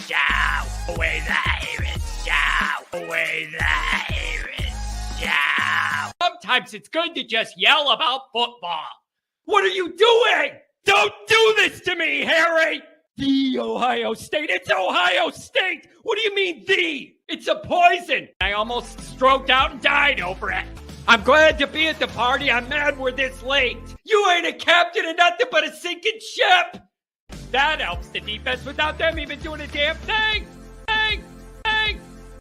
show. Always Irish show. Always Irish show. Sometimes it's good to just yell about football. What are you doing? Don't do this to me, Harry. The Ohio State. It's Ohio State. What do you mean the? It's a poison. I almost stroked out and died over it. I'm glad to be at the party. I'm mad we're this late. You ain't a captain of nothing but a sinking ship. That helps the defense without them even doing a damn thing.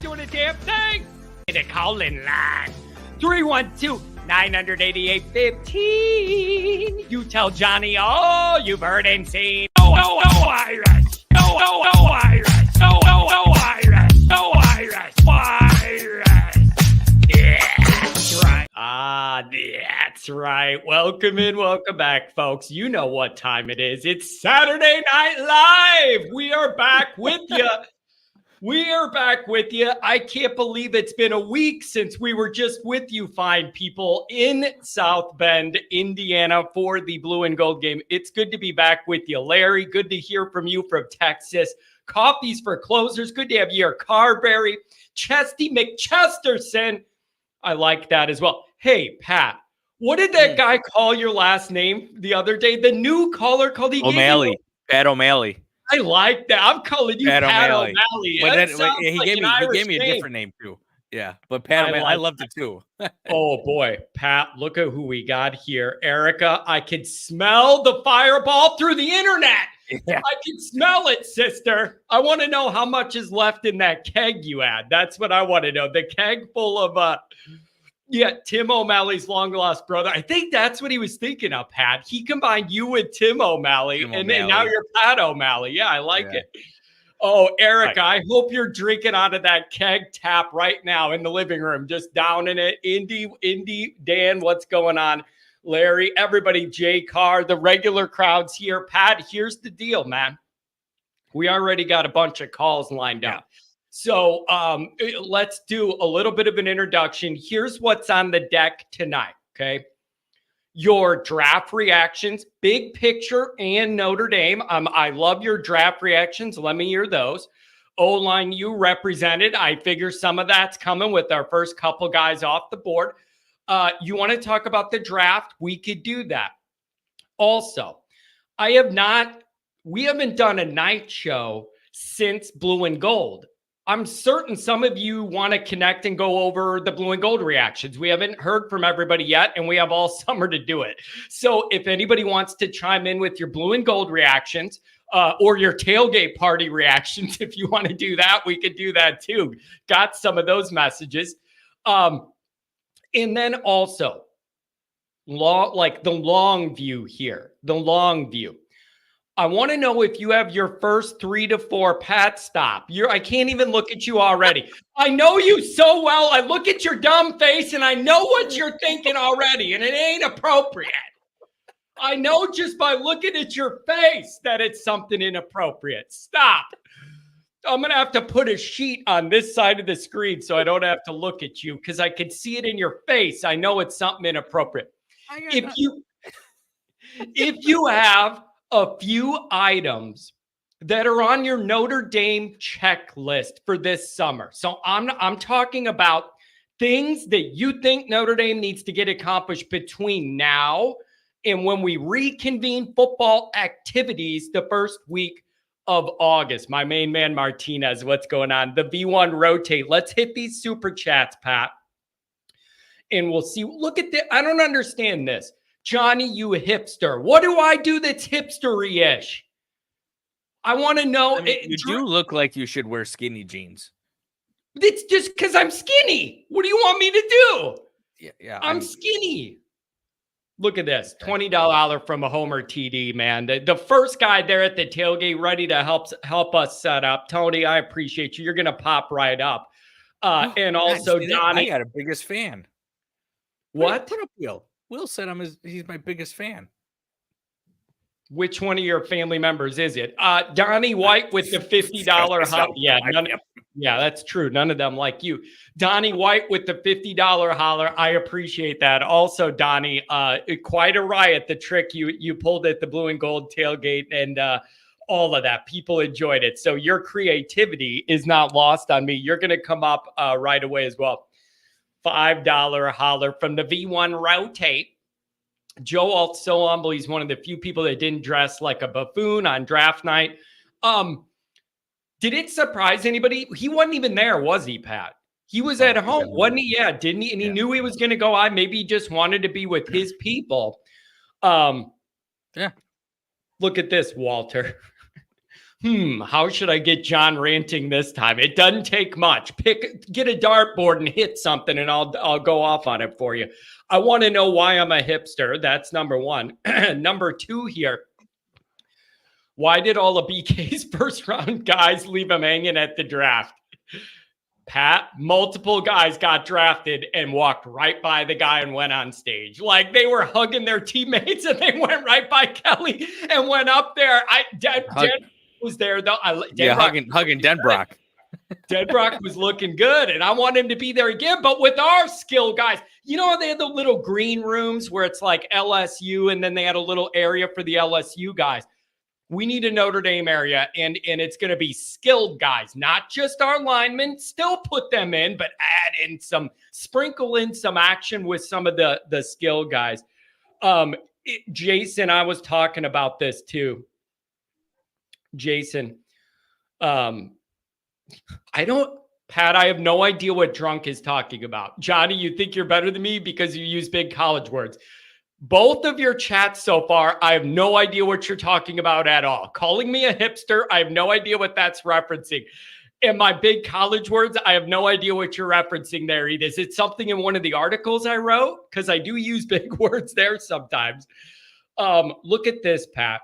Doing a damn thing. The call-in line. 312-988-15. You tell Johnny all you've heard and seen. No Irish. No Irish. No Irish. No Irish. Irish. Yeah, that's right. That's right. Welcome in, welcome back, folks. You know what time it is. It's Saturday Night Live. We are back with you. I can't believe it's been a week since we were just with you fine people in South Bend, Indiana for the blue and gold game. It's good to be back with you, Larry. Good to hear from you from Texas. Coffees for closers. Good to have you here, Carberry. Chesty McChesterson. I like that as well. Hey, Pat, what did that guy call your last name the other day? The new caller called O'Malley. Pat O'Malley. I like that. I'm calling you Pat O'Malley. But he gave me a different name too. Yeah, but Pat O'Malley, I loved it too. Oh boy, Pat, look at who we got here. Erica, I can smell the fireball through the internet. Yeah. I can smell it, sister. I want to know how much is left in that keg you had. That's what I want to know. The keg full of Tim O'Malley's long lost brother. I think that's what he was thinking of, Pat. He combined you with Tim O'Malley, and now you're Pat O'Malley. Yeah, I like it. Oh, Erica, I hope you're drinking out of that keg tap right now in the living room, just downing it. Indy, Dan, what's going on? Larry, everybody, Jay Carr, the regular crowds here. Pat, here's the deal, man. We already got a bunch of calls lined up. So let's do a little bit of an introduction. Here's what's on the deck tonight, okay? Your draft reactions, big picture and Notre Dame. I love your draft reactions. Let me hear those. O-line, you represented. I figure some of that's coming with our first couple guys off the board. You want to talk about the draft? We could do that. Also, we haven't done a night show since Blue and Gold. I'm certain some of you want to connect and go over the blue and gold reactions. We haven't heard from everybody yet, and we have all summer to do it. So if anybody wants to chime in with your blue and gold reactions or your tailgate party reactions, if you want to do that, we could do that too. Got some of those messages. And then also, the long view here, the long view. I want to know if you have your first 3 to 4 Pat stop. I can't even look at you already. I know you so well. I look at your dumb face and I know what you're thinking already, and it ain't appropriate. I know just by looking at your face that it's something inappropriate. Stop. I'm going to have to put a sheet on this side of the screen so I don't have to look at you because I can see it in your face. I know it's something inappropriate. If you have a few items that are on your Notre Dame checklist for this summer. So I'm talking about things that you think Notre Dame needs to get accomplished between now and when we reconvene football activities the first week of August. My main man, Martinez, what's going on? The V1 rotate. Let's hit these super chats, Pat. And we'll see. Look at this. I don't understand this. Johnny, you hipster. What do I do that's hipstery-ish? I want to know. You do look like you should wear skinny jeans. It's just because I'm skinny. What do you want me to do? Yeah. I'm skinny. Look at this. $20 from a Homer TD, man. The first guy there at the tailgate ready to help us set up. Tony, I appreciate you. You're going to pop right up. And also, Donnie. I got a biggest fan. What? Put up Will said he's my biggest fan. Which one of your family members is it? Donnie White with the $50 holler. Yeah, that's true. None of them like you. Donnie White with the $50 holler. I appreciate that. Also, Donnie, quite a riot, the trick you pulled at the blue and gold tailgate. And all of that. People enjoyed it. So your creativity is not lost on me. You're going to come up right away as well. $5 holler from the V1 Rotate. Joe Alt's so humble. He's one of the few people that didn't dress like a buffoon on draft night. Did it surprise anybody? He wasn't even there, was he, Pat? He was at home, wasn't he? Yeah, didn't he? And he knew he was going to go. Maybe he just wanted to be with his people. Yeah. Look at this, Walter. How should I get John ranting this time? It doesn't take much. Get a dartboard and hit something, and I'll go off on it for you. I want to know why I'm a hipster. That's number one. Number two here. Why did all of BK's first round guys leave him hanging at the draft? Pat, multiple guys got drafted and walked right by the guy and went on stage. Like they were hugging their teammates and they went right by Kelly and went up there. Den was there though. Hugging Denbrock. Denbrock was looking good and I want him to be there again. But with our skill guys, you know, they had the little green rooms where it's like LSU and then they had a little area for the LSU guys. We need a Notre Dame area, and it's going to be skilled guys, not just our linemen. Still put them in, but sprinkle in some action with some of the skilled guys. Jason, I was talking about this too. Jason, Pat, I have no idea what drunk is talking about. Johnny, you think you're better than me because you use big college words. Both of your chats so far, I have no idea what you're talking about at all. Calling me a hipster, I have no idea what that's referencing. And my big college words, I have no idea what you're referencing there either. Is it something in one of the articles I wrote? Because I do use big words there sometimes. Look at this, Pat.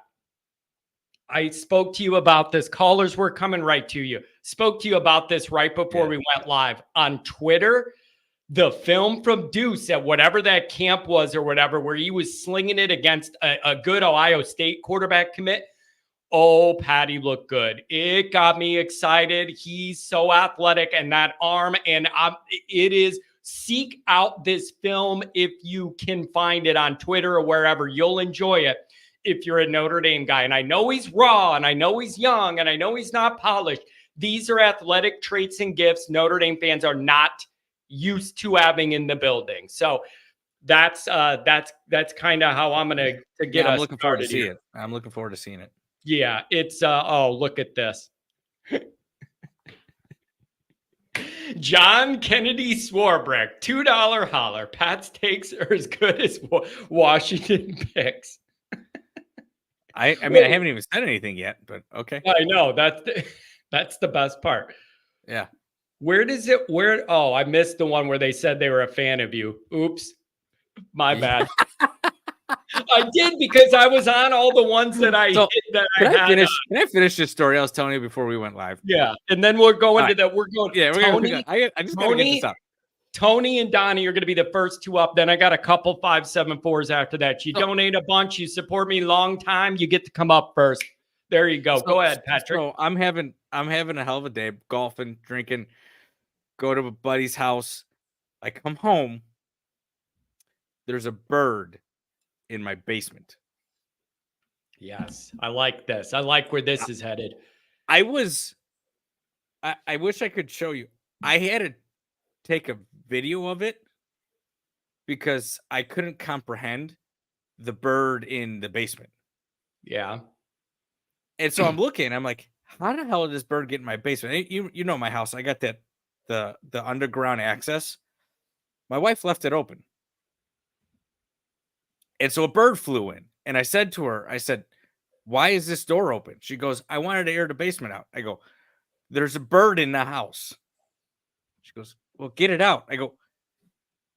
I spoke to you about this. Callers were coming right to you. Spoke to you about this right before we went live on Twitter. The film from Deuce at whatever that camp was or whatever, where he was slinging it against a good Ohio State quarterback commit. Oh, Patty looked good. It got me excited. He's so athletic and that arm. And it is, seek out this film if you can find it on Twitter or wherever. You'll enjoy it if you're a Notre Dame guy. And I know he's raw and I know he's young and I know he's not polished. These are athletic traits and gifts Notre Dame fans are not used to having in the building. So that's kind of how I'm going to get us looking forward to see it. I'm looking forward to seeing it. Yeah, it's look at this. John Kennedy Swarbrick, $2 holler. Pat's takes are as good as Washington picks. I mean, I haven't even said anything yet, but okay. I know that's the best part. Yeah. I missed the one where they said they were a fan of you. Oops. My bad. I did because I was on all the ones that I hit that I had. Can I finish this story I was telling you before we went live? Yeah. And then we're going to that. We're going. Yeah, I just gotta get this up. Tony and Donnie are going to be the first two up. Then I got a couple 574s after that. You donate a bunch. You support me long time. You get to come up first. There you go. Go ahead, Patrick. So I'm having a hell of a day, golfing, drinking. Go to a buddy's house. I come home. There's a bird in my basement. Yes, I like this. I like where this is headed. I wish I could show you. I had to take a video of it because I couldn't comprehend the bird in the basement. Yeah. And so I'm looking, I'm like, how the hell did this bird get in my basement? You know my house. I got that the underground access. My wife left it open. And so a bird flew in. And I said to her, why is this door open? She goes, I wanted to air the basement out. I go, there's a bird in the house. She goes, well, get it out. I go,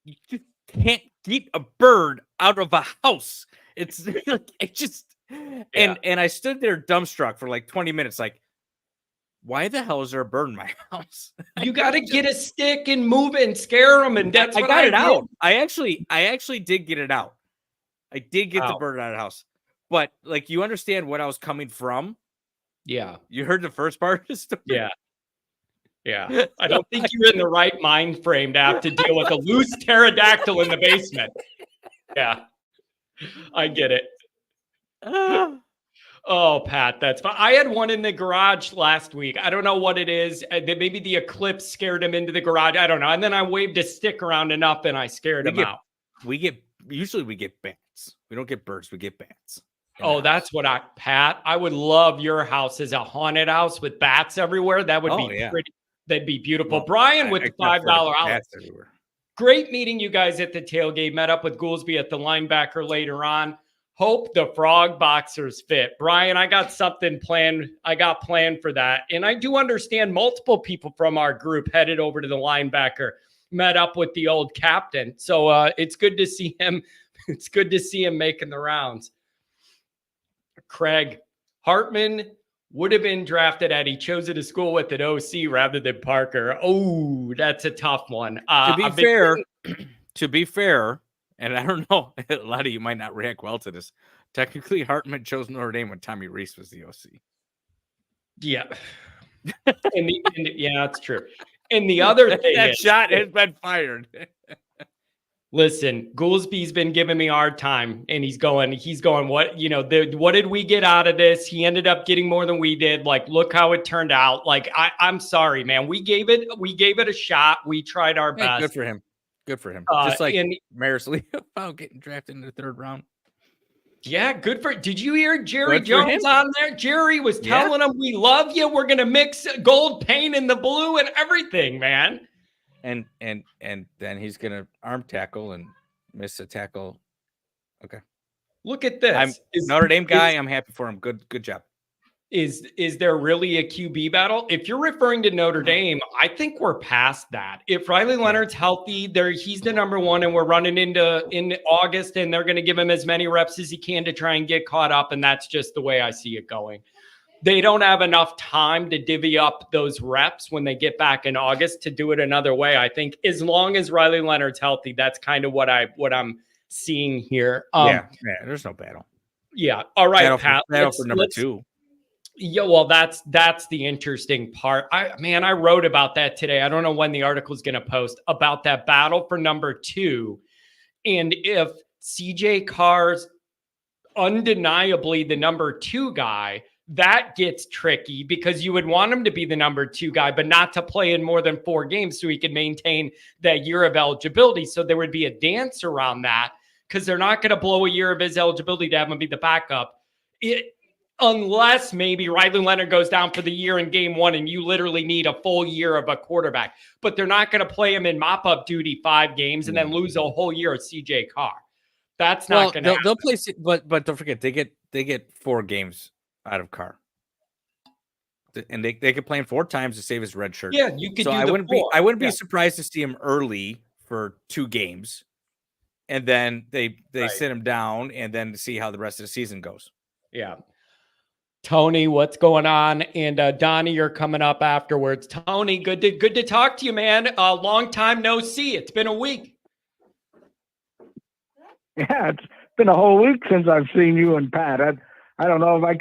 you just can't keep a bird out of a house. It's like, and I stood there dumbstruck for like 20 minutes. Like, why the hell is there a bird in my house? You got to get a stick and move it and scare them. And that's what I got it out. I actually did get it out. I did get the bird out of the house. But like, you understand what I was coming from? Yeah. You heard the first part of the story? Yeah. Yeah. I don't think you're in the right mind frame to have to deal with a loose pterodactyl in the basement. Yeah. I get it. Oh, Pat, that's fine. I had one in the garage last week. I don't know what it is. Maybe the eclipse scared him into the garage. I don't know. And then I waved a stick around enough and I scared him out. Usually we get bats. We don't get birds. We get bats. Oh, that's what Pat, I would love your house as a haunted house with bats everywhere. That would be pretty. That'd be beautiful. Well, Brian with the $5 out. Great meeting you guys at the tailgate. Met up with Goolsby at the linebacker later on. Hope the frog boxers fit. Brian, I got something planned. I got planned for that. And I do understand multiple people from our group headed over to the linebacker, met up with the old captain. So it's good to see him. It's good to see him making the rounds. Craig Hartman would have been drafted at. He chose it to school with an OC rather than Parker. Oh, that's a tough one. To be fair, and I don't know, a lot of you might not react well to this. Technically, Hartman chose Notre Dame when Tommy Rees was the OC. Yeah. Yeah, that's true. And the other thing that shot has been fired. Listen, Goolsby's been giving me a hard time, and he's going, what did we get out of this? He ended up getting more than we did. Like, look how it turned out. Like, I'm sorry, man. We gave it a shot. We tried our best. Good for him. Good for him. Just like Maris Lee getting drafted in the 3rd round. Yeah, good for. Did you hear Jerry Jones on there? Jerry was telling him, "We love you. We're gonna mix gold paint in the blue and everything, man." And then he's gonna arm tackle and miss a tackle. Okay. Look at this. I'm Notre Dame guy. I'm happy for him. Good job. Is there really a QB battle? If you're referring to Notre Dame, I think we're past that. If Riley Leonard's healthy, he's the number one, and we're running in August, and they're going to give him as many reps as he can to try and get caught up, and that's just the way I see it going. They don't have enough time to divvy up those reps when they get back in August to do it another way. I think as long as Riley Leonard's healthy, that's kind of what I'm seeing here. There's no battle. Yeah. All right, Pat. Battle for number 2. Yeah, well, that's the interesting part. I wrote about that today. I don't know when the article is going to post about that battle for number 2. And if CJ Carr's undeniably the number 2 guy, that gets tricky because you would want him to be the number 2 guy, but not to play in more than 4 games so he could maintain that year of eligibility. So there would be a dance around that because they're not going to blow a year of his eligibility to have him be the backup. Unless maybe Riley Leonard goes down for the year in game 1 and you literally need a full year of a quarterback. But they're not going to play him in mop-up duty 5 games and then lose a whole year of CJ Carr. That's not going to happen. They'll play, but don't forget, they get 4 games out of Carr. And they could play him 4 times to save his red shirt. Yeah, you could do I wouldn't be surprised to see him early for 2 games. And then they sit him down and then see how the rest of the season goes. Yeah. Tony, what's going on? And Donnie, you're coming up afterwards. Tony, good to talk to you, man. Long time no see. It's been a week. Yeah, it's been a whole week since I've seen you and Pat. I don't know if I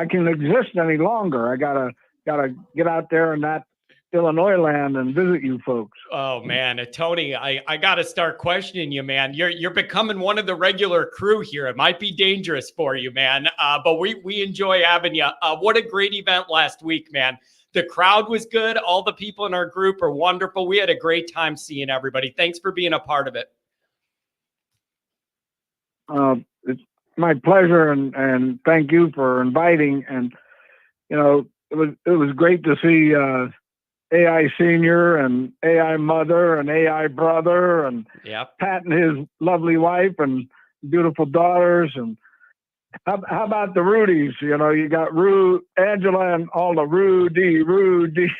can exist any longer. I gotta get out there in that Illinois land and visit you folks. Oh man, Tony, I gotta start questioning you, man. You're becoming one of the regular crew here. It might be dangerous for you, man. But we enjoy having you. What a great event last week, man. The crowd was good. All the people in our group are wonderful. We had a great time seeing everybody. Thanks for being a part of it. It's my pleasure, and thank you for inviting. And it was great to see AI Senior and AI Mother and AI Brother and Pat and his lovely wife and beautiful daughters. And how about the Rudies? You got Angela and all the Rudy.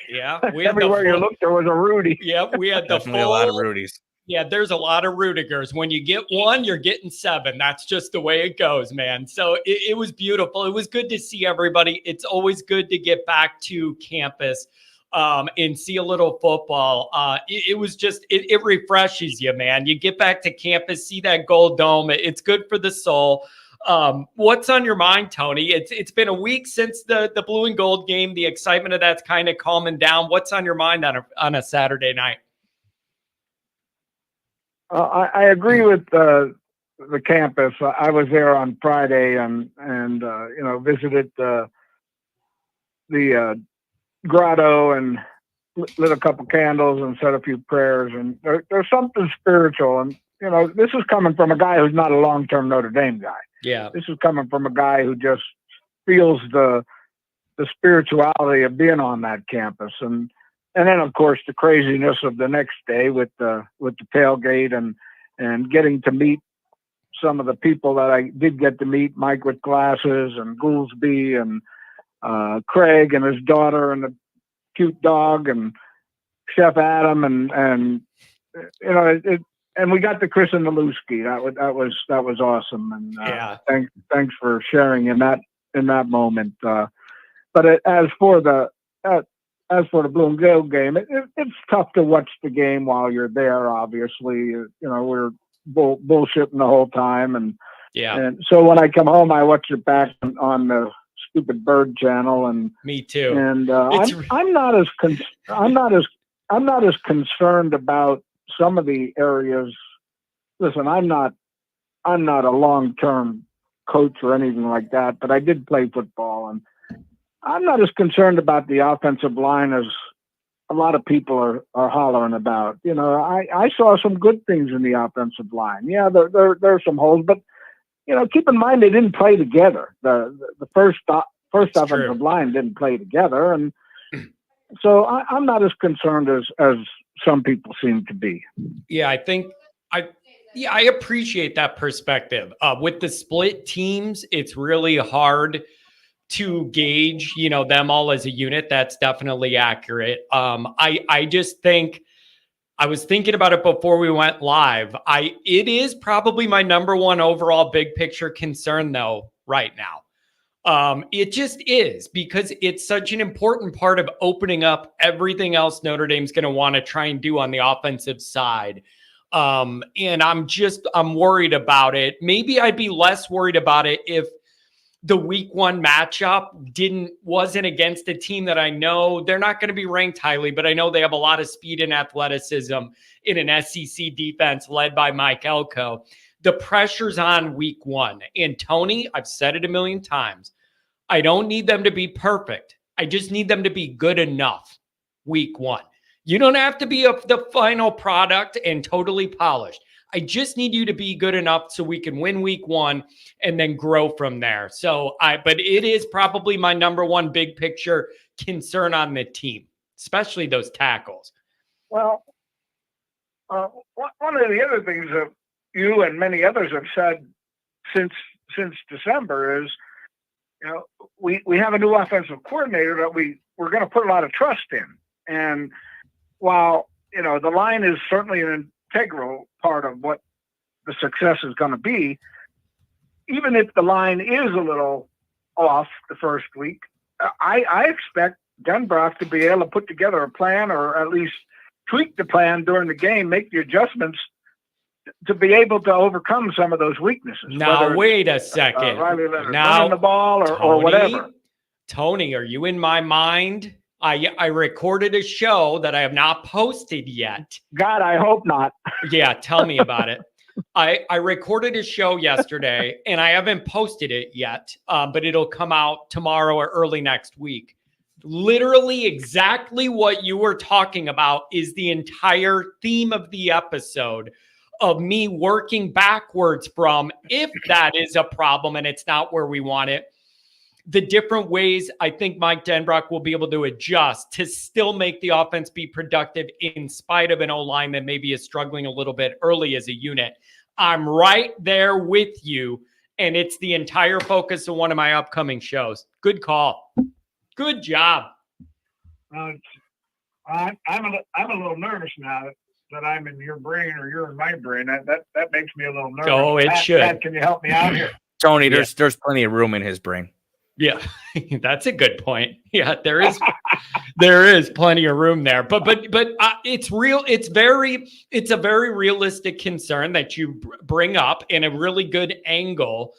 Yeah, everywhere you looked, there was a Rudy. Yep, we had definitely a lot of Rudies. Yeah, there's a lot of Rudigers. When you get 1, you're getting 7. That's just the way it goes, man. So it was beautiful. It was good to see everybody. It's always good to get back to campus and see a little football. It was just, it refreshes you, man. You get back to campus, see that gold dome. It's good for the soul. What's on your mind, Tony? It's been a week since the blue and gold game. The excitement of that's kind of calming down. What's on your mind on a Saturday night? I agree with the campus. I was there on Friday and visited the grotto and lit a couple candles and said a few prayers. And there's something spiritual. And this is coming from a guy who's not a long-term Notre Dame guy. Yeah, this is coming from a guy who just feels the spirituality of being on that campus. And then, of course, the craziness of the next day with the tailgate and getting to meet some of the people that I did get to meet, Mike with glasses and Goolsby and Craig and his daughter and the cute dog and Chef Adam and we got to Chris and Nalewski. That was awesome. And thanks for sharing in that moment. But as for the Blue and Gold game, it's tough to watch the game while you're there. Obviously, we're bullshitting the whole time, and so when I come home, I watch it back on the stupid Bird channel. And me too. And I'm not as concerned about some of the areas. Listen, I'm not a long-term coach or anything like that, but I did play football, and I'm not as concerned about the offensive line as a lot of people are hollering about. I saw some good things in the offensive line. Yeah, there are some holes, but keep in mind they didn't play together. The first offensive line didn't play together, and so I'm not as concerned as some people seem to be. Yeah, I appreciate that perspective. With the split teams, it's really hard to gauge, them all as a unit. That's definitely accurate. I just think I was thinking about it before we went live. It is probably my number one overall big picture concern though right now. It just is, because it's such an important part of opening up everything else Notre Dame's going to want to try and do on the offensive side. And I'm worried about it. Maybe I'd be less worried about it if the week one matchup wasn't against a team that I know they're not going to be ranked highly, but I know they have a lot of speed and athleticism in an SEC defense led by Mike Elko. The pressure's on week one. And Tony, I've said it a million times, I don't need them to be perfect. I just need them to be good enough week one. You don't have to be the final product and totally polished. I just need you to be good enough so we can win week one and then grow from there. But it is probably my number one big picture concern on the team, especially those tackles. Well, one of the other things that you and many others have said since December is, we have a new offensive coordinator that we're going to put a lot of trust in. And while, the line is certainly an integral part of what the success is going to be, even if the line is a little off the first week, I expect Denbrock to be able to put together a plan, or at least tweak the plan during the game, make the adjustments to be able to overcome some of those weaknesses. Now, wait a second. Riley Leonard running the ball or whatever. Tony, are you in my mind? I recorded a show that I have not posted yet. God, I hope not. Yeah, tell me about it. I recorded a show yesterday and I haven't posted it yet, but it'll come out tomorrow or early next week. Literally exactly what you were talking about is the entire theme of the episode, of me working backwards from, if that is a problem and it's not where we want it, the different ways I think Mike Denbrock will be able to adjust to still make the offense be productive in spite of an O-line that maybe is struggling a little bit early as a unit. I'm right there with you, and it's the entire focus of one of my upcoming shows. Good call. Good job. I'm a little nervous now that I'm in your brain or you're in my brain. That makes me a little nervous. Oh, it should. Pat, can you help me out here? Tony, there's plenty of room in his brain. Yeah, that's a good point. Yeah, there is plenty of room there. But it's real. It's a very realistic concern that you bring up, and a really good angle.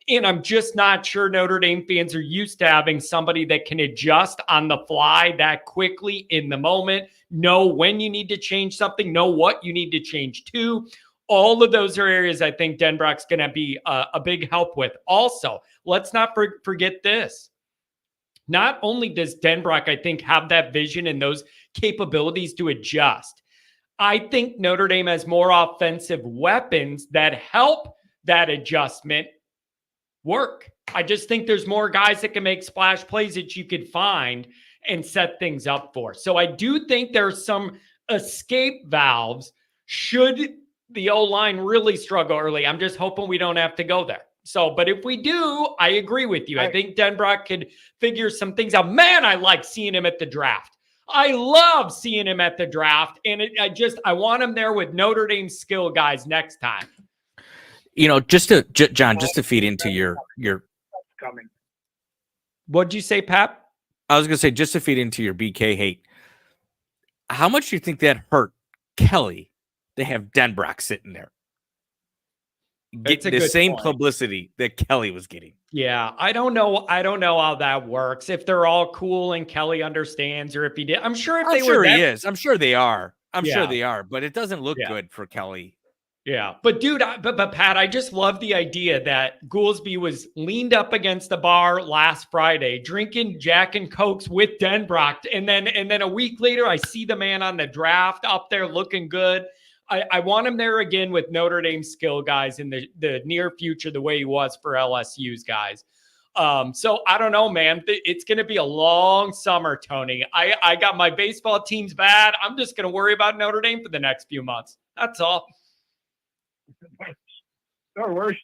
And I'm just not sure Notre Dame fans are used to having somebody that can adjust on the fly that quickly in the moment, know when you need to change something, know what you need to change to, All of those are areas I think Denbrock's going to be a big help with. Also, let's not forget this. Not only does Denbrock, I think, have that vision and those capabilities to adjust, I think Notre Dame has more offensive weapons that help that adjustment work. I just think there's more guys that can make splash plays that you could find and set things up for. So I do think there's some escape valves should the O-line really struggle early. I'm just hoping we don't have to go there. So, but if we do, I agree with you. I think Denbrock could figure some things out. Man, I like seeing him at the draft. I love seeing him at the draft. And I want him there with Notre Dame skill guys next time. You know, John, just to feed into your coming. What'd you say, Pat? I was going to say, just to feed into your BK hate, how much do you think that hurt Kelly to have Denbrock sitting there? Get the same publicity that Kelly was getting. Yeah, I don't know how that works. If they're all cool and Kelly understands, or if he did, I'm sure he is. I'm sure they are. Sure they are. But it doesn't look good for Kelly. Yeah, but dude, but Pat, I just love the idea that Goolsby was leaned up against the bar last Friday, drinking Jack and Cokes with Denbrock, and then a week later, I see the man on the draft up there looking good. I want him there again with Notre Dame skill guys in the near future, the way he was for LSU's guys. So I don't know, man. It's going to be a long summer, Tony. I got my baseball teams bad. I'm just going to worry about Notre Dame for the next few months. That's all. They're worse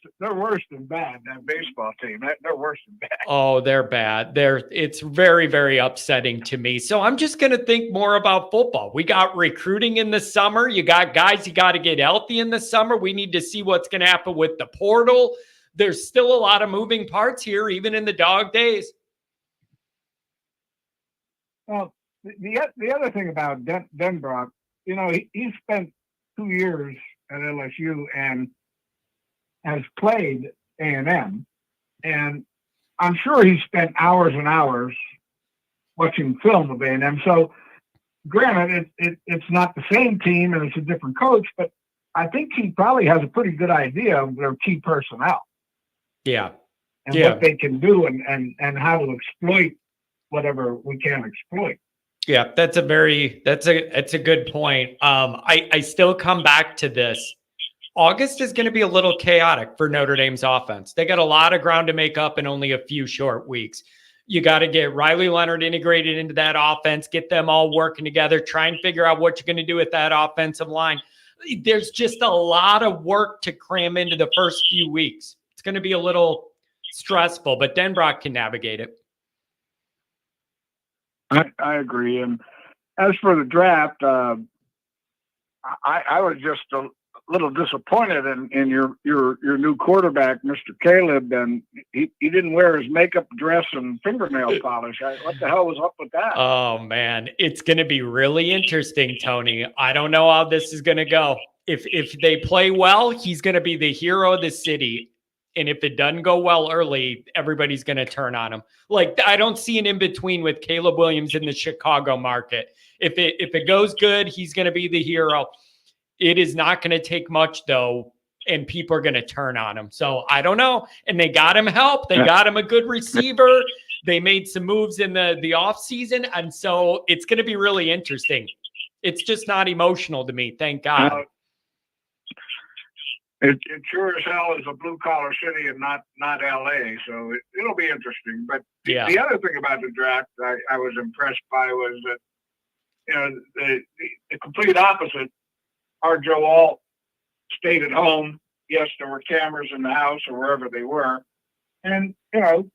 than bad. That baseball team, they're worse than bad. Oh, they're bad. It's very, very upsetting to me. So I'm just going to think more about football. We got recruiting in the summer. You got guys you got to get healthy in the summer. We need to see what's going to happen with the portal. There's still a lot of moving parts here, even in the dog days. Well, the other thing about Denbrock, you know, he spent 2 years at LSU and has played A&M, and I'm sure he spent hours and hours watching film of A&M. So, granted, it's not the same team and it's a different coach, but I think he probably has a pretty good idea of their key personnel. Yeah, and what they can do and how to exploit whatever we can exploit. Yeah, that's a good point. I still come back to this. August is going to be a little chaotic for Notre Dame's offense. They got a lot of ground to make up in only a few short weeks. You got to get Riley Leonard integrated into that offense, get them all working together, try and figure out what you're going to do with that offensive line. There's just a lot of work to cram into the first few weeks. It's going to be a little stressful, but Denbrock can navigate it. I agree. And as for the draft, I was just a little disappointed in your new quarterback, Mr. Caleb, and he didn't wear his makeup, dress, and fingernail polish. What the hell was up with that? Oh, man. It's going to be really interesting, Tony. I don't know how this is going to go. If they play well, he's going to be the hero of the city. And if it doesn't go well early, everybody's going to turn on him. Like, I don't see an in-between with Caleb Williams in the Chicago market. If it goes good, he's going to be the hero. It is not going to take much, though, and people are going to turn on him. So I don't know. And they got him help. They got him a good receiver. They made some moves in the offseason. And so it's going to be really interesting. It's just not emotional to me. Thank God. It sure as hell is a blue-collar city and not L.A., so it'll be interesting. But the other thing about the draft I was impressed by was that, you know, the complete opposite. Our Joe Alt stayed at home. Yes, there were cameras in the house or wherever they were. And, you know,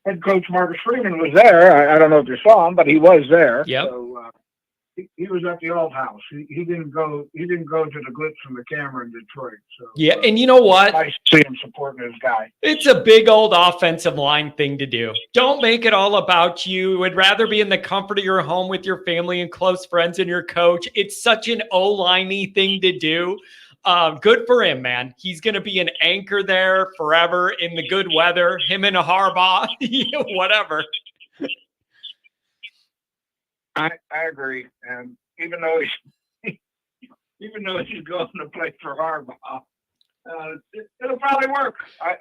head coach Marcus Freeman was there. I don't know if you saw him, but he was there. Yep. So, he was at the old house. He didn't go to the glitz from the camera in Detroit. So yeah, and you know what? I see him supporting his guy. It's a big old offensive line thing to do. Don't make it all about you. Would rather be in the comfort of your home with your family and close friends and your coach. It's such an O-line-y thing to do. Good for him, man. He's going to be an anchor there forever in the good weather. Him and a Harbaugh, whatever. I agree, and even though even though he's going to play for Harbaugh. It'll probably work. I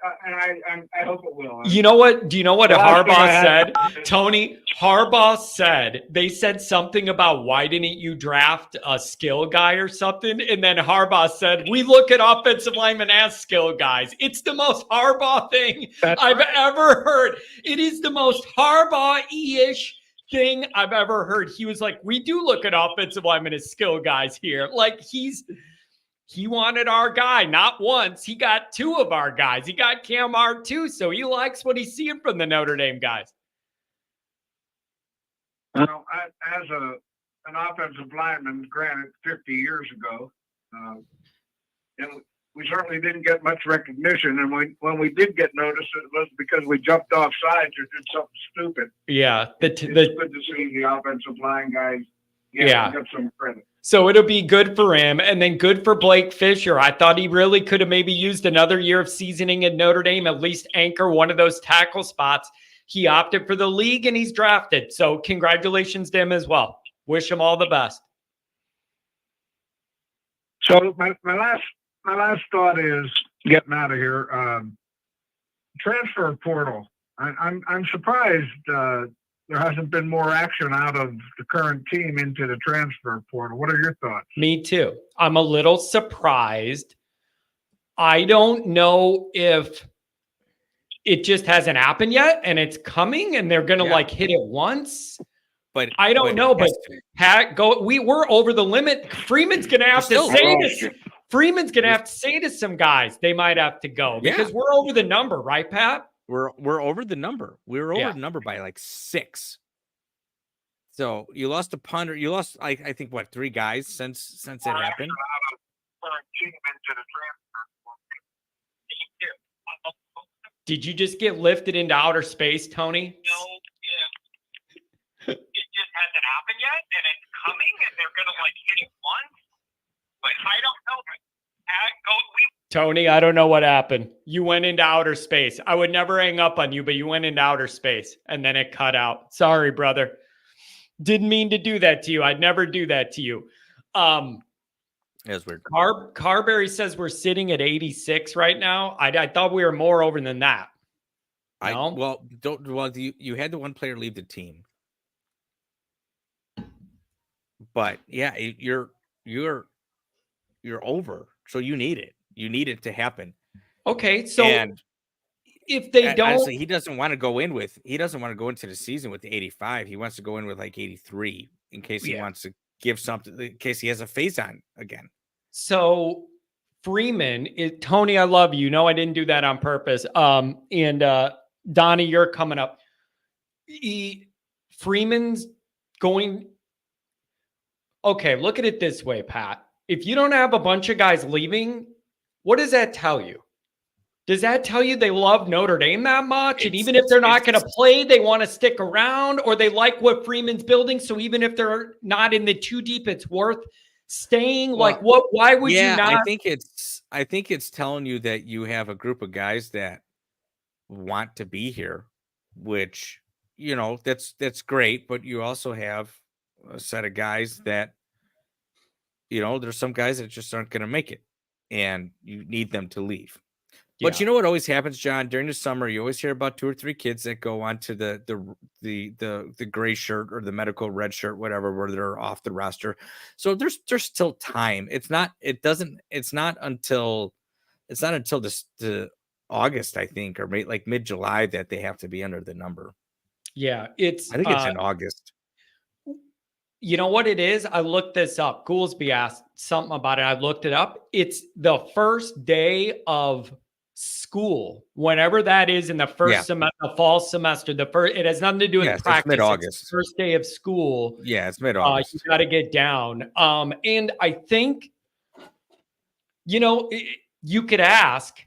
hope it will. You know what? Do you know what Harbaugh said? Tony, Harbaugh said, they said something about why didn't you draft a skill guy or something? And then Harbaugh said, we look at offensive linemen as skill guys. It's the most Harbaugh thing I've ever heard. It is the most Harbaugh-ish thing I've ever heard. He was like, we do look at offensive linemen as skill guys here. Like he wanted our guy, not once. He got two of our guys. He got Cam Hart too, so he likes what he's seeing from the Notre Dame guys. Well, as an offensive lineman, granted 50 years ago, and we certainly didn't get much recognition. And when we did get noticed, it was because we jumped off sides or did something stupid. Yeah. It's good to see the offensive line guys get some credit. So it'll be good for him, and then good for Blake Fisher. I thought he really could have maybe used another year of seasoning at Notre Dame, at least anchor one of those tackle spots. He opted for the league, and he's drafted. So congratulations to him as well. Wish him all the best. So my last thought is getting out of here. Transfer portal. I'm surprised there hasn't been more action out of the current team into the transfer portal. What are your thoughts? Me too. I'm a little surprised. I don't know if it just hasn't happened yet and it's coming and they're going to hit it once. But I don't know. But Pat, we're over the limit. Freeman's going to have to say this. Freeman's going to have to say to some guys they might have to go because we're over the number, right, Pat? We're over the number. We were over the number by like 6. So you lost a punter. You lost, I think, 3 guys since it happened. Did you just get lifted into outer space, Tony? No, it just hasn't happened yet, and it's coming, and they're gonna hit it once. But I don't know. Tony, I don't know what happened. You went into outer space. I would never hang up on you, but you went into outer space and then it cut out. Sorry, brother. Didn't mean to do that to you. I'd never do that to you. That's weird. Carberry says we're sitting at 86 right now. I thought we were more over than that. No? You had the one player leave the team. But yeah, you're over. So you need it. You need it to happen. Okay, so if they don't, honestly, he doesn't want to go into the season with the 85. He wants to go in with 83 in case he wants to give something, in case he has a phase on again. So Freeman, Tony, I love you. No, I didn't do that on purpose. And Donnie, you're coming up. Freeman's going. Okay, look at it this way, Pat. If you don't have a bunch of guys leaving, what does that tell you? Does that tell you they love Notre Dame that much? And even if they're not going to play, they want to stick around, or they like what Freeman's building. So even if they're not in the too deep, it's worth staying. Why would you not? I think it's telling you that you have a group of guys that want to be here, which, that's great. But you also have a set of guys that, there's some guys that just aren't going to make it, and you need them to leave. But you know what always happens, John? During the summer, you always hear about 2 or 3 kids that go on to the gray shirt or the medical red shirt, whatever, where they're off the roster. So there's still time. It's not until the August, I think, or mid-July that they have to be under the number. Yeah, I think it's in August. You know what it is? I looked this up. Goolsby asked something about it. I looked it up. It's the first day of school, whenever that is in the first semester, the fall semester. It has nothing to do with practice. It's mid-August. It's the first day of school. Yeah, it's mid-August. You got to get down. And I think, you could ask,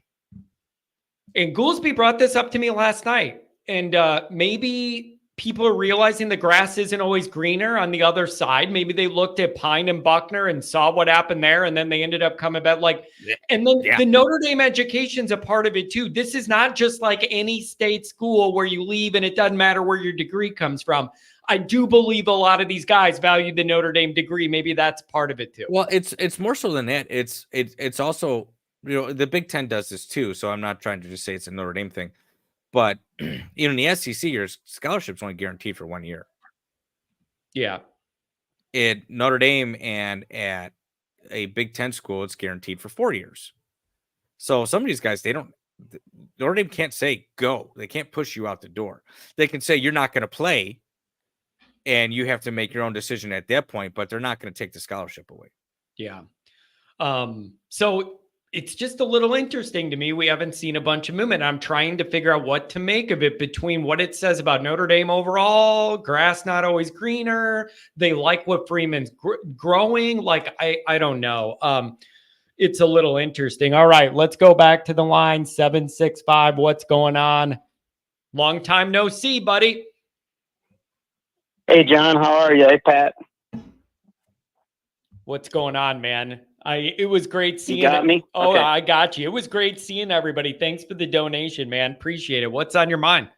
and Goolsby brought this up to me last night, and maybe people are realizing the grass isn't always greener on the other side. Maybe they looked at Pine and Buckner and saw what happened there, and then they ended up coming back. And then the Notre Dame education's a part of it too. This is not just like any state school where you leave and it doesn't matter where your degree comes from. I do believe a lot of these guys value the Notre Dame degree. Maybe that's part of it too. Well, it's more so than that. It's also, the Big Ten does this too. So I'm not trying to just say it's a Notre Dame thing, but in the SEC, your scholarship's only guaranteed for 1 year. Yeah. At Notre Dame and at a Big Ten school, it's guaranteed for 4 years. So some of these guys, Notre Dame can't say go. They can't push you out the door. They can say you're not going to play, and you have to make your own decision at that point, but they're not going to take the scholarship away. Yeah. So it's just a little interesting to me. We haven't seen a bunch of movement. I'm trying to figure out what to make of it between what it says about Notre Dame overall, grass not always greener. They like what Freeman's growing. Like, I don't know. It's a little interesting. All right, let's go back to the line. 765. What's going on? Long time no see, buddy. Hey, John, how are you? Hey, Pat. What's going on, man? It was great seeing you. Got me? Oh, okay. I got you. It was great seeing everybody. Thanks for the donation, man. Appreciate it. What's on your mind?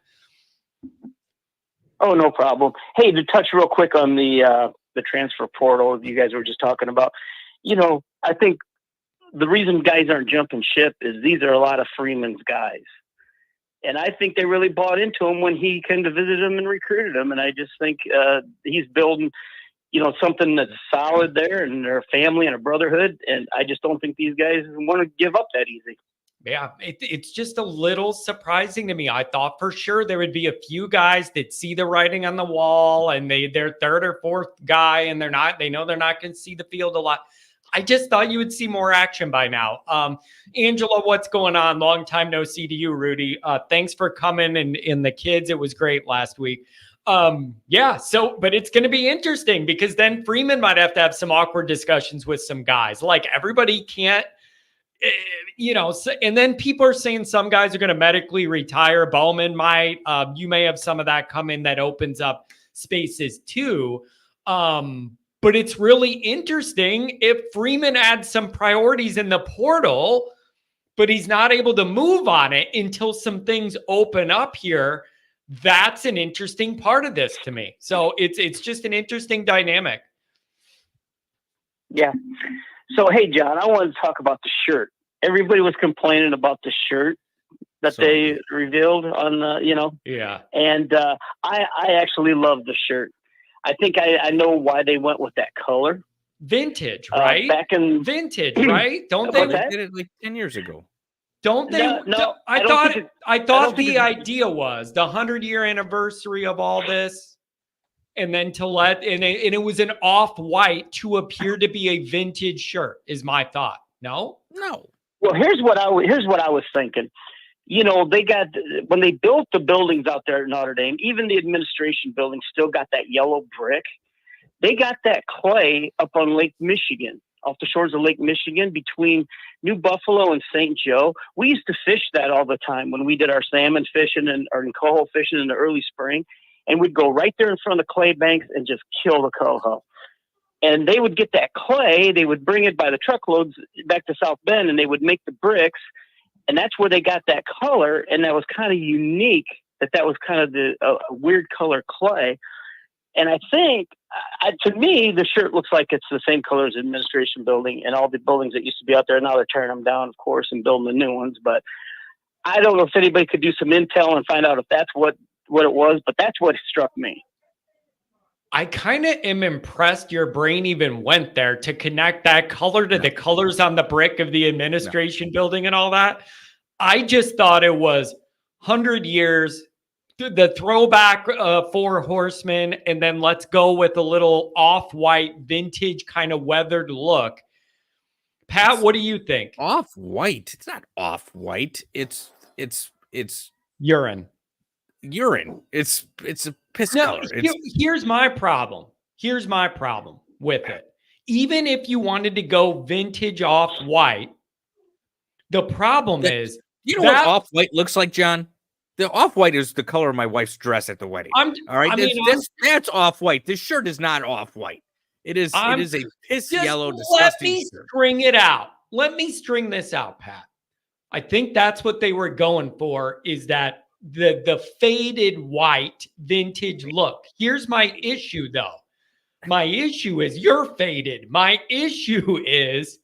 Oh, no problem. Hey, to touch real quick on the transfer portal you guys were just talking about. I think the reason guys aren't jumping ship is these are a lot of Freeman's guys. And I think they really bought into him when he came to visit him and recruited him. And I just think he's building, something that's solid there, and they're a family and a brotherhood. And I just don't think these guys want to give up that easy. Yeah, it's just a little surprising to me. I thought for sure there would be a few guys that see the writing on the wall and they're third or fourth guy, and they know they're not going to see the field a lot. I just thought you would see more action by now. Angela, what's going on? Long time no see to you, Rudy. Thanks for coming and the kids. It was great last week. But it's going to be interesting because then Freeman might have to have some awkward discussions with some guys. Like, everybody can't, and then people are saying some guys are going to medically retire. Bowman might. You may have some of that come in that opens up spaces too. But it's really interesting if Freeman adds some priorities in the portal, but he's not able to move on it until some things open up here. That's an interesting part of this to me. So it's just an interesting dynamic. Yeah. So, hey, John, I wanted to talk about the shirt. Everybody was complaining about the shirt that they revealed on Yeah. And I actually love the shirt. I think I know why they went with that color. Vintage, right? Vintage, right? Don't they? They did it like 10 years ago. Don't they? No, I thought the idea was the 100-year anniversary of all this, and then it was an off-white to appear to be a vintage shirt. Is my thought? No. Well, here's what I was thinking. They got, when they built the buildings out there at Notre Dame, even the administration building still got that yellow brick. They got that clay up on Lake Michigan, off the shores of Lake Michigan between New Buffalo and St. Joe. We used to fish that all the time when we did our salmon fishing or coho fishing in the early spring. And we'd go right there in front of the clay banks and just kill the coho. And they would get that clay, they would bring it by the truckloads back to South Bend, and they would make the bricks. And that's where they got that color. And that was kind of unique, that was kind of a weird color clay. And I think, to me, the shirt looks like it's the same color as the administration building and all the buildings that used to be out there. Now they're tearing them down, of course, and building the new ones. But I don't know if anybody could do some intel and find out if that's what it was, but that's what struck me. I kind of am impressed your brain even went there to connect that color to the colors on the brick of the administration building and all that. I just thought it was 100 years, the throwback 4 horsemen, and then let's go with a little off-white vintage kind of weathered look. Pat, what do you think? Off-white? It's not off-white. It's urine. It's a piss color. Here's my problem. Here's my problem with it. Even if you wanted to go vintage off-white, the problem is... You know what off-white looks like, John? The off-white is the color of my wife's dress at the wedding. All right? That's off-white. This shirt is not off-white. It is a piss yellow, disgusting Let me shirt. string it out. Let me string this out, Pat. I think that's what they were going for, is that the faded white vintage look. Here's my issue, though. My issue is you're faded. My issue is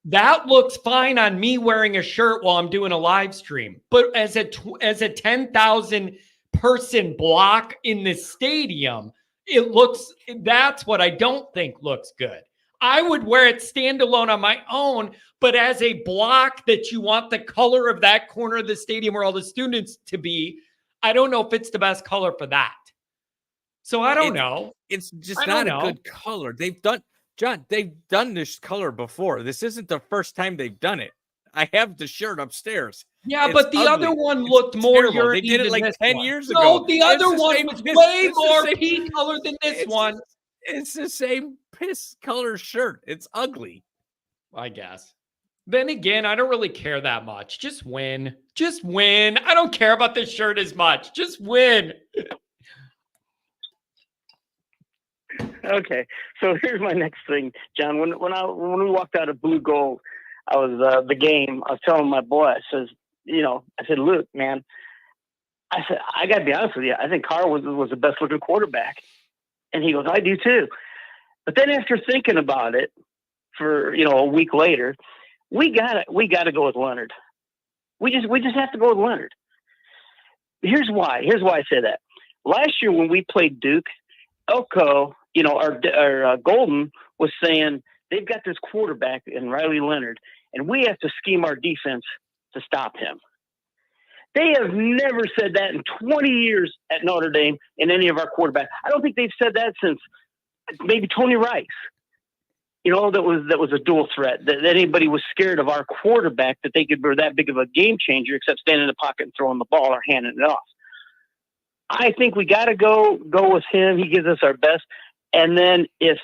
that looks fine on me wearing a shirt while I'm doing a live stream. But as a 10,000 person block in this stadium, that's what I don't think looks good. I would wear it standalone on my own, but as a block that you want the color of that corner of the stadium where all the students to be, I don't know if it's the best color for that. So I don't know. It's just not a good color. They've done this color before. This isn't the first time they've done it. I have the shirt upstairs. Yeah, but the other one looked more terrible. They did it like 10 years ago. No, the other one was way more pea color than this one. It's the same piss color shirt. It's ugly. I guess. Then again, I don't really care that much. Just win. Just win. I don't care about this shirt as much. Just win. Okay, so here's my next thing, John. When we walked out of Blue Gold, I was the game. I was telling my boy, I said, Luke, man, I said, I got to be honest with you. I think Carr was the best looking quarterback, and he goes, I do too. But then after thinking about it, for a week later, we got to go with Leonard. We just have to go with Leonard. Here's why. Here's why I say that. Last year when we played Duke, Elko, our Golden was saying they've got this quarterback in Riley Leonard, and we have to scheme our defense to stop him. They have never said that in 20 years at Notre Dame in any of our quarterbacks. I don't think they've said that since maybe Tony Rice. That was a dual threat, that anybody was scared of our quarterback, that they could be that big of a game changer except standing in the pocket and throwing the ball or handing it off. I think we got to go with him. He gives us our best. And then if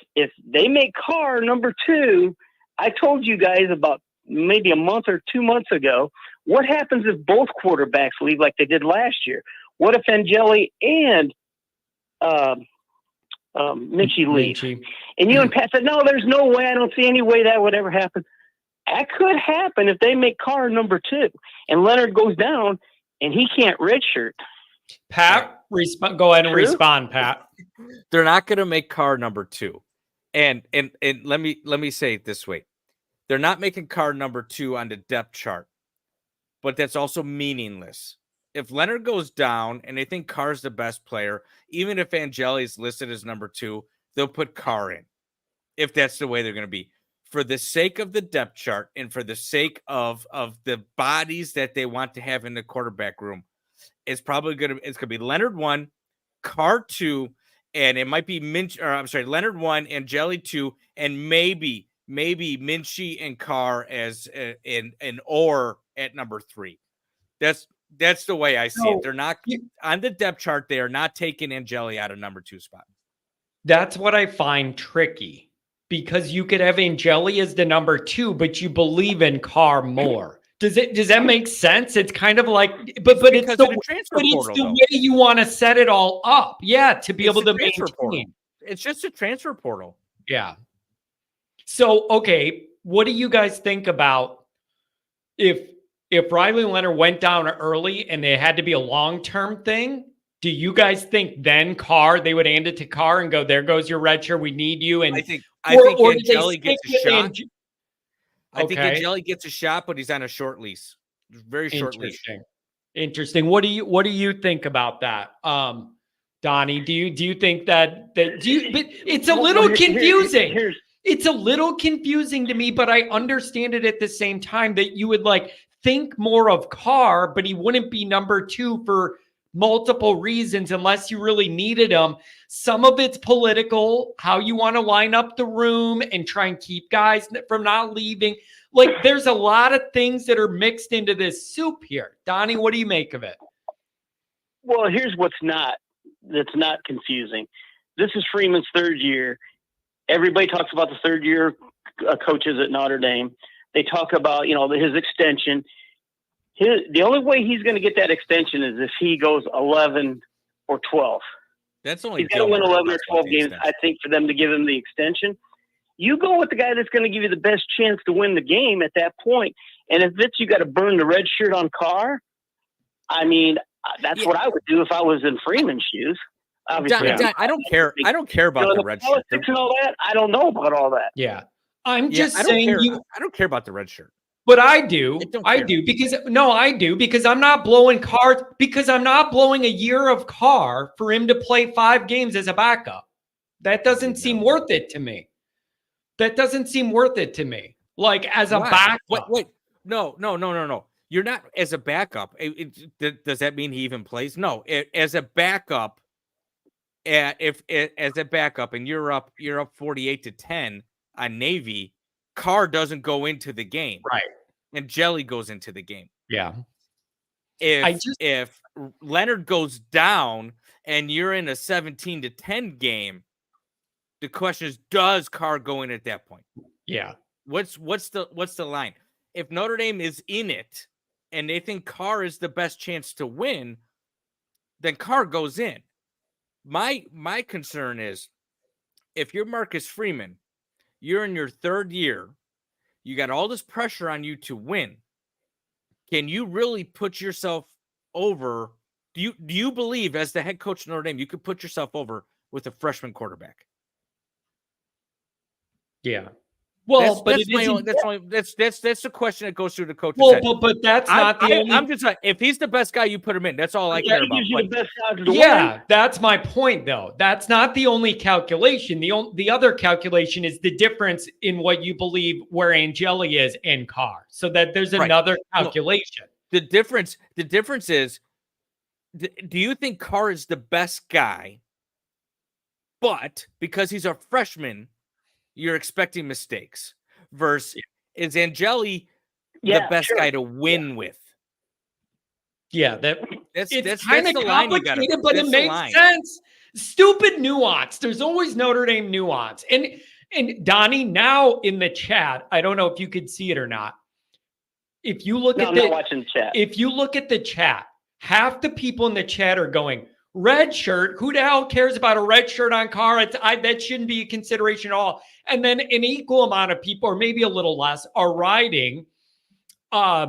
they make Carr number 2, I told you guys about maybe a month or 2 months ago, what happens if both quarterbacks leave like they did last year? What if Angeli and Minchie leave? And you and Pat said, no, there's no way. I don't see any way that would ever happen. That could happen if they make Carr number 2 and Leonard goes down and he can't redshirt. Pat, go ahead and respond, Pat. They're not going to make Carr number 2. And let me say it this way. They're not making Carr number 2 on the depth chart, but that's also meaningless. If Leonard goes down and they think Carr's the best player, even if Angeli is listed as number 2, they'll put Carr in if that's the way they're going to be. For the sake of the depth chart and for the sake of the bodies that they want to have in the quarterback room, it's going to be Leonard 1, Carr 2, and it might be Leonard 1, Angeli 2, and maybe Minchie and Carr as an or at number 3. That's the way I see it. They're not on the depth chart. They are not taking Angeli out of number 2 spot. That's what I find tricky, because you could have Angeli as the number 2, but you believe in Carr more. Does that make sense? It's kind of like, but it's the way you want to set it all up. Yeah, to be able to maintain. It's just a transfer portal. Yeah. So, okay, what do you guys think about if Riley Leonard went down early and it had to be a long-term thing? Do you guys think then they would hand it to Carr and go, there goes your red shirt, we need you? And I think Angeli gets a shot. I think Okay. Angeli gets a shot, but he's on a short lease. Very short leash. Interesting. What do you think about that? Donnie, do you think that but it's a little confusing. It's a little confusing to me, but I understand it at the same time that you would think more of Carr, but he wouldn't be number 2 for multiple reasons unless you really needed him. Some of it's political, how you want to line up the room and try and keep guys from not leaving. There's a lot of things that are mixed into this soup here. Donnie, what do you make of it? Well, here's that's not confusing. This is Freeman's 3rd year. Everybody talks about the 3rd year coaches at Notre Dame. They talk about, his extension. The only way he's going to get that extension is if he goes 11 or 12. That's only he's got to win 11 or 12 games, I think, for them to give him the extension. You go with the guy that's going to give you the best chance to win the game at that point. And if you got to burn the red shirt on Carr, I mean, that's Yeah. what I would do if I was in Freeman's shoes. Obviously, Don, I don't care. I don't care about the red shirt. politics and all that. I don't know about all that. Yeah. I'm just I don't saying care. you, I don't care about the red shirt. but I do. don't I care. do because I do because I'm not blowing cards because I'm not blowing a year of Carr for him to play 5 games as a backup. That doesn't seem worth it to me. That doesn't seem worth it to me. Like as a backup. Wait. No. You're not as a backup. Does that mean he even plays? No. As a backup, as a backup, and you're up 48-10 on Navy, Carr doesn't go into the game, Right. and Jelly goes into the game. Yeah. If Leonard goes down and you're in a 17-10 game, the question is, does Carr go in at that point? Yeah. What's the line? If Notre Dame is in it and they think Carr is the best chance to win, then Carr goes in. My concern is if you're Marcus Freeman, you're in your 3rd year, you got all this pressure on you to win. Can you really put yourself over? Do you believe as the head coach of Notre Dame, you could put yourself over with a freshman quarterback? Yeah. Well, that's the question that goes through the coach's head. But that's not the only. I'm just like, if he's the best guy, you put him in. That's all I care about. That's my point, though. That's not the only calculation. The other calculation is the difference in what you believe where Angeli is and Carr. So that there's another calculation. No, the difference is, do you think Carr is the best guy? But because he's a freshman, you're expecting mistakes. Versus is Angeli the best guy to win with? Yeah, it's kind of complicated, but it makes sense. Stupid nuance. There's always Notre Dame nuance. And Donnie, now in the chat, I don't know if you could see it or not. If you look I'm not watching the chat. If you look at the chat, half the people in the chat are going, red shirt, who the hell cares about a red shirt on Carr? That shouldn't be a consideration at all. And then an equal amount of people, or maybe a little less, are riding, they're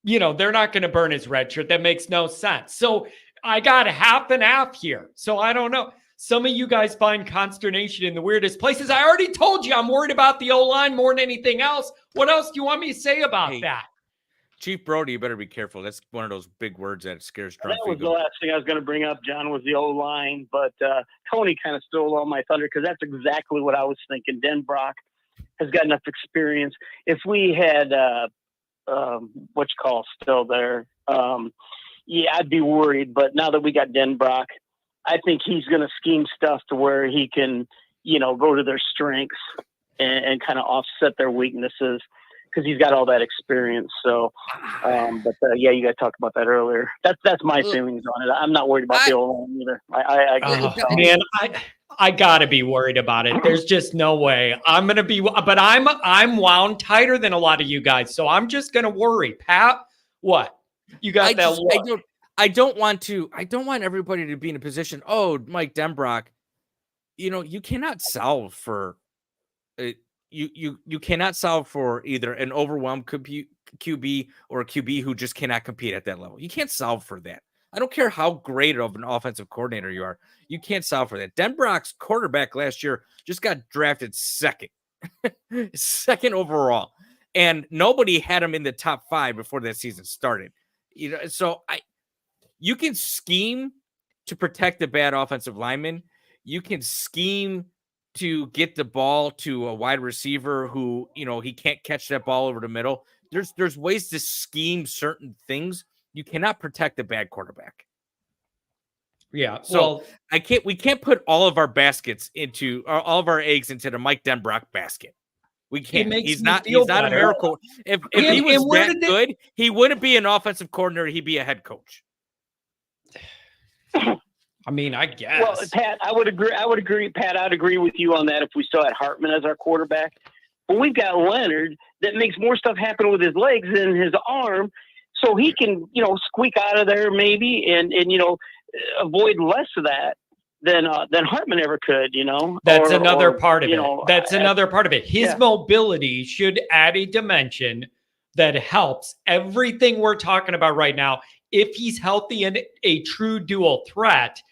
not going to burn his red shirt. That makes no sense. So I got half and half here. So I don't know. Some of you guys find consternation in the weirdest places. I already told you I'm worried about the O-line more than anything else. What else do you want me to say about that? Chief Brody, you better be careful. That's one of those big words that scares drunk people. That was the last thing I was going to bring up, John, was the O-line. But Tony kind of stole all my thunder because that's exactly what I was thinking. Den Brock has got enough experience. If we had still there, I'd be worried. But now that we got Den Brock, I think he's going to scheme stuff to where he can, go to their strengths and kind of offset their weaknesses, because he's got all that experience. So, you guys talked about that earlier. That's my feelings on it. I'm not worried about the O-line either. I gotta be worried about it. There's just no way I'm gonna be. But I'm wound tighter than a lot of you guys, so I'm just gonna worry. Pat, what you got? I don't want everybody to be in a position. Oh, Mike Denbrock, you cannot solve for it. You cannot solve for either an overwhelmed QB or a QB who just cannot compete at that level. You can't solve for that. I don't care how great of an offensive coordinator you are. You can't solve for that. Denbrock's quarterback last year just got drafted second overall, and nobody had him in the top 5 before that season started. So you can scheme to protect the bad offensive lineman. You can scheme to get the ball to a wide receiver who, he can't catch that ball over the middle. There's ways to scheme certain things. You cannot protect the bad quarterback. Yeah. So we can't put all of our eggs into the Mike Denbrock basket. We can't. He's not a miracle. If he was that good, he wouldn't be an offensive coordinator. He'd be a head coach. I mean, I guess. Well, Pat, I would agree. Pat, I'd agree with you on that if we still had Hartman as our quarterback. But we've got Leonard that makes more stuff happen with his legs than his arm, so he can, squeak out of there maybe and avoid less of that than Hartman ever could. That's another part of it. That's another part of it. His mobility should add a dimension that helps everything we're talking about right now, if he's healthy and a true dual threat,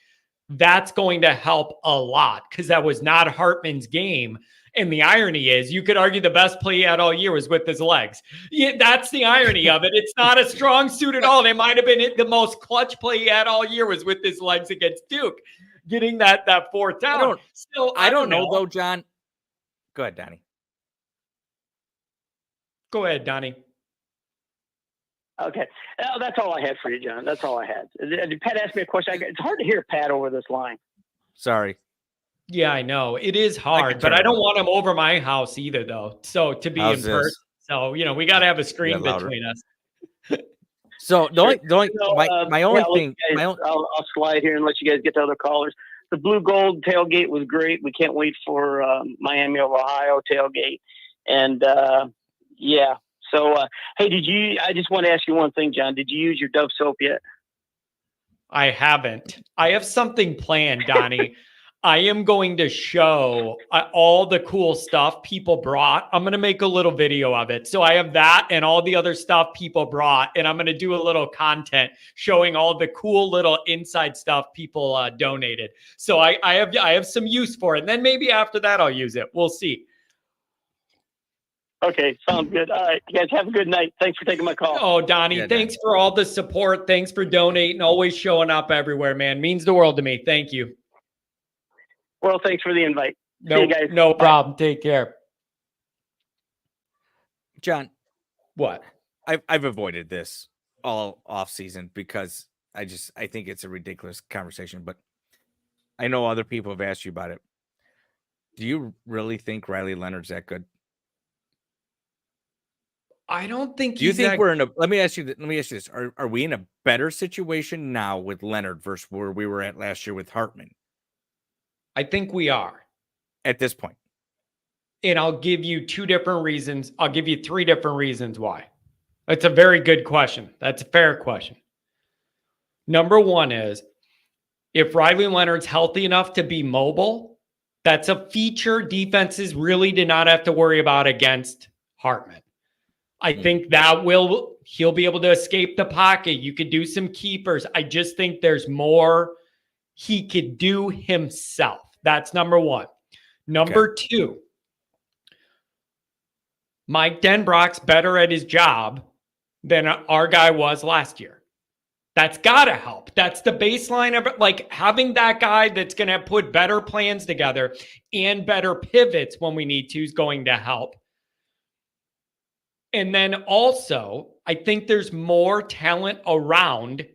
that's going to help a lot because that was not Hartman's game. And the irony is, you could argue the best play he had all year was with his legs. Yeah, that's the irony of it. It's not a strong suit at all. It might have been the most clutch play he had all year was with his legs against Duke, getting that fourth down. I don't know though, John. Go ahead, Donnie. Go ahead, Donnie. Okay. That's all I had for you, John. That's all I had. Pat asked me a question. It's hard to hear Pat over this line. Sorry. Yeah, I know. It is hard, but I don't want him over my house either, though. So to be in person. So, we got to have a screen between us. So my only thing. I'll slide here and let you guys get to other callers. The blue gold tailgate was great. We can't wait for Miami of Ohio tailgate. And yeah. So, hey, I just want to ask you one thing, John. Did you use your Dove soap yet? I haven't. I have something planned, Donnie. I am going to show all the cool stuff people brought. I'm going to make a little video of it. So I have that and all the other stuff people brought. And I'm going to do a little content showing all the cool little inside stuff people donated. So I have some use for it. And then maybe after that, I'll use it. We'll see. Okay, sounds good. All right, you guys have a good night. Thanks for taking my call. Oh, Donnie, thanks for all the support. Thanks for donating, always showing up everywhere, man. Means the world to me. Thank you. Well, thanks for the invite. No, see you guys. No problem. Take care. John, what? I've avoided this all off season because I think it's a ridiculous conversation, but I know other people have asked you about it. Do you really think Riley Leonard's that good? I don't think. Do you think we're in a? Let me ask you this: Are we in a better situation now with Leonard versus where we were at last year with Hartman? I think we are at this point. And I'll give you two different reasons. I'll give you three different reasons why. That's a very good question. That's a fair question. Number one is if Riley Leonard's healthy enough to be mobile, that's a feature defenses really did not have to worry about against Hartman. I think he'll be able to escape the pocket. You could do some keepers. I just think there's more he could do himself. That's number one. Number two, Mike Denbrock's better at his job than our guy was last year. That's got to help. That's the baseline of it. Like having that guy that's going to put better plans together and better pivots when we need to is going to help. And then also, I think there's more talent around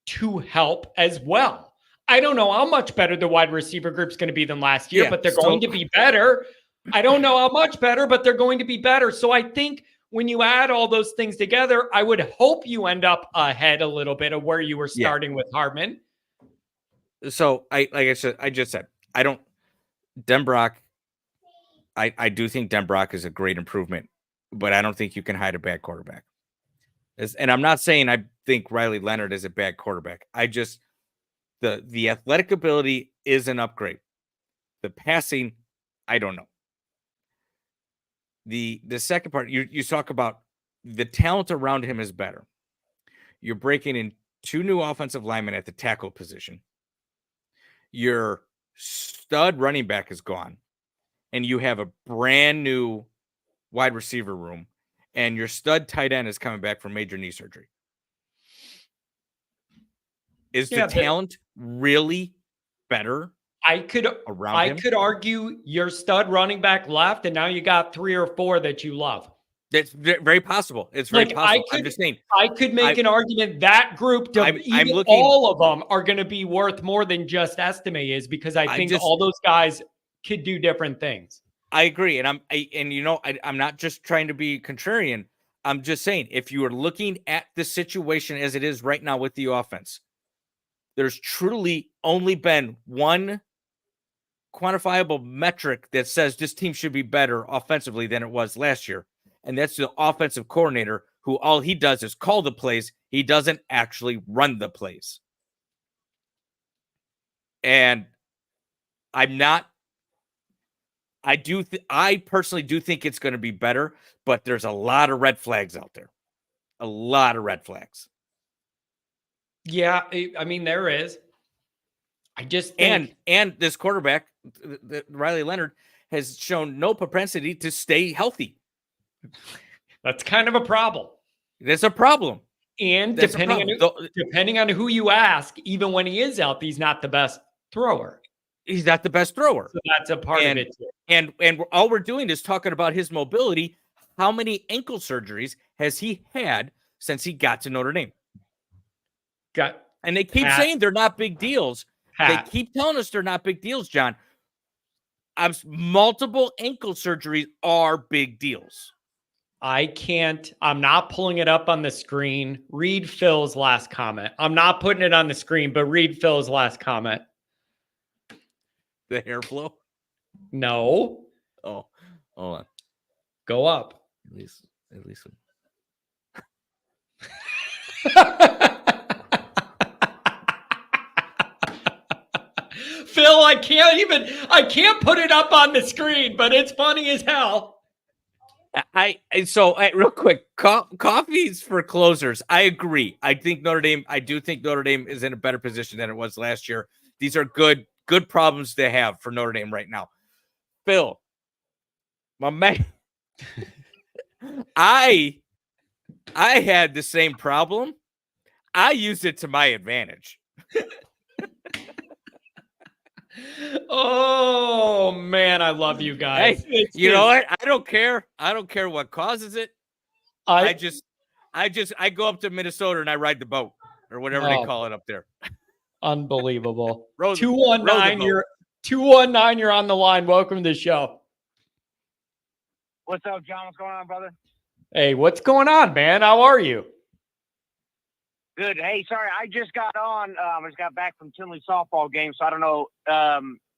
to help as well. I don't know how much better the wide receiver group's going to be than last year, but they're going to be better. I don't know how much better, but they're going to be better. So I think when you add all those things together, I would hope you end up ahead a little bit of where you were starting with Hartman. So I just said, I don't Denbrock. I do think Denbrock is a great improvement, but I don't think you can hide a bad quarterback. And I'm not saying I think Riley Leonard is a bad quarterback. I just the athletic ability is an upgrade. The passing, I don't know. The second part, you talk about the talent around him is better. You're breaking in 2 new offensive linemen at the tackle position. Your stud running back is gone, and you have a brand new wide receiver room, and your stud tight end is coming back from major knee surgery. Is the talent really better? I could argue your stud running back left, and now you got 3 or 4 that you love. That's very possible. It's very possible. I'm just saying. I could make an argument that group, all of them are going to be worth more than just Estime is, because I think all those guys could do different things. I agree, and I'm not just trying to be contrarian. I'm just saying, if you are looking at the situation as it is right now with the offense, there's truly only been one quantifiable metric that says this team should be better offensively than it was last year. And that's the offensive coordinator, who all he does is call the plays. He doesn't actually run the plays. And I personally do think it's going to be better, but there's a lot of red flags out there. A lot of red flags. Yeah, I mean, there is. I just think, and this quarterback, Riley Leonard, has shown no propensity to stay healthy. that's kind of a problem. That's a problem. And That's a depending on who you ask, even when he is out, he's not the best thrower. He's not the best thrower. So that's a part of it too. And all we're doing is talking about his mobility. How many ankle surgeries has he had since he got to Notre Dame? And they keep saying they're not big deals. They keep telling us they're not big deals, John. Multiple ankle surgeries are big deals. I'm not pulling it up on the screen. Read Phil's last comment. I'm not putting it on the screen, but read Phil's last comment. The airflow? No. Oh, hold on. Go up. At least. Phil, I can't put it up on the screen, but it's funny as hell. Real quick, coffees for closers. I agree. I do think Notre Dame is in a better position than it was last year. These are good problems to have for Notre Dame right now. Phil, my man, I had the same problem. I used it to my advantage. Oh man, I love you guys. Hey, you know what? I don't care. I don't care what causes it. I go up to Minnesota and I ride the boat or whatever they call it up there. Unbelievable. 219, you're 219, you're on the line. Welcome to the show. What's up, John? What's going on, brother? Hey, what's going on, man? How are you? Good. Hey, sorry, I just got on. I just got back from Tinley softball game, so I don't know.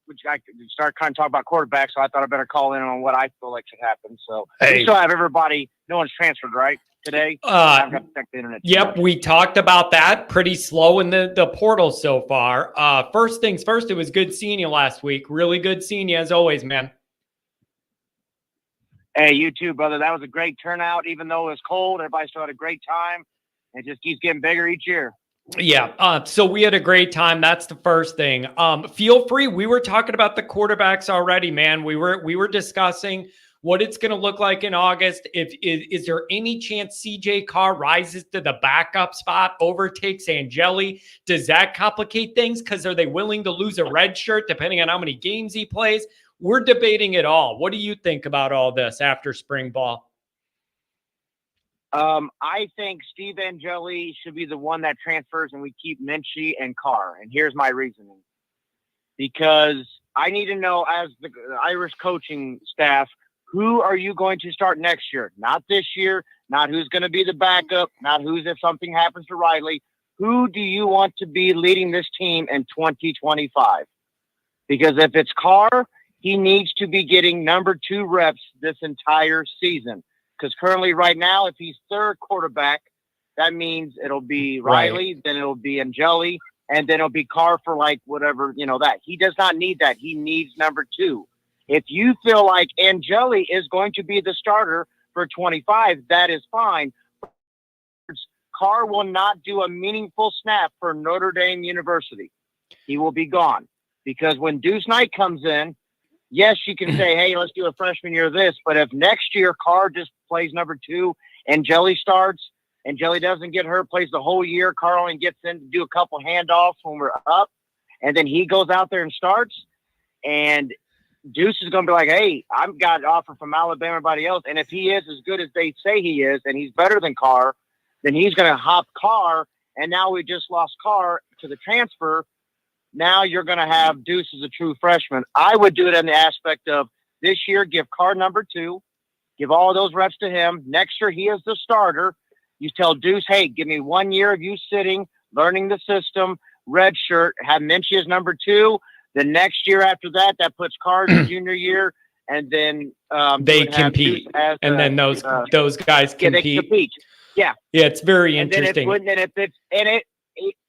Which I started kind of talking about quarterbacks, so I thought I better call in on what I feel like should happen. So we still have everybody. No one's transferred, right? Today. I've got to check the internet. Yep, we talked about that. Pretty slow in the portal so far. First things first, it was good seeing you last week. Really good seeing you as always, man. Hey, you too, brother. That was a great turnout. Even though it was cold, everybody still had a great time. It just keeps getting bigger each year. Yeah. So we had a great time. That's the first thing. Feel free. We were talking about the quarterbacks already, man. We were discussing what it's going to look like in August. Is there any chance CJ Carr rises to the backup spot, overtakes Angeli? Does that complicate things? Because are they willing to lose a red shirt depending on how many games he plays? We're debating it all. What do you think about all this after spring ball? I think Steve Angeli should be the one that transfers and we keep Minchie and Carr. And here's my reasoning. Because I need to know, as the Irish coaching staff, who are you going to start next year? Not this year, not who's going to be the backup, not who's if something happens to Riley. Who do you want to be leading this team in 2025? Because if it's Carr, he needs to be getting number 2 reps this entire season. Because currently right now, if he's third quarterback, that means it'll be Riley, then it'll be Angeli, and then it'll be Carr for like whatever, that. He does not need that. He needs number 2. If you feel like Angeli is going to be the starter for 25, that is fine. Carr will not do a meaningful snap for Notre Dame University. He will be gone. Because when Deuce Knight comes in, yes, you can say, hey, let's do a freshman year of this. But if next year Carr just plays number 2, Angeli starts, Angeli doesn't get hurt, plays the whole year, Carr only gets in to do a couple handoffs when we're up, and then he goes out there and starts, and Deuce is going to be like, hey, I've got an offer from Alabama, everybody else, and if he is as good as they say he is, and he's better than Carr, then he's going to hop Carr, and now we just lost Carr to the transfer. Now you're going to have Deuce as a true freshman. I would do it in the aspect of this year, give Carr number 2, give all those reps to him. Next year, he is the starter. You tell Deuce, hey, give me 1 year of you sitting, learning the system, red shirt, have Minchie as number 2. The next year after that, that puts Carr in junior year, and then they compete. And then those guys compete. Yeah, they compete. Yeah. Yeah, it's very interesting.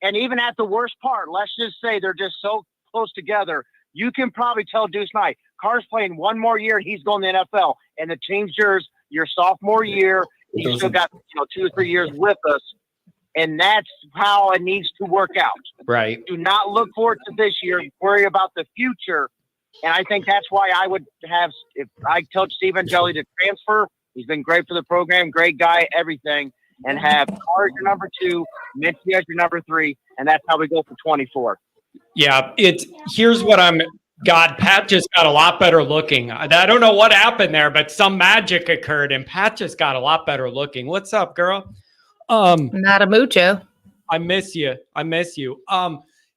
And even at the worst part, let's just say they're just so close together, you can probably tell Deuce Knight, Carr's playing 1 more year, he's going to the NFL. And the team's yours your sophomore year. You still got 2 or 3 years with us. And that's how it needs to work out. Right. Do not look forward to this year. Worry about the future. And I think that's why I would have, if I told Steve Angeli to transfer, he's been great for the program, great guy, everything, and have Carr as your number 2, Minchie as your number 3, and that's how we go for 24. Yeah, here's what God, Pat just got a lot better looking. I don't know what happened there, but some magic occurred and Pat just got a lot better looking. What's up, girl? Not a mucho. I miss you.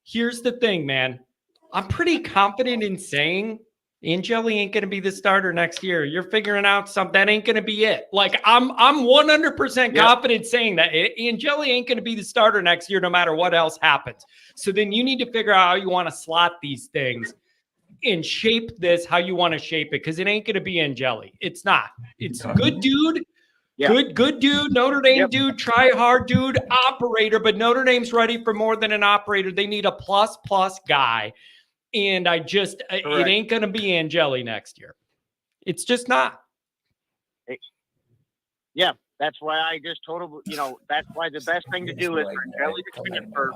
Here's the thing, man. I'm pretty confident in saying Angeli ain't going to be the starter next year. You're figuring out something that ain't going to be it. Like I'm 100% confident saying that Angeli ain't going to be the starter next year, no matter what else happens. So then you need to figure out how you want to slot these things and shape this how you want to shape it, because it ain't going to be Angeli. It's not. It's good dude. Yeah. Good dude, Notre Dame dude, try hard dude, operator, but Notre Dame's ready for more than an operator. They need a plus guy. And it ain't going to be Angeli next year. It's just not. Yeah, that's why I just that's why the best thing to do is for Angeli to transfer.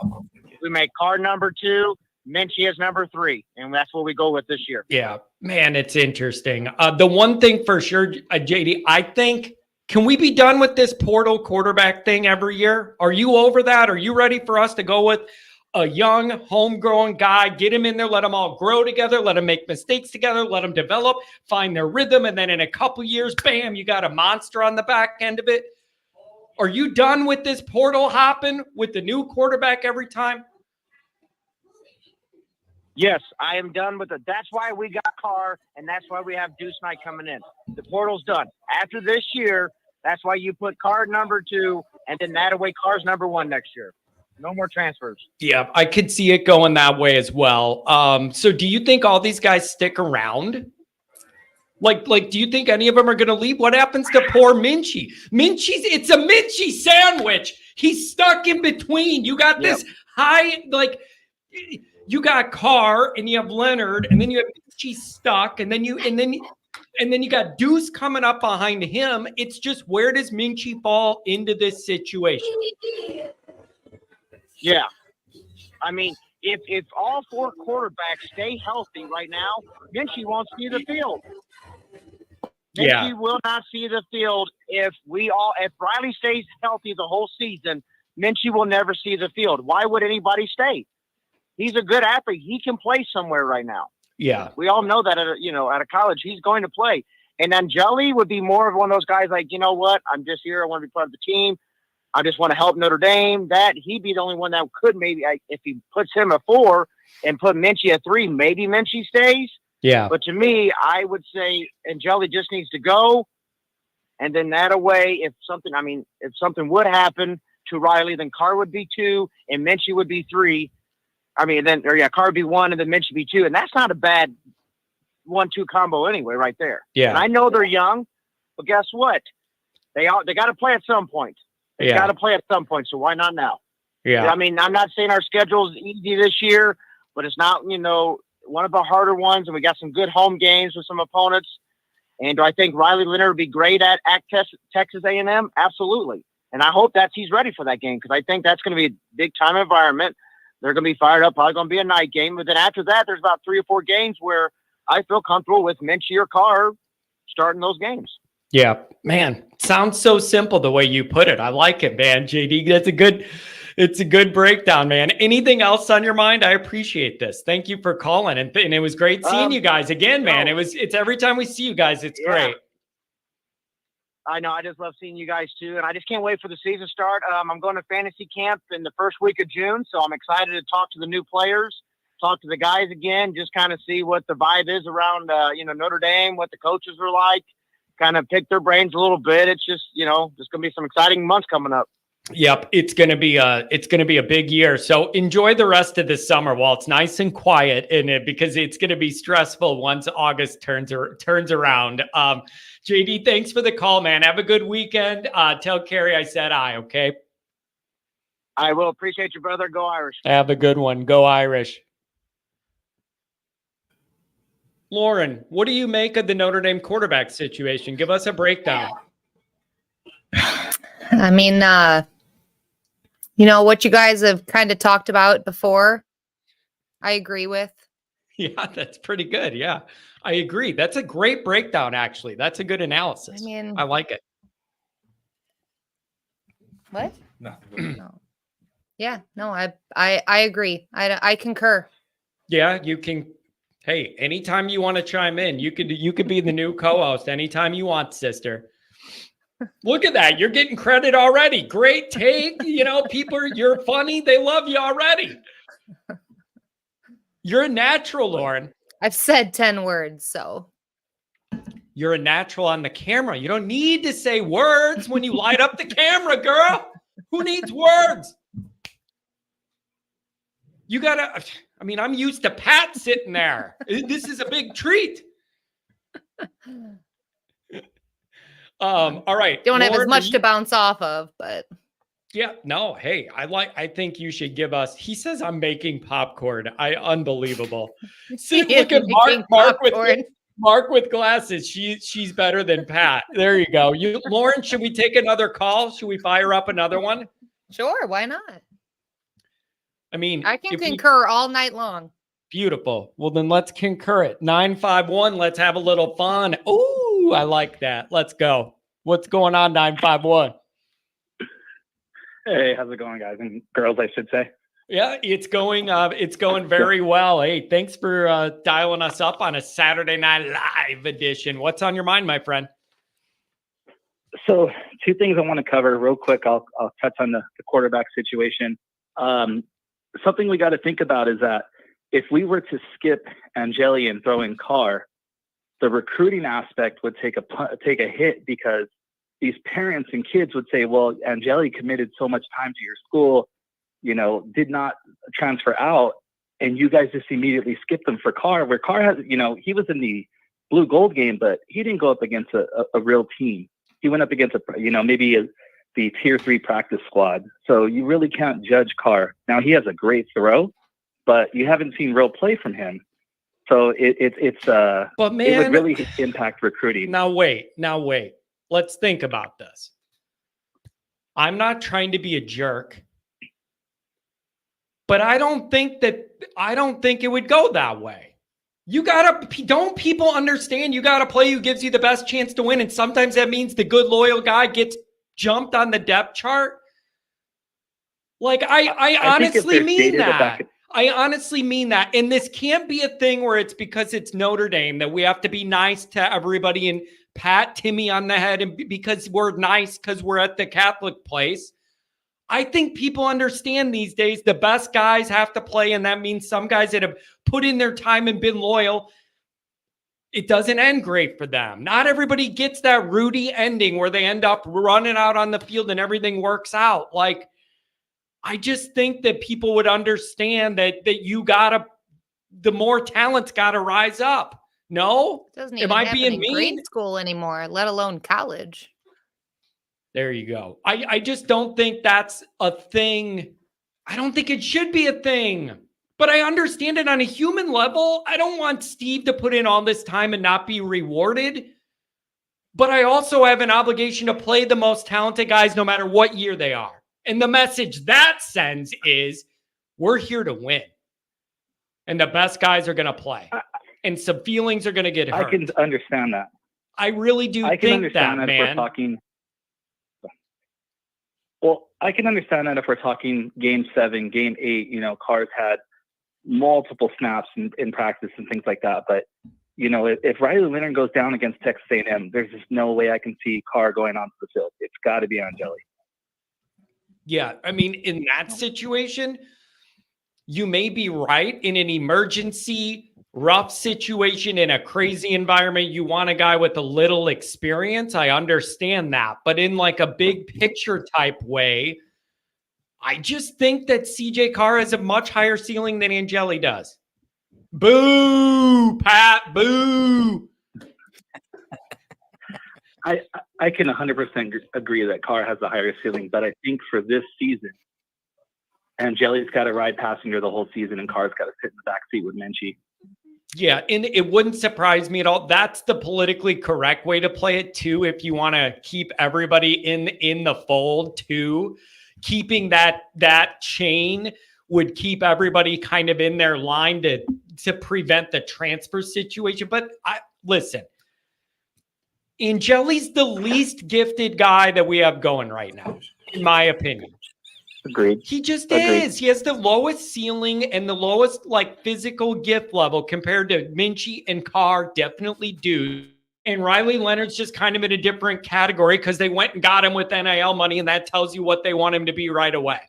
We make Carr number 2, Minchie is number 3, and that's what we go with this year. Yeah, man, it's interesting. The one thing for sure, JD, I think, can we be done with this portal quarterback thing every year? Are you over that? Are you ready for us to go with a young, homegrown guy, get him in there, let them all grow together, let them make mistakes together, let them develop, find their rhythm, and then in a couple years, bam, you got a monster on the back end of it? Are you done with this portal hopping with the new quarterback every time? Yes, I am done with it. That's why we got Carr, and that's why we have Deuce Knight coming in. The portal's done. After this year, that's why you put Carr number 2, and then that away Carr's number 1 next year. No more transfers. Yeah, I could see it going that way as well. So do you think all these guys stick around? Like, do you think any of them are going to leave? What happens to poor Minchie? It's a Minchie sandwich. He's stuck in between. You got this high, you got Carr and you have Leonard, and then you have Minchie stuck, and then you got Deuce coming up behind him. It's just, where does Minchie fall into this situation? Yeah. I mean, if all 4 quarterbacks stay healthy right now, Minchie won't see the field. Minchie will not see the field if Riley stays healthy the whole season. Minchie will never see the field. Why would anybody stay? He's a good athlete. He can play somewhere right now. Yeah. We all know that at a college, he's going to play. And Angeli would be more of one of those guys like, you know what? I'm just here. I want to be part of the team. I just want to help Notre Dame. That he'd be the only one that could maybe, if he puts him a 4 and put Minchie at 3, maybe Minchie stays. Yeah. But to me, I would say Angeli just needs to go. And then that away, if something would happen to Riley, then Carr would be 2 and Minchie would be 3. Carr would be 1 and then Minchie be 2. And that's not a bad 1-2 combo anyway, right there. Yeah. And I know they're young, but guess what? They got to play at some point. They got to play at some point, so why not now? Yeah. I mean, I'm not saying our schedule is easy this year, but it's not, one of the harder ones, and we got some good home games with some opponents. And do I think Riley Leonard would be great at Texas A&M? Absolutely. And I hope he's ready for that game, because I think that's going to be a big-time environment. They're going to be fired up. Probably going to be a night game. But then after that, there's about 3 or 4 games where I feel comfortable with Minchie or Carr starting those games. Yeah, man, sounds so simple the way you put it. I like it, man. JD, it's a good breakdown, man. Anything else on your mind? I appreciate this. Thank you for calling, and it was great seeing you guys again, man. It's every time we see you guys, it's great. I know. I just love seeing you guys too, and I just can't wait for the season to start. I'm going to fantasy camp in the first week of June, so I'm excited to talk to the new players, talk to the guys again, just kind of see what the vibe is around, Notre Dame, what the coaches are like. Kind of pick their brains a little bit. It's just, there's going to be some exciting months coming up. Yep. It's going to be a big year. So enjoy the rest of the summer while it's nice and quiet in it, because it's going to be stressful once August turns around. JD, thanks for the call, man. Have a good weekend. Tell Carrie I said hi. Okay. I will. Appreciate you, brother. Go Irish. Have a good one. Go Irish. Lauren, what do you make of the Notre Dame quarterback situation? Give us a breakdown. I mean, You know, what you guys have kind of talked about before, I agree with. Yeah, that's pretty good. Yeah, I agree. That's a great breakdown, actually. That's a good analysis. I mean, I like it. What? No. No. Yeah, no, I agree. I concur. Yeah, you can. Hey, anytime you want to chime in, you could be the new co-host anytime you want, sister. Look at that. You're getting credit already. Great take. You know, you're funny. They love you already. You're a natural, Lauren. I've said 10 words, so. You're a natural on the camera. You don't need to say words when you light up the camera, girl. Who needs words? You gotta, I mean, I'm used to Pat sitting there. This is a big treat. All right. Don't have as Lauren, much to bounce off of, but. Yeah, no, hey, I think you should give us, he says I'm making popcorn. Unbelievable. See, look at Mark with glasses. She's better than Pat. There you go. Lauren, should we take another call? Should we fire up another one? Sure, why not? I mean, I can concur all night long. Beautiful. Well, then let's concur it. 951. Let's have a little fun. Ooh, I like that. Let's go. What's going on, 951? Hey, how's it going, guys and girls, I should say? Yeah, it's going very well. Hey, thanks for dialing us up on a Saturday Night Live edition. What's on your mind, my friend? So, two things I want to cover real quick. I'll touch on the quarterback situation. Something we got to think about is that if we were to skip Angeli and throw in Carr, the recruiting aspect would take a hit, because these parents and kids would say, well, Angeli committed so much time to your school, you know, did not transfer out, and you guys just immediately skipped them for Carr, where Carr has, you know, he was in the blue gold game, but he didn't go up against a real team. He went up against the tier 3 practice squad. So you really can't judge Carr. Now, he has a great throw, but you haven't seen real play from him. So it would really impact recruiting. Now wait. Let's think about this. I'm not trying to be a jerk, but I don't think it would go that way. Don't people understand you got to play who gives you the best chance to win? And sometimes that means the good, loyal guy gets jumped on the depth chart. Like, I honestly mean that. I honestly mean that. And this can't be a thing where it's because it's Notre Dame that we have to be nice to everybody and pat Timmy on the head and because we're nice because we're at the Catholic place. I think people understand these days the best guys have to play, and that means some guys that have put in their time and been loyal, it doesn't end great for them. Not everybody gets that Rudy ending where they end up running out on the field and everything works out. Like, I just think that people would understand that the more talent's gotta rise up. No? It doesn't even happen in grade school anymore, let alone college. There you go. I just don't think that's a thing. I don't think it should be a thing. But I understand it on a human level. I don't want Steve to put in all this time and not be rewarded. But I also have an obligation to play the most talented guys no matter what year they are. And the message that sends is we're here to win. And the best guys are going to play. And some feelings are going to get hurt. I can understand that. I really do think that, man. If we're talking, well, I can understand that if we're talking game 7, game 8, you know, Carr's had multiple snaps in practice and things like that. But, you know, if Riley Leonard goes down against Texas A&M, there's just no way I can see Carr going onto the field. It's got to be Angeli. Yeah, I mean, in that situation, you may be right. In an emergency, rough situation, in a crazy environment, you want a guy with a little experience. I understand that. But in like a big picture type way, I just think that CJ Carr has a much higher ceiling than Angeli does. Boo, Pat, boo. I can 100% agree that Carr has a higher ceiling, but I think for this season, Angeli's got to ride passenger the whole season, and Carr's got to sit in the back seat with Menchie. Yeah, and it wouldn't surprise me at all. That's the politically correct way to play it too. If you want to keep everybody in the fold too, keeping that chain would keep everybody kind of in their line to prevent the transfer situation. But listen, Angeli's the least gifted guy that we have going right now, in my opinion. Agreed. He just Agreed. is. He has the lowest ceiling and the lowest like physical gift level compared to Minchie and Carr definitely do. And Riley Leonard's just kind of in a different category because they went and got him with NIL money, and that tells you what they want him to be right away.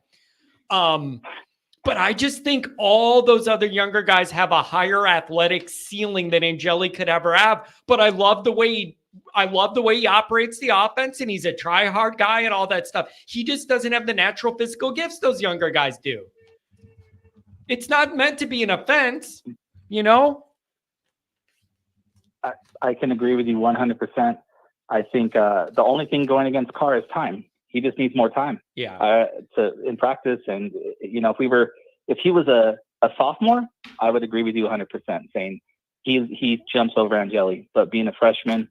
But I just think all those other younger guys have a higher athletic ceiling than Angeli could ever have. But I love the way he operates the offense, and he's a try-hard guy and all that stuff. He just doesn't have the natural physical gifts those younger guys do. It's not meant to be an offense, you know? I can agree with you 100%. I think the only thing going against Carr is time. He just needs more time. Yeah. In practice, and if he was a sophomore, I would agree with you 100%, saying he jumps over Angeli. But being a freshman,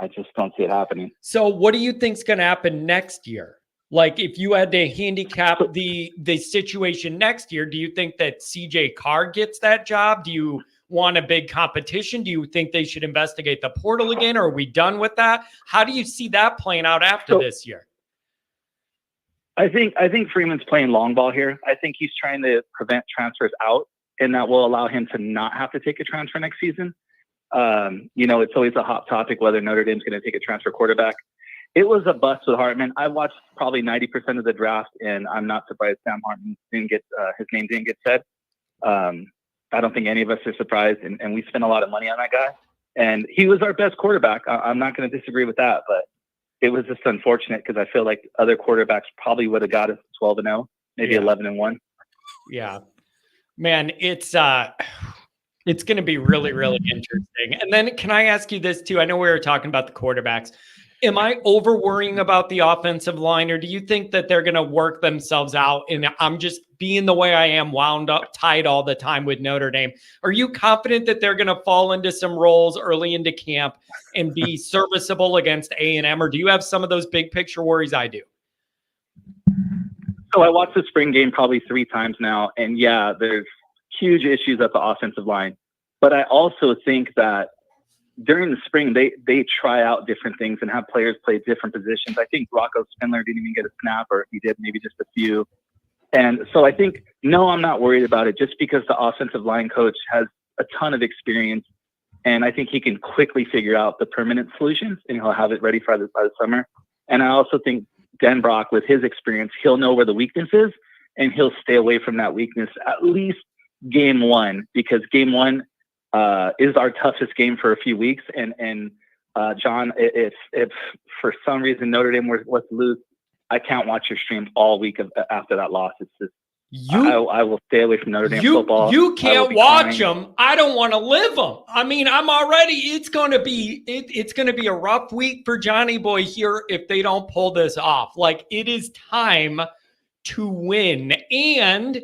I just don't see it happening. So, what do you think's going to happen next year? Like, if you had to handicap the situation next year, do you think that CJ Carr gets that job? Do you want a big competition? Do you think they should investigate the portal again? Or are we done with that? How do you see that playing out after this year? I think Freeman's playing long ball here. I think he's trying to prevent transfers out, and that will allow him to not have to take a transfer next season. It's always a hot topic whether Notre Dame's going to take a transfer quarterback. It was a bust with Hartman. I watched probably 90% of the draft, and I'm not surprised Sam Hartman his name didn't get said. I don't think any of us are surprised, and we spent a lot of money on that guy. And he was our best quarterback. I'm not going to disagree with that, but it was just unfortunate because I feel like other quarterbacks probably would have got us 12-0, maybe 11-1. Yeah, man, it's going to be really, really interesting. And then can I ask you this too? I know we were talking about the quarterbacks. Am I over worrying about the offensive line, or do you think that they're going to work themselves out? And I'm just being the way I am, wound up, tight all the time with Notre Dame. Are you confident that they're going to fall into some roles early into camp and be serviceable against A&M, or do you have some of those big picture worries I do? So I watched the spring game probably 3 times now, and yeah, there's huge issues at the offensive line. But I also think that during the spring, they try out different things and have players play different positions. I think Rocco Spindler didn't even get a snap, or if he did, maybe just a few. And so I think, no, I'm not worried about it just because the offensive line coach has a ton of experience. And I think he can quickly figure out the permanent solutions, and he'll have it ready by the summer. And I also think Dan Brock, with his experience, he'll know where the weakness is, and he'll stay away from that weakness at least game 1, because game 1 is our toughest game for a few weeks. And John, if for some reason Notre Dame was to lose, I can't watch your streams all week after that loss. It's just I will stay away from Notre Dame football. You can't watch them. I don't want to live them. I mean, it's going to be a rough week for Johnny Boy here if they don't pull this off. Like, it is time to win. And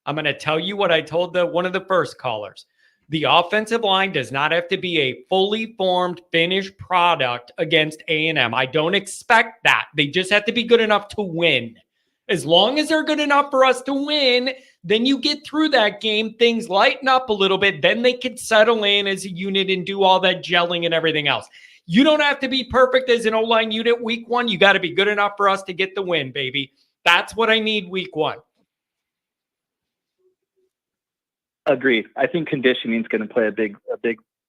I'm going to tell you what I told one of the first callers. The offensive line does not have to be a fully formed, finished product against A&M. I don't expect that. They just have to be good enough to win. As long as they're good enough for us to win, then you get through that game, things lighten up a little bit, then they can settle in as a unit and do all that gelling and everything else. You don't have to be perfect as an O-line unit week 1. You got to be good enough for us to get the win, baby. That's what I need week 1. Agreed. I think conditioning is going to play a big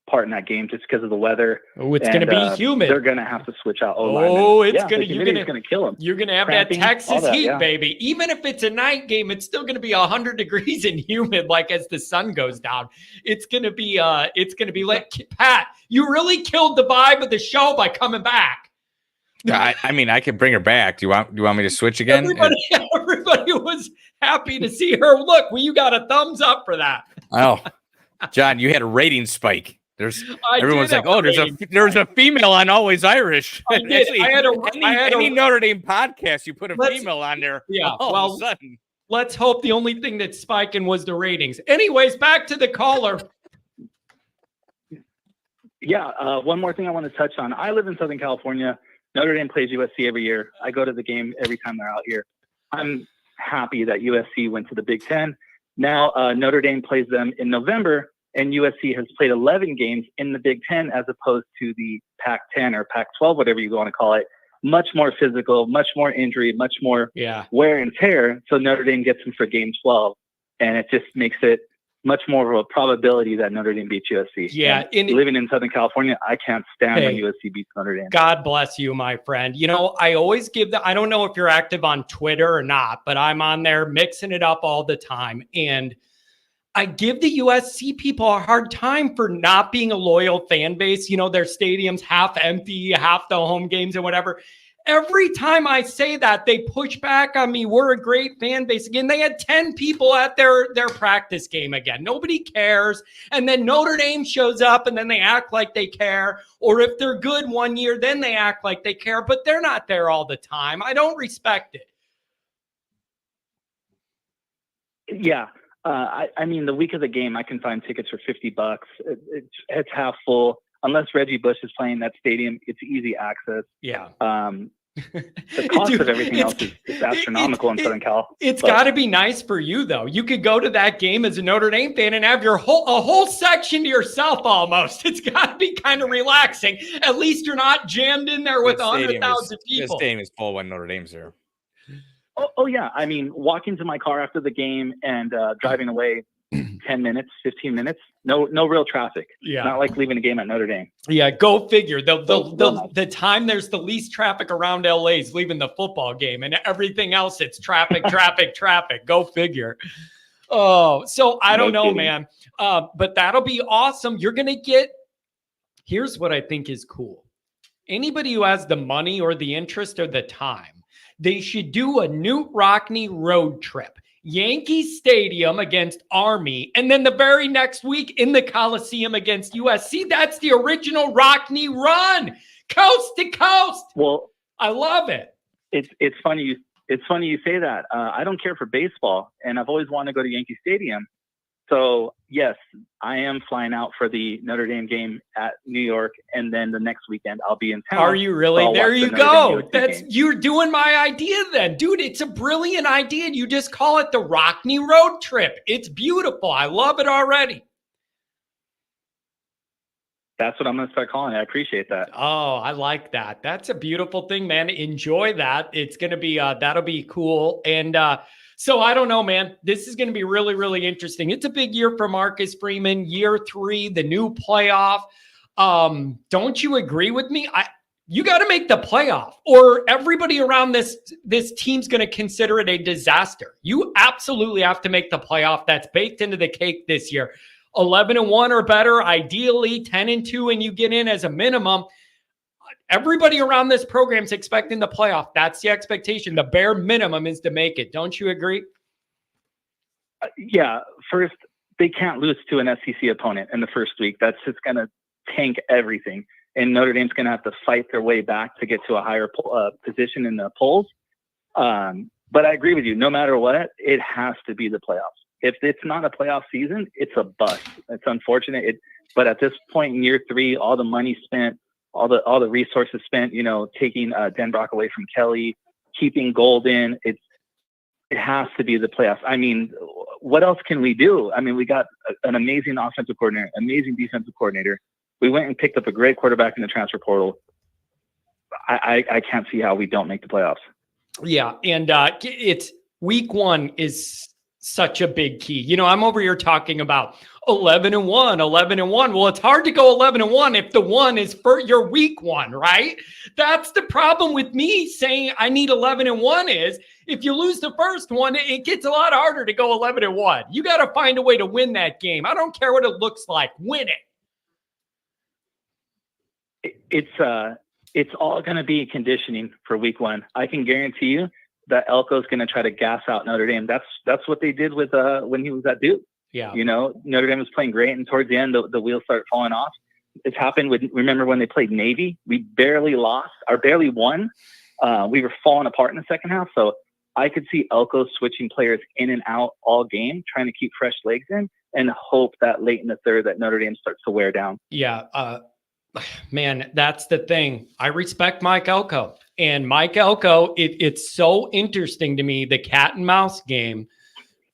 part in that game just because of the weather. Oh, it's going to be humid. They're going to have to switch out O-line. Oh, you're going to kill them. You're going to have Cramping, that Texas heat, yeah. baby. Even if it's a night game, it's still going to be 100 degrees and humid, like as the sun goes down. It's going to be like, Pat, you really killed the vibe of the show by coming back. I mean, I can bring her back. Do you want me to switch again? Everybody was happy to see her. Look, you got a thumbs up for that. Oh, John, you had a rating spike. Everyone's like, oh, there's a female on Always Irish. I did. Actually, any Notre Dame podcast, you put a female on there. Yeah. All of a sudden. Let's hope the only thing that's spiking was the ratings. Anyways, back to the caller. Yeah. One more thing I want to touch on. I live in Southern California. Notre Dame plays USC every year. I go to the game every time they're out here. I'm happy that USC went to the Big Ten. Now Notre Dame plays them in November, and USC has played 11 games in the Big Ten as opposed to the Pac-10 or Pac-12, whatever you want to call it. Much more physical, much more injury, much more wear and tear. So Notre Dame gets them for game 12, and it just makes it much more of a probability that Notre Dame beats USC. Yeah. Living in Southern California, I can't stand when USC beats Notre Dame. God bless you, my friend. You know, I always give I don't know if you're active on Twitter or not, but I'm on there mixing it up all the time. And I give the USC people a hard time for not being a loyal fan base. You know, their stadium's half empty, half the home games and whatever. Every time I say that, they push back on me. We're a great fan base. Again, they had 10 people at their practice game again. Nobody cares. And then Notre Dame shows up and then they act like they care. Or if they're good one year, then they act like they care. But they're not there all the time. I don't respect it. Yeah. I mean, the week of the game, I can find tickets for $50. It's half full. Unless Reggie Bush is playing that stadium, it's easy access. Yeah. The cost of everything else is astronomical in Southern Cal. It's got to be nice for you, though. You could go to that game as a Notre Dame fan and have a whole section to yourself almost. It's got to be kind of relaxing. At least you're not jammed in there with 100,000 people. The stadium is full when Notre Dame's there. Oh, yeah. I mean, walking to my car after the game and driving away 10 minutes, 15 minutes, no real traffic. Yeah. Not like leaving a game at Notre Dame. Yeah, go figure. The time there's the least traffic around LA is leaving the football game, and everything else, it's traffic. Go figure. Oh, so I don't know, man. But that'll be awesome. You're going to get, here's what I think is cool. Anybody who has the money or the interest or the time, they should do a Newt Rockne road trip. Yankee Stadium against Army, and then the very next week in the Coliseum against USC. That's the original Rockne run, coast to coast. Well, I love it. It's funny. It's funny you say that. I don't care for baseball, and I've always wanted to go to Yankee Stadium. So yes, I am flying out for the Notre Dame game at New York, and then the next weekend I'll be in town. Are you really? So there you go. You're doing my idea then, dude. It's a brilliant idea. You just call it the Rockne road trip. It's beautiful. I love it already. That's what I'm going to start calling it. I appreciate that. Oh, I like that. That's a beautiful thing, man. Enjoy that. It's going to be, that'll be cool. And, so I don't know, man. This is going to be really, really interesting. It's a big year for Marcus Freeman. Year 3, the new playoff. Don't you agree with me? You got to make the playoff, or everybody around this team's going to consider it a disaster. You absolutely have to make the playoff. That's baked into the cake this year. 11-1 or better, ideally 10-2, and you get in as a minimum. Everybody around this program is expecting the playoff. That's the expectation. The bare minimum is to make it. Don't you agree? Yeah. First, they can't lose to an SEC opponent in the first week. That's just going to tank everything. And Notre Dame's going to have to fight their way back to get to a higher position in the polls. But I agree with you. No matter what, it has to be the playoffs. If it's not a playoff season, it's a bust. It's unfortunate. But at this point in year 3, all the money spent, all the resources spent, taking Denbrock away from Kelly, keeping Golden, it has to be the playoffs. I mean, what else can we do? I mean, we got an amazing offensive coordinator, amazing defensive coordinator. We went and picked up a great quarterback in the transfer portal. I can't see how we don't make the playoffs. Yeah, and it's week 1 is such a big key. I'm over here talking about 11-1. Well, it's hard to go 11-1 if the 1 is for your week 1, right? That's the problem with me saying I need 11-1 is if you lose the first one, it gets a lot harder to go 11-1. You got to find a way to win that game. I don't care what it looks like. Win it. It's all going to be conditioning for week 1. I can guarantee you that Elko's going to try to gas out Notre Dame. That's what they did with when he was at Duke. Yeah. Notre Dame was playing great, and towards the end, the wheels started falling off. It's happened remember when they played Navy? We barely lost or barely won. We were falling apart in the second half. So I could see Elko switching players in and out all game, trying to keep fresh legs in, and hope that late in the third that Notre Dame starts to wear down. Yeah. Man, that's the thing. I respect Mike Elko. And Mike Elko, it's so interesting to me, the cat and mouse game,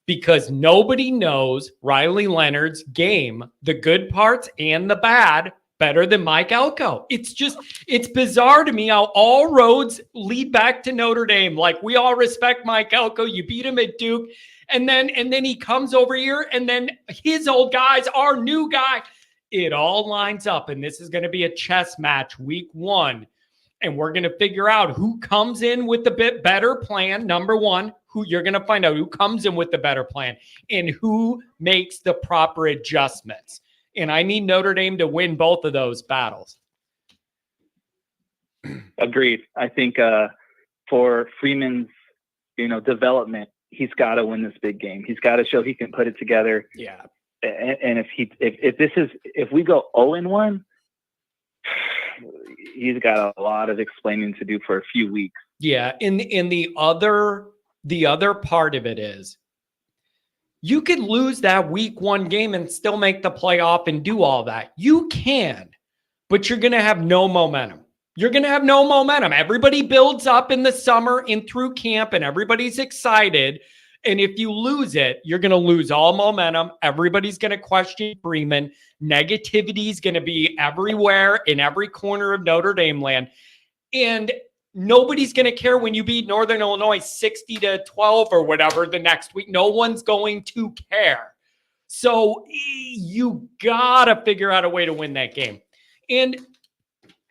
because nobody knows Riley Leonard's game, the good parts and the bad, better than Mike Elko. It's bizarre to me how all roads lead back to Notre Dame. Like, we all respect Mike Elko. You beat him at Duke. And then he comes over here, and then his old guys, our new guy. It all lines up, and this is going to be a chess match week 1. And we're going to figure out who comes in with the bit better plan. Number one, who you're going to find out who comes in with the better plan and who makes the proper adjustments. And I need Notre Dame to win both of those battles. Agreed. I think for Freeman's, development, he's got to win this big game. He's got to show he can put it together. Yeah. And if we go 0-1, he's got a lot of explaining to do for a few weeks. Yeah. And the other part of it is you could lose that week 1 game and still make the playoff and do all that. You can, but you're going to have no momentum. You're going to have no momentum. Everybody builds up in the summer and through camp, and everybody's excited. And if you lose it, you're going to lose all momentum. Everybody's going to question Freeman. Negativity is going to be everywhere in every corner of Notre Dame land. And nobody's going to care when you beat Northern Illinois 60-12 or whatever the next week. No one's going to care. So you got to figure out a way to win that game. And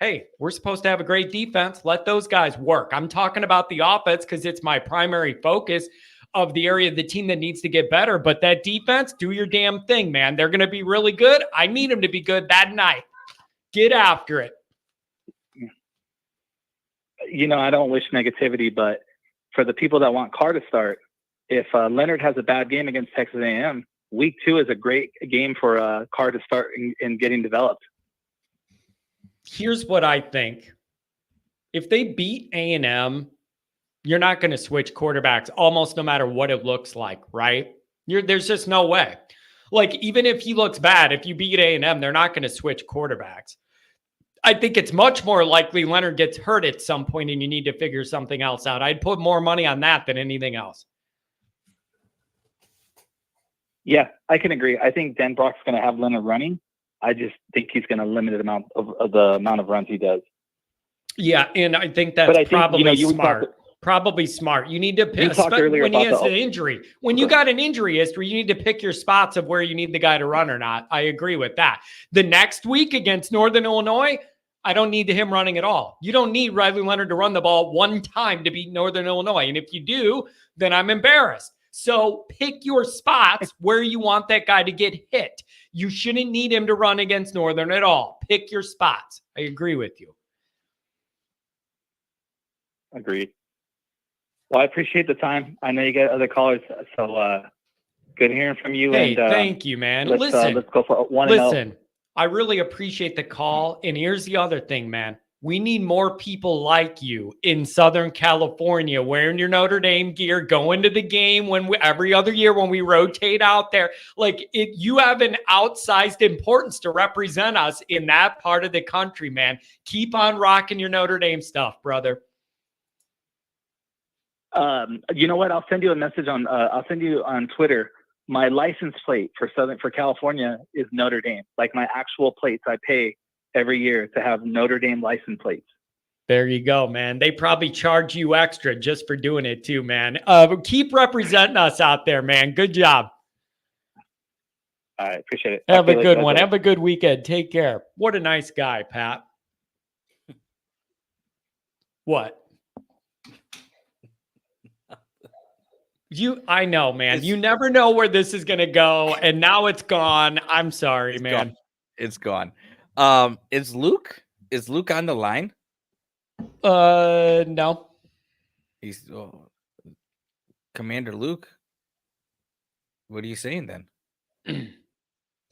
hey, we're supposed to have a great defense. Let those guys work. I'm talking about the offense because it's my primary focus of the area of the team that needs to get better. But that defense, do your damn thing, man. They're going to be really good. I need them to be good that night. Get after it. I don't wish negativity, but for the people that want Carr to start, if Leonard has a bad game against Texas A&M, week 2 is a great game for Carr to start in getting developed. Here's what I think. If they beat A&M, you're not going to switch quarterbacks almost no matter what it looks like, right? There's just no way. Like, even if he looks bad, if you beat A&M, they're not going to switch quarterbacks. I think it's much more likely Leonard gets hurt at some point and you need to figure something else out. I'd put more money on that than anything else. Yeah, I can agree. I think Denbrock's going to have Leonard running. I just think he's going to limit the amount of runs he does. Yeah, and I think that's probably smart. Probably smart. You need to pick when he has an injury. When you got an injury history, you need to pick your spots of where you need the guy to run or not. I agree with that. The next week against Northern Illinois, I don't need him running at all. You don't need Riley Leonard to run the ball one time to beat Northern Illinois. And if you do, then I'm embarrassed. So pick your spots where you want that guy to get hit. You shouldn't need him to run against Northern at all. Pick your spots. I agree with you. Agreed. Well, I appreciate the time. I know you got other callers, so good hearing from you. Hey, thank you, man. Let's go for 1-0. Listen, I really appreciate the call. And here's the other thing, man. We need more people like you in Southern California wearing your Notre Dame gear, going to the game every other year when we rotate out there. Like, you have an outsized importance to represent us in that part of the country, man. Keep on rocking your Notre Dame stuff, brother. You know what? I'll send you a message I'll send you on Twitter. My license plate for California is Notre Dame. Like, my actual plates I pay every year to have Notre Dame license plates. There you go, man. They probably charge you extra just for doing it too, man. Keep representing us out there, man. Good job. I appreciate it. Have a good one. Have a good weekend. Take care. What a nice guy, Pat. What? I know, man. You never know where this is going to go, and now it's gone. I'm sorry, man. It's gone. Is Luke on the line? No. He's Commander Luke. What are you saying then?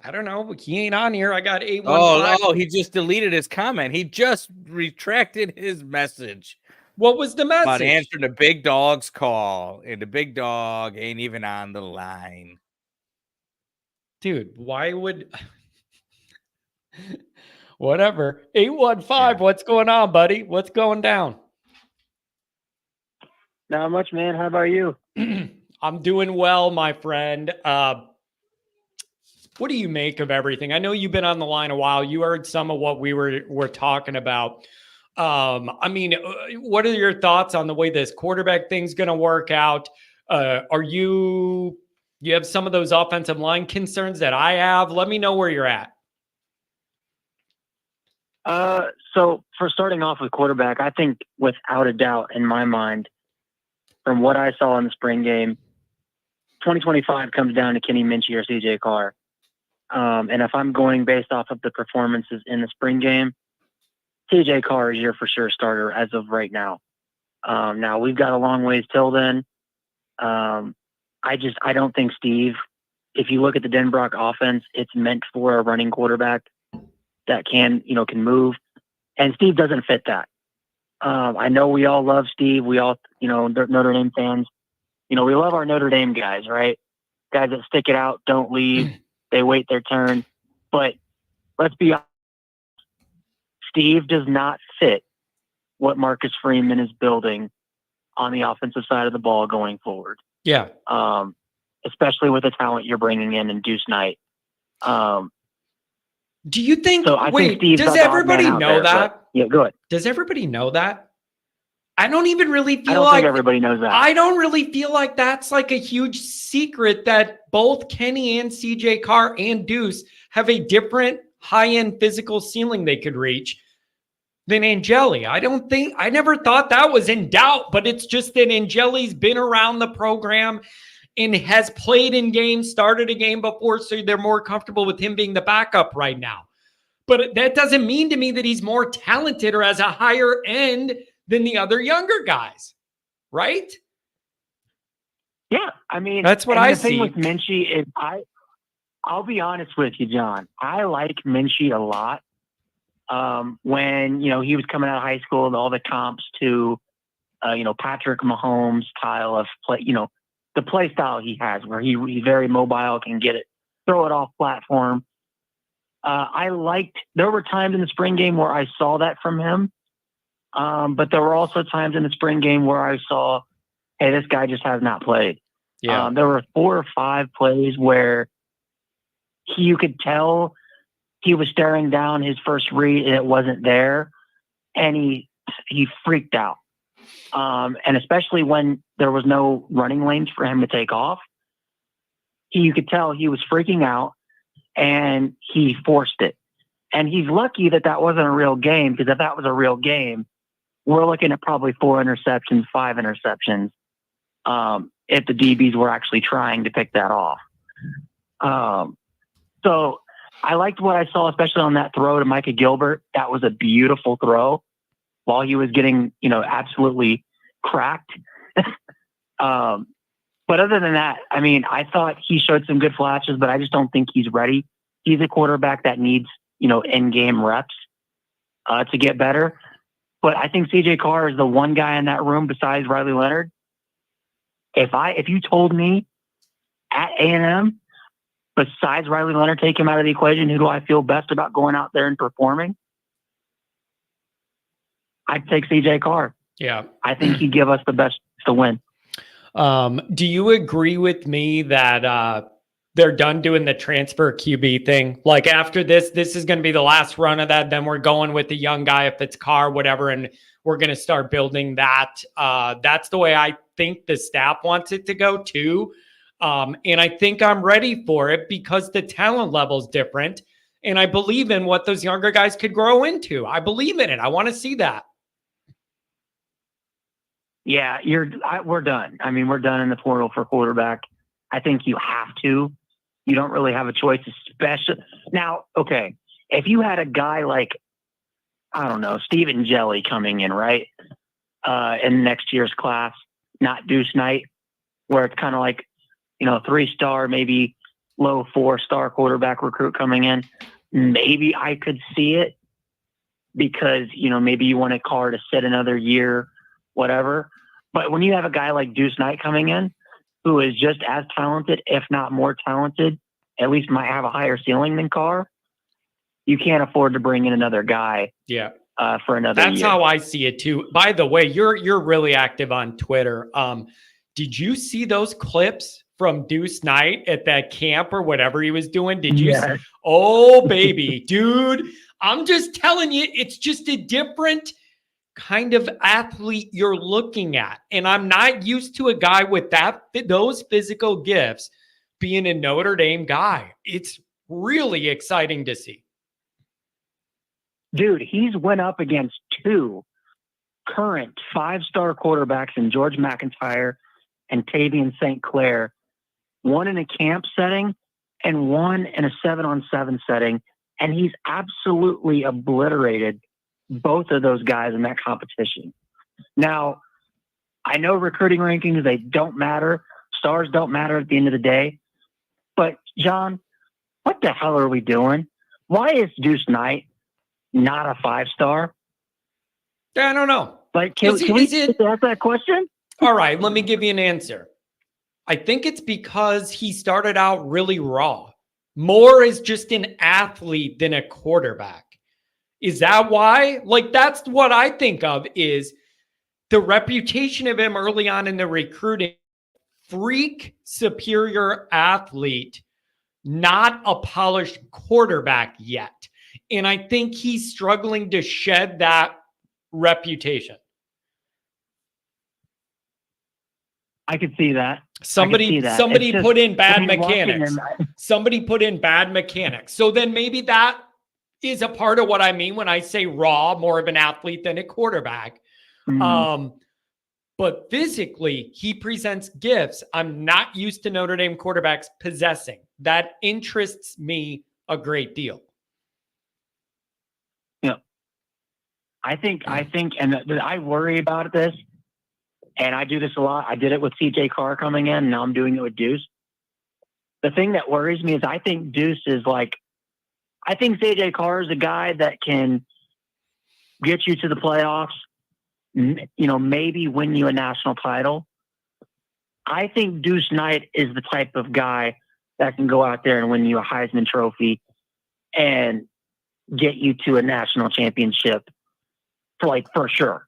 I don't know. He ain't on here. I got 815. Oh, he just deleted his comment. He just retracted his message. What was the message? About answering the big dog's call, and the big dog ain't even on the line. Dude, why would... Whatever. 815, What's going on, buddy? What's going down? Not much, man. How about you? I'm doing well, my friend. What do you make of everything? I know you've been on the line a while. You heard some of what we were talking about. I mean, what are your thoughts on the way this quarterback thing's going to work out? You have some of those offensive line concerns that I have? Let me know where you're at. So for starting off with quarterback, I think without a doubt in my mind, from what I saw in the spring game, 2025 comes down to Kenny Minchie or CJ Carr. And if I'm going based off of the performances in the spring game, CJ Carr is your for sure starter as of right now. Now we've got a long ways till then. I don't think Steve, if you look at the Denbrock offense, it's meant for a running quarterback that can move. And Steve doesn't fit that. I know we all love Steve. We all, Notre Dame fans, we love our Notre Dame guys, right? Guys that stick it out, don't leave. They wait their turn. But let's be honest. Steve does not fit what Marcus Freeman is building on the offensive side of the ball going forward. Yeah. Especially with the talent you're bringing in Deuce Knight. Do you think, so I think Steve's does the odd everybody man out know there, that? Yeah, go ahead. Does everybody know that? I don't even really feel I don't like think everybody knows that. I don't really feel like that's like a huge secret that both Kenny and CJ Carr and Deuce have a different high-end physical ceiling they could reach than Angeli. I never thought that was in doubt, but it's just that Angeli's been around the program and has played in games, started a game before, so they're more comfortable with him being the backup right now. But that doesn't mean to me that he's more talented or has a higher end than the other younger guys, right? Yeah, I mean, that's what I see. The thing with Minchie is I'll be honest with you, John. I like Minchie a lot. When he was coming out of high school and all the comps to Patrick Mahomes style of play, the play style he has where he's very mobile, can get it, throw it off platform. There were times in the spring game where I saw that from him. But there were also times in the spring game where I saw, hey, this guy just has not played. Yeah. There were 4 or 5 plays where you could tell he was staring down his first read and it wasn't there. And he freaked out. And especially when there was no running lanes for him to take off, you could tell he was freaking out and he forced it. And he's lucky that wasn't a real game, because if that was a real game, we're looking at probably 4 interceptions, 5 interceptions, if the DBs were actually trying to pick that off. So I liked what I saw, especially on that throw to Micah Gilbert. That was a beautiful throw while he was getting, absolutely cracked. But other than that, I mean, I thought he showed some good flashes, but I just don't think he's ready. He's a quarterback that needs, in-game reps to get better. But I think CJ Carr is the one guy in that room besides Riley Leonard. If you told me at A&M, besides Riley Leonard, take him out of the equation, who do I feel best about going out there and performing? I'd take CJ Carr. Yeah. I think he'd give us the best to win. Do you agree with me that they're done doing the transfer QB thing? Like after this is going to be the last run of that. Then we're going with the young guy, if it's Carr, whatever, and we're going to start building that. That's the way I think the staff wants it to go too. And I think I'm ready for it because the talent level is different. And I believe in what those younger guys could grow into. I believe in it. I want to see that. Yeah, we're done. I mean, we're done in the portal for quarterback. I think you have to. You don't really have a choice, especially now. Okay, if you had a guy like, I don't know, Steven Jelly coming in, right, in next year's class, not Deuce Knight, where it's kind of like, 3-star, maybe low 4-star quarterback recruit coming in, maybe I could see it because, maybe you want a Carr to sit another year, whatever. But when you have a guy like Deuce Knight coming in, who is just as talented, if not more talented, at least might have a higher ceiling than Carr, you can't afford to bring in another guy. Yeah. for another That's year. how I see it too. By the way, you're really active on Twitter. Did you see those clips from Deuce Knight at that camp or whatever he was doing? Did you? Yes. Oh, baby, dude. I'm just telling you, it's just a different kind of athlete you're looking at. And I'm not used to a guy with those physical gifts being a Notre Dame guy. It's really exciting to see. Dude, he's went up against two current 5-star quarterbacks in George McIntyre and Tavian St. Clair, one in a camp setting and one in a 7-on-7 setting. And he's absolutely obliterated both of those guys in that competition. Now, I know recruiting rankings, they don't matter. Stars don't matter at the end of the day. But, John, what the hell are we doing? Why is Deuce Knight not a 5-star? I don't know. Like, can we ask that question? All right, let me give you an answer. I think it's because he started out really raw. More is just an athlete than a quarterback. Is that why? Like, that's what I think of is the reputation of him early on in the recruiting. Freak superior athlete, not a polished quarterback yet. And I think he's struggling to shed that reputation. I could see that. Somebody put in bad mechanics. Somebody put in bad mechanics. So then maybe that is a part of what I mean when I say raw, more of an athlete than a quarterback. Mm-hmm. But physically, he presents gifts I'm not used to Notre Dame quarterbacks possessing. That interests me a great deal. Yeah. I think, and I worry about this, and I do this a lot. I did it with CJ Carr coming in, and now I'm doing it with Deuce. The thing that worries me is I think Deuce is like, I think CJ Carr is a guy that can get you to the playoffs, maybe win you a national title. I think Deuce Knight is the type of guy that can go out there and win you a Heisman Trophy and get you to a national championship for sure.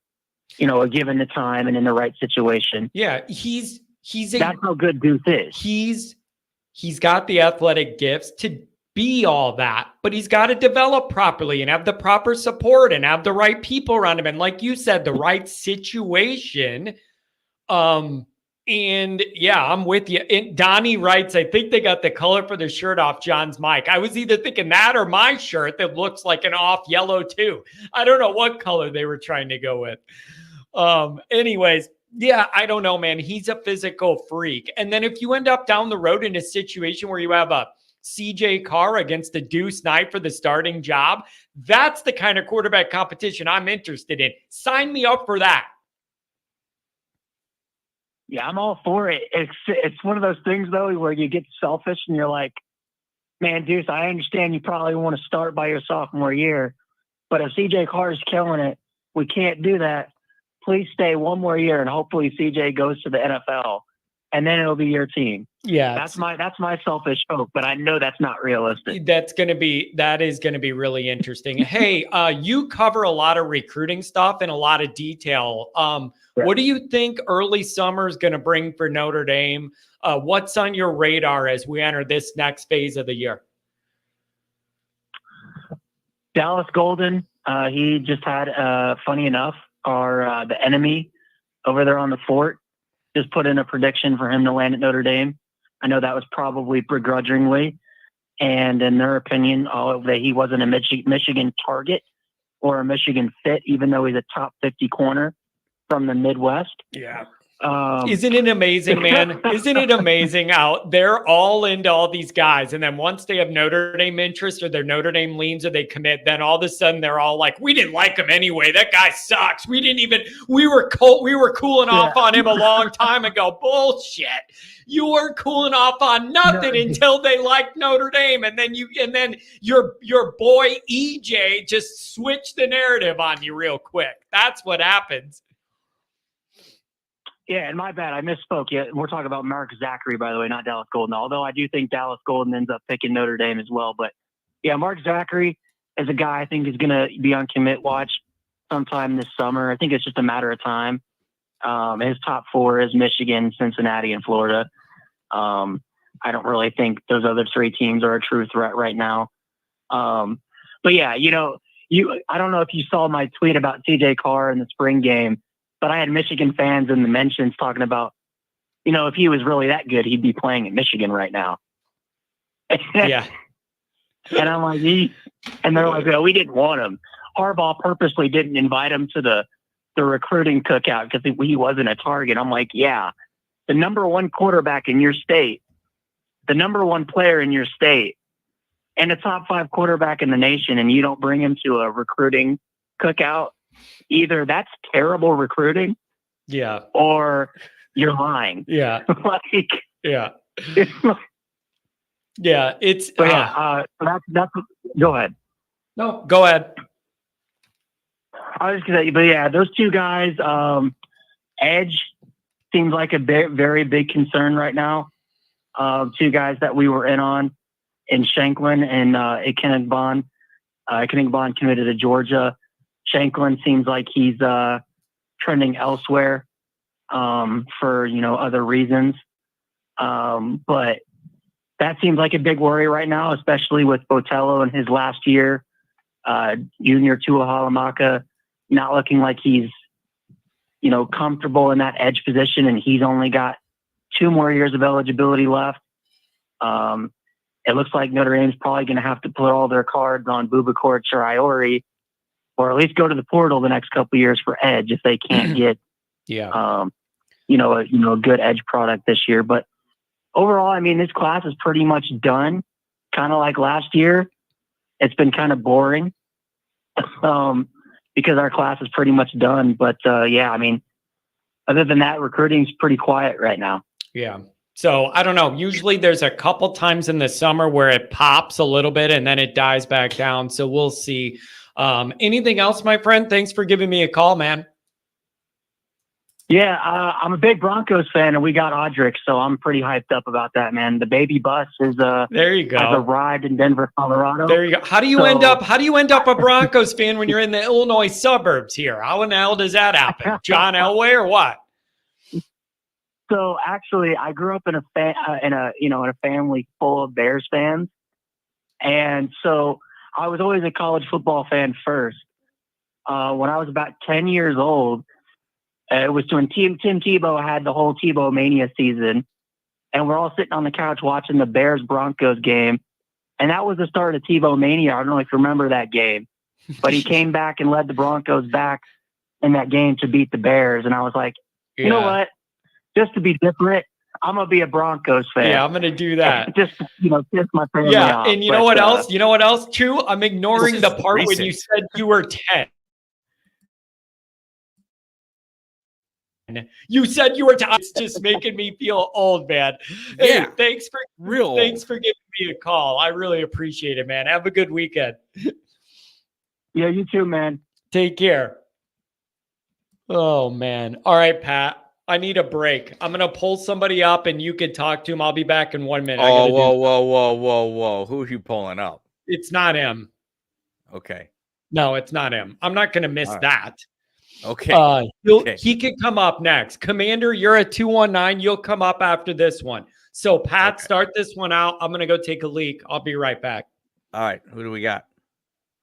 Given the time and in the right situation. Yeah, that's how good Deuce is. He's got the athletic gifts to be all that, but he's got to develop properly and have the proper support and have the right people around him. And like you said, the right situation. And yeah, I'm with you. And Donnie writes, I think they got the color for the shirt off John's mic. I was either thinking that or my shirt that looks like an off yellow too. I don't know what color they were trying to go with. Anyways, yeah, I don't know, man. He's a physical freak. And then if you end up down the road in a situation where you have a CJ Carr against a Deuce Knight for the starting job, that's the kind of quarterback competition I'm interested in. Sign me up for that. Yeah, I'm all for it. It's one of those things, though, where you get selfish and you're like, man, Deuce, I understand you probably want to start by your sophomore year, but if CJ Carr is killing it, we can't do that. Please stay one more year, and hopefully CJ goes to the NFL, and then it'll be your team. Yeah, that's my selfish hope, but I know that's not realistic. That is going to be really interesting. Hey, you cover a lot of recruiting stuff in a lot of detail. What do you think early summer is going to bring for Notre Dame? What's on your radar as we enter this next phase of the year? Dallas Golden, he just had, funny enough, the enemy over there on the fort just put in a prediction for him to land at Notre Dame. I know that was probably begrudgingly, and in their opinion, that he wasn't a Michigan target or a Michigan fit, even though he's a top 50 corner from the Midwest. Yeah. Isn't it amazing, man? Isn't it amazing how they're all into all these guys, and then once they have Notre Dame interest or their Notre Dame leans or they commit, then all of a sudden they're all like, "We didn't like him anyway. That guy sucks. We were cooling off on him a long time ago." Bullshit. You weren't cooling off on nothing until they liked Notre Dame, and then your boy EJ just switched the narrative on you real quick. That's what happens. Yeah, and my bad, I misspoke. Yeah, we're talking about Mark Zachary, by the way, not Dallas Golden. Although I do think Dallas Golden ends up picking Notre Dame as well. But yeah, Mark Zachary is a guy I think is going to be on commit watch. sometime this summer. I think it's just a matter of time. His top 4 is Michigan, Cincinnati, and Florida. I don't really think those other 3 teams are a true threat right now. But yeah, I don't know if you saw my tweet about TJ Carr in the spring game, but I had Michigan fans in the mentions talking about, if he was really that good, he'd be playing at Michigan right now. Yeah. And I'm like, and they're like, we didn't want him. Harbaugh purposely didn't invite him to the recruiting cookout because he wasn't a target. I'm like, yeah, the number 1 quarterback in your state, the number 1 player in your state, and a top 5 quarterback in the nation, and you don't bring him to a recruiting cookout. Either that's terrible recruiting, yeah, or you're lying. Yeah. Yeah. Yeah. It's But yeah, that's go ahead. No, go ahead. I was just gonna say, but yeah, those 2 guys, edge seems like a very big concern right now. 2 guys that we were in Shanklin and Ikenegbon. Ikenegbon committed to Georgia. Shanklin seems like he's trending elsewhere for other reasons. But that seems like a big worry right now, especially with Botello in his last year. Junior Tua Halamaka not looking like he's comfortable in that edge position, and he's only got 2 more years of eligibility left. It looks like Notre Dame's probably going to have to put all their cards on Bubakor or Iori, or at least go to the portal the next couple of years for edge if they can't get a good edge product this year. But overall, I mean, this class is pretty much done, kind of like last year. It's been kind of boring because our class is pretty much done. But yeah, I mean, other than that, recruiting's pretty quiet right now. Yeah. So I don't know. Usually there's a couple times in the summer where it pops a little bit and then it dies back down. So we'll see. Anything else, my friend? Thanks for giving me a call, man. Yeah, I'm a big Broncos fan, and we got Audric, so I'm pretty hyped up about that, man. The baby bus is there you go. Has arrived in Denver, Colorado. There you go. How do you end up a Broncos fan when you're in the Illinois suburbs here? How in the hell does that happen? John Elway or what? So actually, I grew up in a family full of Bears fans, and so I was always a college football fan first. When I was about 10 years old, it was when Tim Tebow had the whole Tebow Mania season, and we're all sitting on the couch watching the Bears-Broncos game, and that was the start of Tebow Mania. I don't know if you remember that game, but he came back and led the Broncos back in that game to beat the Bears, and I was like, you know what? Just to be different, I'm gonna be a Broncos fan. Yeah, I'm gonna do that. Just piss my family off. And you know what else? You know what else too? I'm ignoring the part when you said you were 10. You said you were 10. It's just making me feel old, man. Hey, thanks for giving me a call. I really appreciate it, man. Have a good weekend. Yeah, you too, man. Take care. Oh man. All right, Pat. I need a break. I'm gonna pull somebody up and you can talk to him. I'll be back in 1 minute. Whoa. Who are you pulling up? It's not him. Okay. No, it's not him. I'm not gonna miss that. Okay. He could come up next. Commander, you're at 219. You'll come up after this one. So Pat, start this one out. I'm gonna go take a leak. I'll be right back. All right. Who do we got?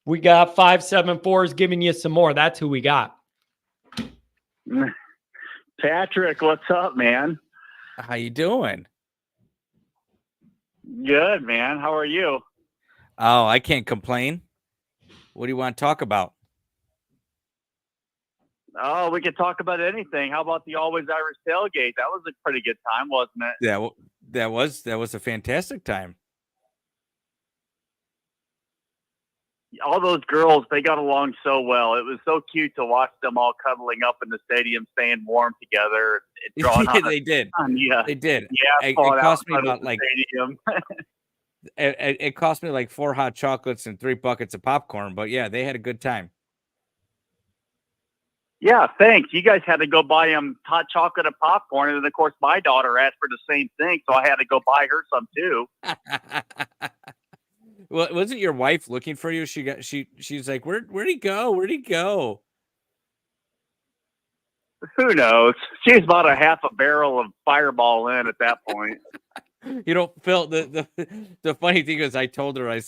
We got 574s giving you some more. That's who we got. Patrick, what's up, man? How you doing? Good, man. How are you? Oh, I can't complain. What do you want to talk about? Oh, we could talk about anything. How about the Always Irish tailgate? That was a pretty good time, wasn't it? Yeah, that was a fantastic time. All those girls, they got along so well. It was so cute to watch them all cuddling up in the stadium, staying warm together. They did. They did. Yeah, it cost me about it cost me like 4 hot chocolates and 3 buckets of popcorn. But yeah, they had a good time. Yeah, thanks. You guys had to go buy them hot chocolate and popcorn, and then of course my daughter asked for the same thing, so I had to go buy her some too. Well, wasn't your wife looking for you? She's like, where'd he go? Where'd he go? Who knows? She's about a half a barrel of Fireball in at that point. You know, Phil, the funny thing is I told her, I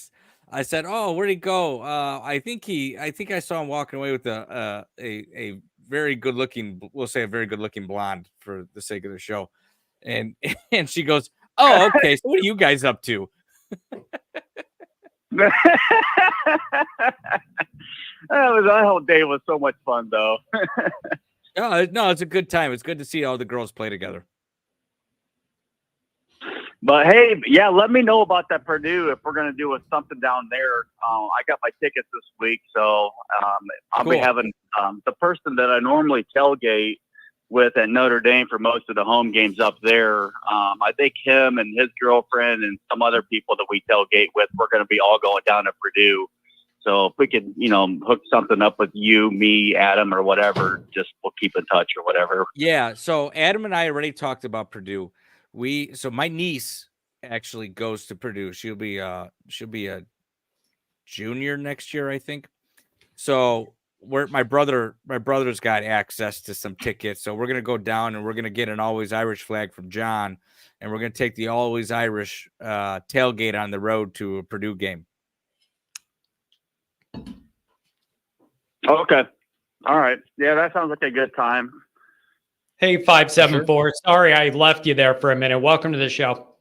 said, "Oh, where'd he go? I think I saw him walking away with a very good looking, we'll say a very good looking blonde for the sake of the show." And she goes, "Oh, okay. So what are you guys up to?" That whole day was so much fun, though. No, it's a good time. It's good to see all the girls play together. But hey, yeah, let me know about that Purdue if we're going to do something down there. I got my tickets this week, so I'll be having the person that I normally tailgate with at Notre Dame for most of the home games up there. I think him and his girlfriend and some other people that we tailgate with, we're going to be all going down to Purdue. So if we could, hook something up with you, me, Adam, or whatever, just we'll keep in touch or whatever. Yeah. So Adam and I already talked about Purdue. So my niece actually goes to Purdue. She'll be a junior next year, I think. So my brother's got access to some tickets. So we're gonna go down and we're gonna get an Always Irish flag from John, and we're gonna take the Always Irish tailgate on the road to a Purdue game. Okay. All right. Yeah, that sounds like a good time. Hey, 574. Sorry I left you there for a minute. Welcome to the show.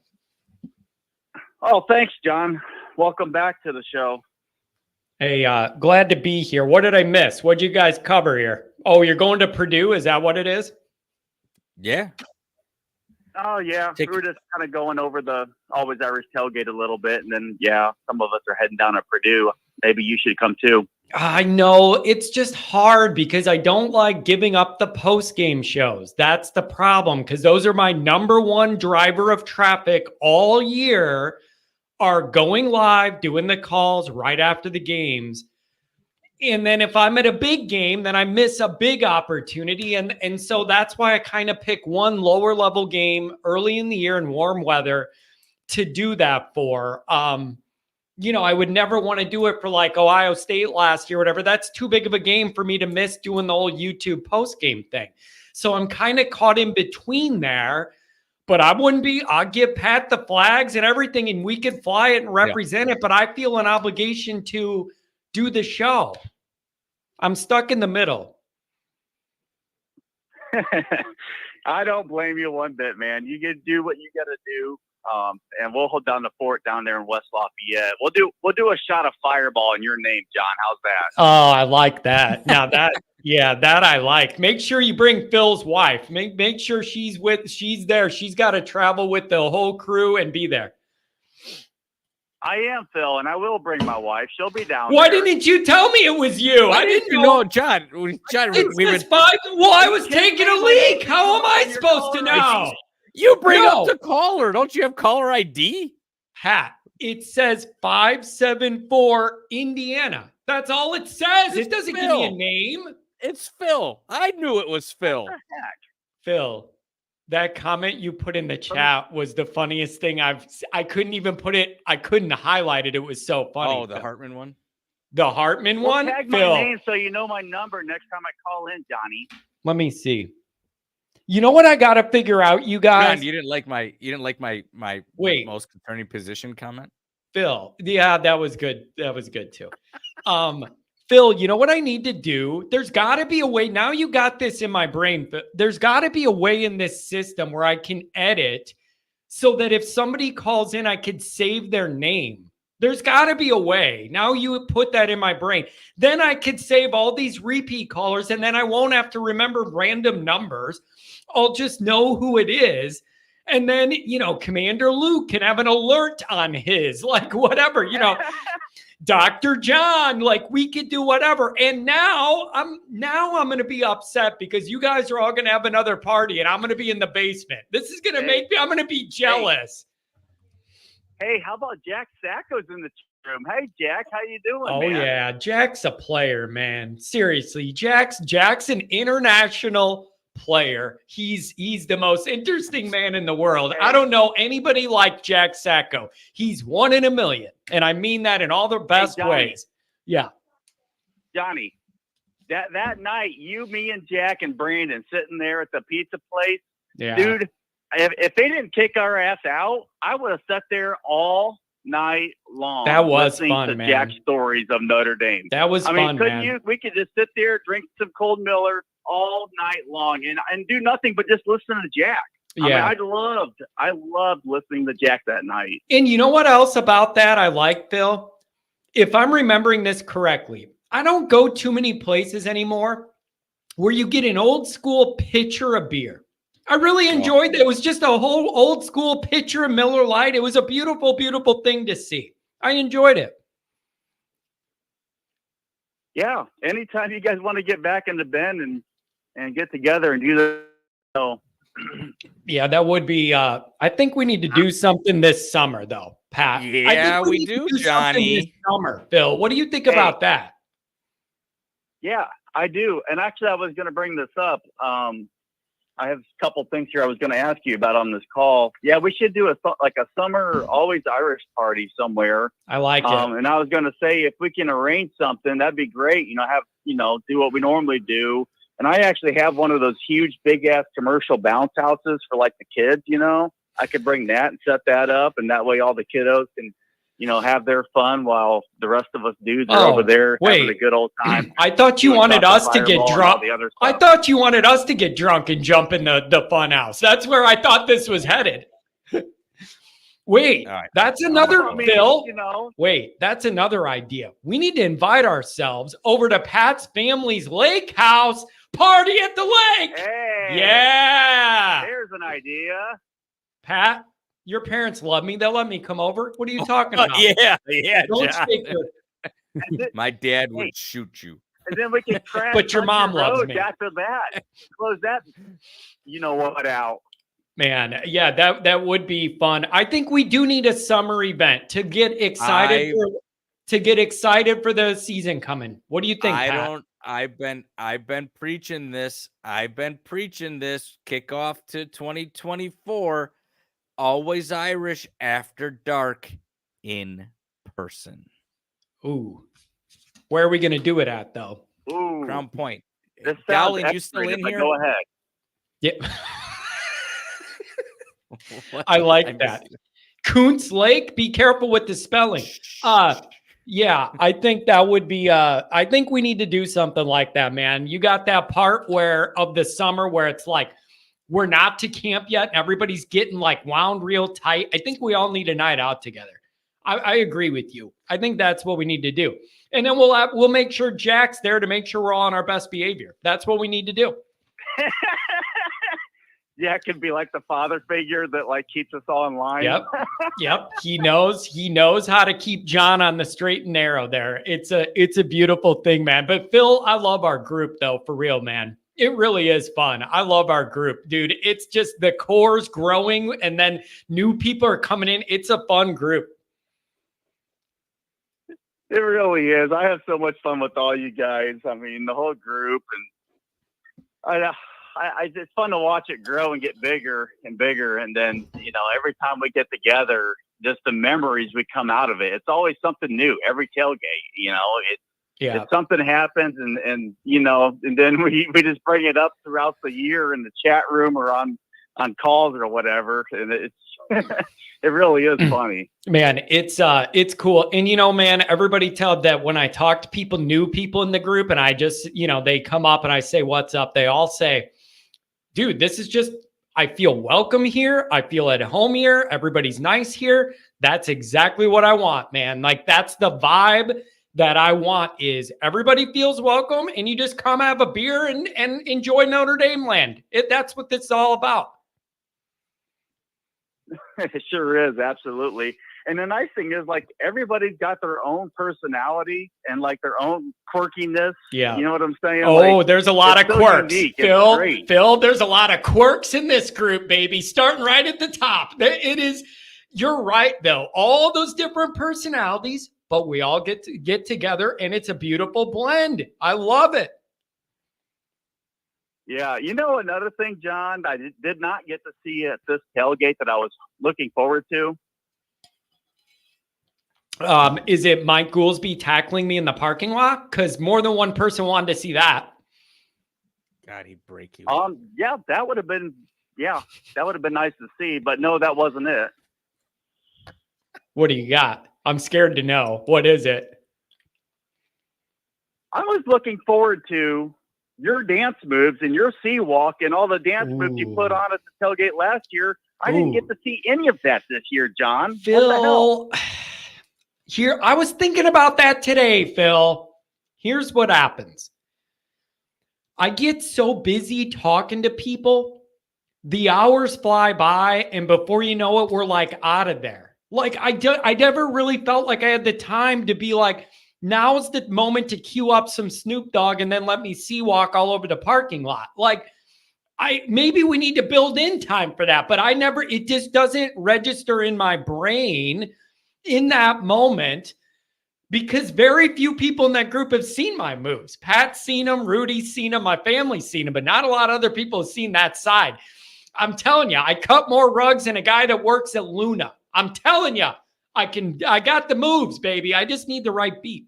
Oh, thanks, John. Welcome back to the show. Hey, glad to be here. What did I miss? What'd you guys cover here? Oh, you're going to Purdue? Is that what it is? Yeah. Oh, yeah. We were just kind of going over the Always Irish tailgate a little bit. And then, yeah, some of us are heading down to Purdue. Maybe you should come too. I know it's just hard because I don't like giving up the post-game shows. That's the problem, because those are my number one driver of traffic all year, are going live, doing the calls right after the games. And then if I'm at a big game, then I miss a big opportunity. And so that's why I kind of pick one lower level game early in the year in warm weather to do that for. I would never want to do it for like Ohio State last year, whatever. That's too big of a game for me to miss doing the whole YouTube post-game thing. So I'm kind of caught in between there, but I'll give Pat the flags and everything, and we could fly it and represent it, but I feel an obligation to do the show. I'm stuck in the middle. I don't blame you one bit, man. You can do what you got to do. And we'll hold down the fort down there in West Lafayette. We'll do a shot of Fireball in your name, John. How's that? Oh, I like that. Now that I like. Make sure you bring Phil's wife. Make sure she's there. She's got to travel with the whole crew and be there. I am, Phil, and I will bring my wife. She'll be down Why there. didn't you tell me it was you? I didn't know. John, I was taking a leak. How am I supposed to know? You bring up the caller. Don't you have caller ID? Pat, it says 574 Indiana. That's all it says. It doesn't give me a name. It's Phil. I knew it was Phil. What the heck? Phil, that comment you put in the chat was the funniest thing I couldn't even put it. I couldn't highlight it. It was so funny. Oh, the Hartman one? The Hartman one? Tag Phil. my name so you know my number next time I call in, Johnny. Let me see. You know what I got to figure out, you guys? John, you didn't like my most concerning position comment? Phil. Yeah, that was good. That was good too. Phil, you know what I need to do? There's got to be a way. Now you got this in my brain. There's got to be a way in this system where I can edit so that if somebody calls in, I could save their name. There's got to be a way. Now you put that in my brain. Then I could save all these repeat callers, and then I won't have to remember random numbers. I'll just know who it is. And then, Commander Luke can have an alert on his, like whatever, Dr. John, like we could do whatever. And now I'm going to be upset because you guys are all going to have another party and I'm going to be in the basement. This is going to I'm going to be jealous. Hey, how about Jack Sacco's in the room? Hey, Jack, how you doing, Oh, man? yeah. Jack's a player, man. Seriously, Jack's an international player. He's the most interesting man in the world. I don't know anybody like Jack Sacco. He's one in a million. And I mean that in all the best ways. Yeah. Johnny, that night, you, me, and Jack and Brandon sitting there at the pizza place, Yeah. dude. If they didn't kick our ass out, I would have sat there all night long. That was listening fun, to man. Jack's stories of Notre Dame. That was fun, couldn't man. you? We could just sit there, drink some cold Miller all night long, and do nothing but just listen to Jack. Yeah. I loved listening to Jack that night. And you know what else about that I like, Phil? If I'm remembering this correctly, I don't go too many places anymore where you get an old school pitcher of beer. I really enjoyed that. It was just a whole old school pitcher of Miller Lite. It was a beautiful, beautiful thing to see. I enjoyed it. Yeah. Anytime you guys want to get back into Bend and get together and do the Yeah, that would be I think we need to do something this summer though, Pat. Yeah, I think we need do, to something this Johnny. summer, Phil. What do you think about that? Yeah, I do. And actually, I was going to bring this up. I have a couple things here I was going to ask you about on this call. Yeah, we should do a summer Always Irish party somewhere. I like it. And I was going to say, if we can arrange something, that'd be great. Do what we normally do. And I actually have one of those huge, big ass commercial bounce houses for like the kids. I could bring that and set that up, and that way all the kiddos can, have their fun while the rest of us dudes are over there having a good old time. I thought you wanted us to get drunk. I stuff. thought you wanted us to get drunk and jump in the fun house. That's where I thought this was headed. Wait, that's another, Phil. Wait, that's another idea. We need to invite ourselves over to Pat's family's lake house party at the lake. Hey, yeah. There's an idea. Pat, your parents love me. They'll let me come over. What are you talking about? Yeah, Don't John. take your- My dad would shoot you. And then we can crash. But your mom loves me. After that, close that. You know what out. Man, yeah, that would be fun. I think we do need a summer event to get excited for the season coming. What do you think, Pat? I've been preaching this. Kickoff to 2024. Always Irish after dark in person. Ooh. Where are we going to do it at, though? Ooh. Crown Point. This Dowling, sounds you still excellent, in but here? Go ahead. Yeah. I like that. Kuntz Lake, be careful with the spelling. Yeah, I think that would be I think we need to do something like that, man. You got that part of the summer where it's like we're not to camp yet and everybody's getting like wound real tight. I think we all need a night out together. I agree with you. I think that's what we need to do. And then we'll make sure Jack's there to make sure we're all on our best behavior. That's what we need to do. Yeah, it could be like the father figure that like keeps us all in line. Yep. He knows how to keep John on the straight and narrow there. It's a beautiful thing, man. But Phil, I love our group though, for real, man. It really is fun. I love our group, dude. It's just the core's growing and then new people are coming in. It's a fun group. It really is. I have so much fun with all you guys. I mean, the whole group, and it's fun to watch it grow and get bigger and bigger. And then, every time we get together, just the memories we come out of it. It's always something new. Every tailgate, if something happens and then we just bring it up throughout the year in the chat room or on calls or whatever. And it's, it really is funny, man. It's cool. And, man, everybody tell that when I talk to new people in the group and I just, they come up and I say, what's up? They all say, dude, this is just, I feel welcome here. I feel at home here. Everybody's nice here. That's exactly what I want, man. Like that's the vibe that I want is everybody feels welcome and you just come have a beer and enjoy Notre Dame land. That's what this is all about. It sure is. Absolutely. And the nice thing is like everybody's got their own personality and like their own quirkiness. Yeah. You know what I'm saying? Oh, like, there's a lot of so quirks. Unique. Phil, there's a lot of quirks in this group, baby. Starting right at the top. It is, you're right though. All those different personalities, but we all get together and it's a beautiful blend. I love it. Yeah. Another thing, John, I did not get to see at this tailgate that I was looking forward to. Is it Mike Goolsby tackling me in the parking lot? Because more than one person wanted to see that. God, he'd break you. Yeah, that would have been nice to see, but no, that wasn't it. What do you got? I'm scared to know. What is it? I was looking forward to your dance moves and your sea walk and all the dance moves you put on at the tailgate last year. I didn't get to see any of that this year, John. Phil, what the hell? Here, I was thinking about that today, Phil. Here's what happens. I get so busy talking to people, the hours fly by, and before you know it, we're like out of there. Like I never really felt like I had the time to be like, now's the moment to queue up some Snoop Dogg and then let me sea walk all over the parking lot. Like, maybe we need to build in time for that, but it just doesn't register in my brain in that moment because very few people in that group have seen my moves. Pat's seen them, Rudy's seen them, my family's seen them, but not a lot of other people have seen that side. I'm telling you, I cut more rugs than a guy that works at Luna. I'm telling you, I got the moves, baby. I just need the right beat.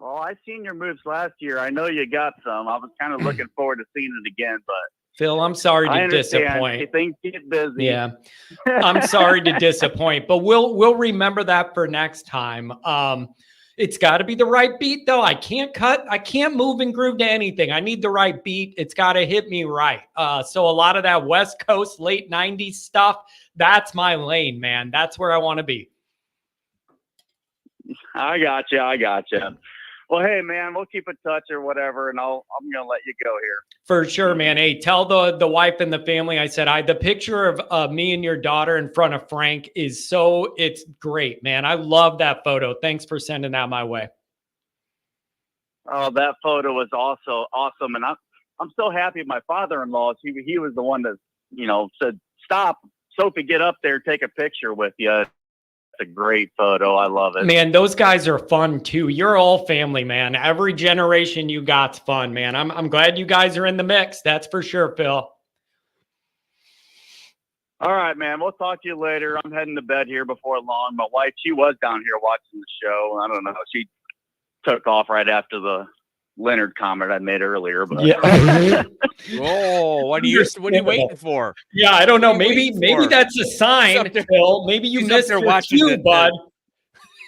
Well, I seen your moves last year. I know you got some. I was kind of looking forward to seeing it again, but Phil, I'm sorry to disappoint. Things get busy. Yeah, I'm sorry to disappoint, but we'll remember that for next time. It's got to be the right beat, though. I can't move and groove to anything. I need the right beat. It's got to hit me right. So a lot of that West Coast late 90s stuff, that's my lane, man. That's where I want to be. I gotcha. Well, hey, man, we'll keep in touch or whatever, and I'm going to let you go here. For sure, man. Hey, tell the wife and the family I said the picture of me and your daughter in front of Frank it's great, man. I love that photo. Thanks for sending that my way. Oh, that photo was also awesome, and I'm so happy my father-in-law, he was the one that, said, stop, Sophie, get up there, take a picture with you. A great photo. I love it. Man, those guys are fun too. You're all family, man. Every generation you got's fun, man. I'm glad you guys are in the mix. That's for sure, Phil. All right, man. We'll talk to you later. I'm heading to bed here before long. My wife, she was down here watching the show. I don't know. She took off right after the Leonard comment I made earlier, but yeah. Oh, what are you waiting for? Yeah, I don't know. Maybe that's a sign, Phil. Maybe you missed your cue, bud.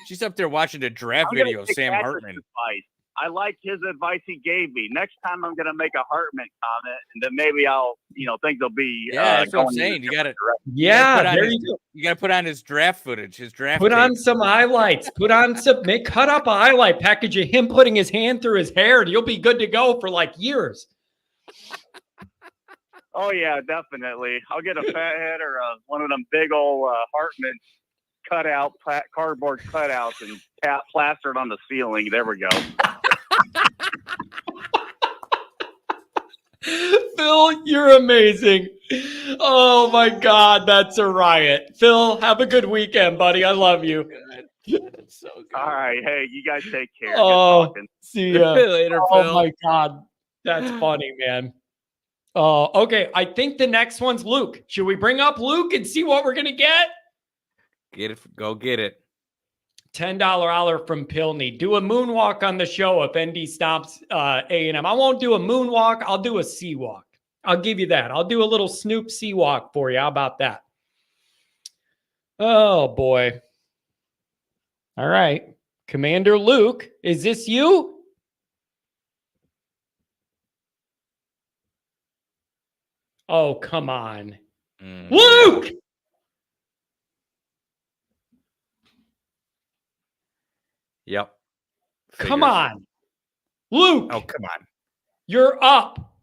She's up there watching the draft video of Sam Hartman. Advice. I liked his advice he gave me. Next time I'm going to make a Hartman comment, and then maybe I'll, things will be. Yeah, that's what I'm saying. You got to. Yeah, there you go. You got to put on his draft footage. Put on some highlights. Cut up a highlight package of him putting his hand through his hair, and you'll be good to go for like years. Oh yeah, definitely. I'll get a fat head or one of them big old Hartman cutout cardboard cutouts and plastered on the ceiling. There we go. Phil, you're amazing. Oh my God, that's a riot. Phil, have a good weekend, buddy. I love you. That's so good. All right. Hey, you guys take care. Oh, see ya. Later, oh Phil. My God. That's funny, man. Oh, okay. I think the next one's Luke. Should we bring up Luke and see what we're going to get? Go get it. $10 holler from Pilney. Do a moonwalk on the show if ND stops A&M. I won't do a moonwalk. I'll do a sea walk. I'll give you that. I'll do a little Snoop sea walk for you. How about that? Oh, boy. All right. Commander Luke, is this you? Oh, come on. Luke! Yep. Come on. Luke. Oh, come on. You're up.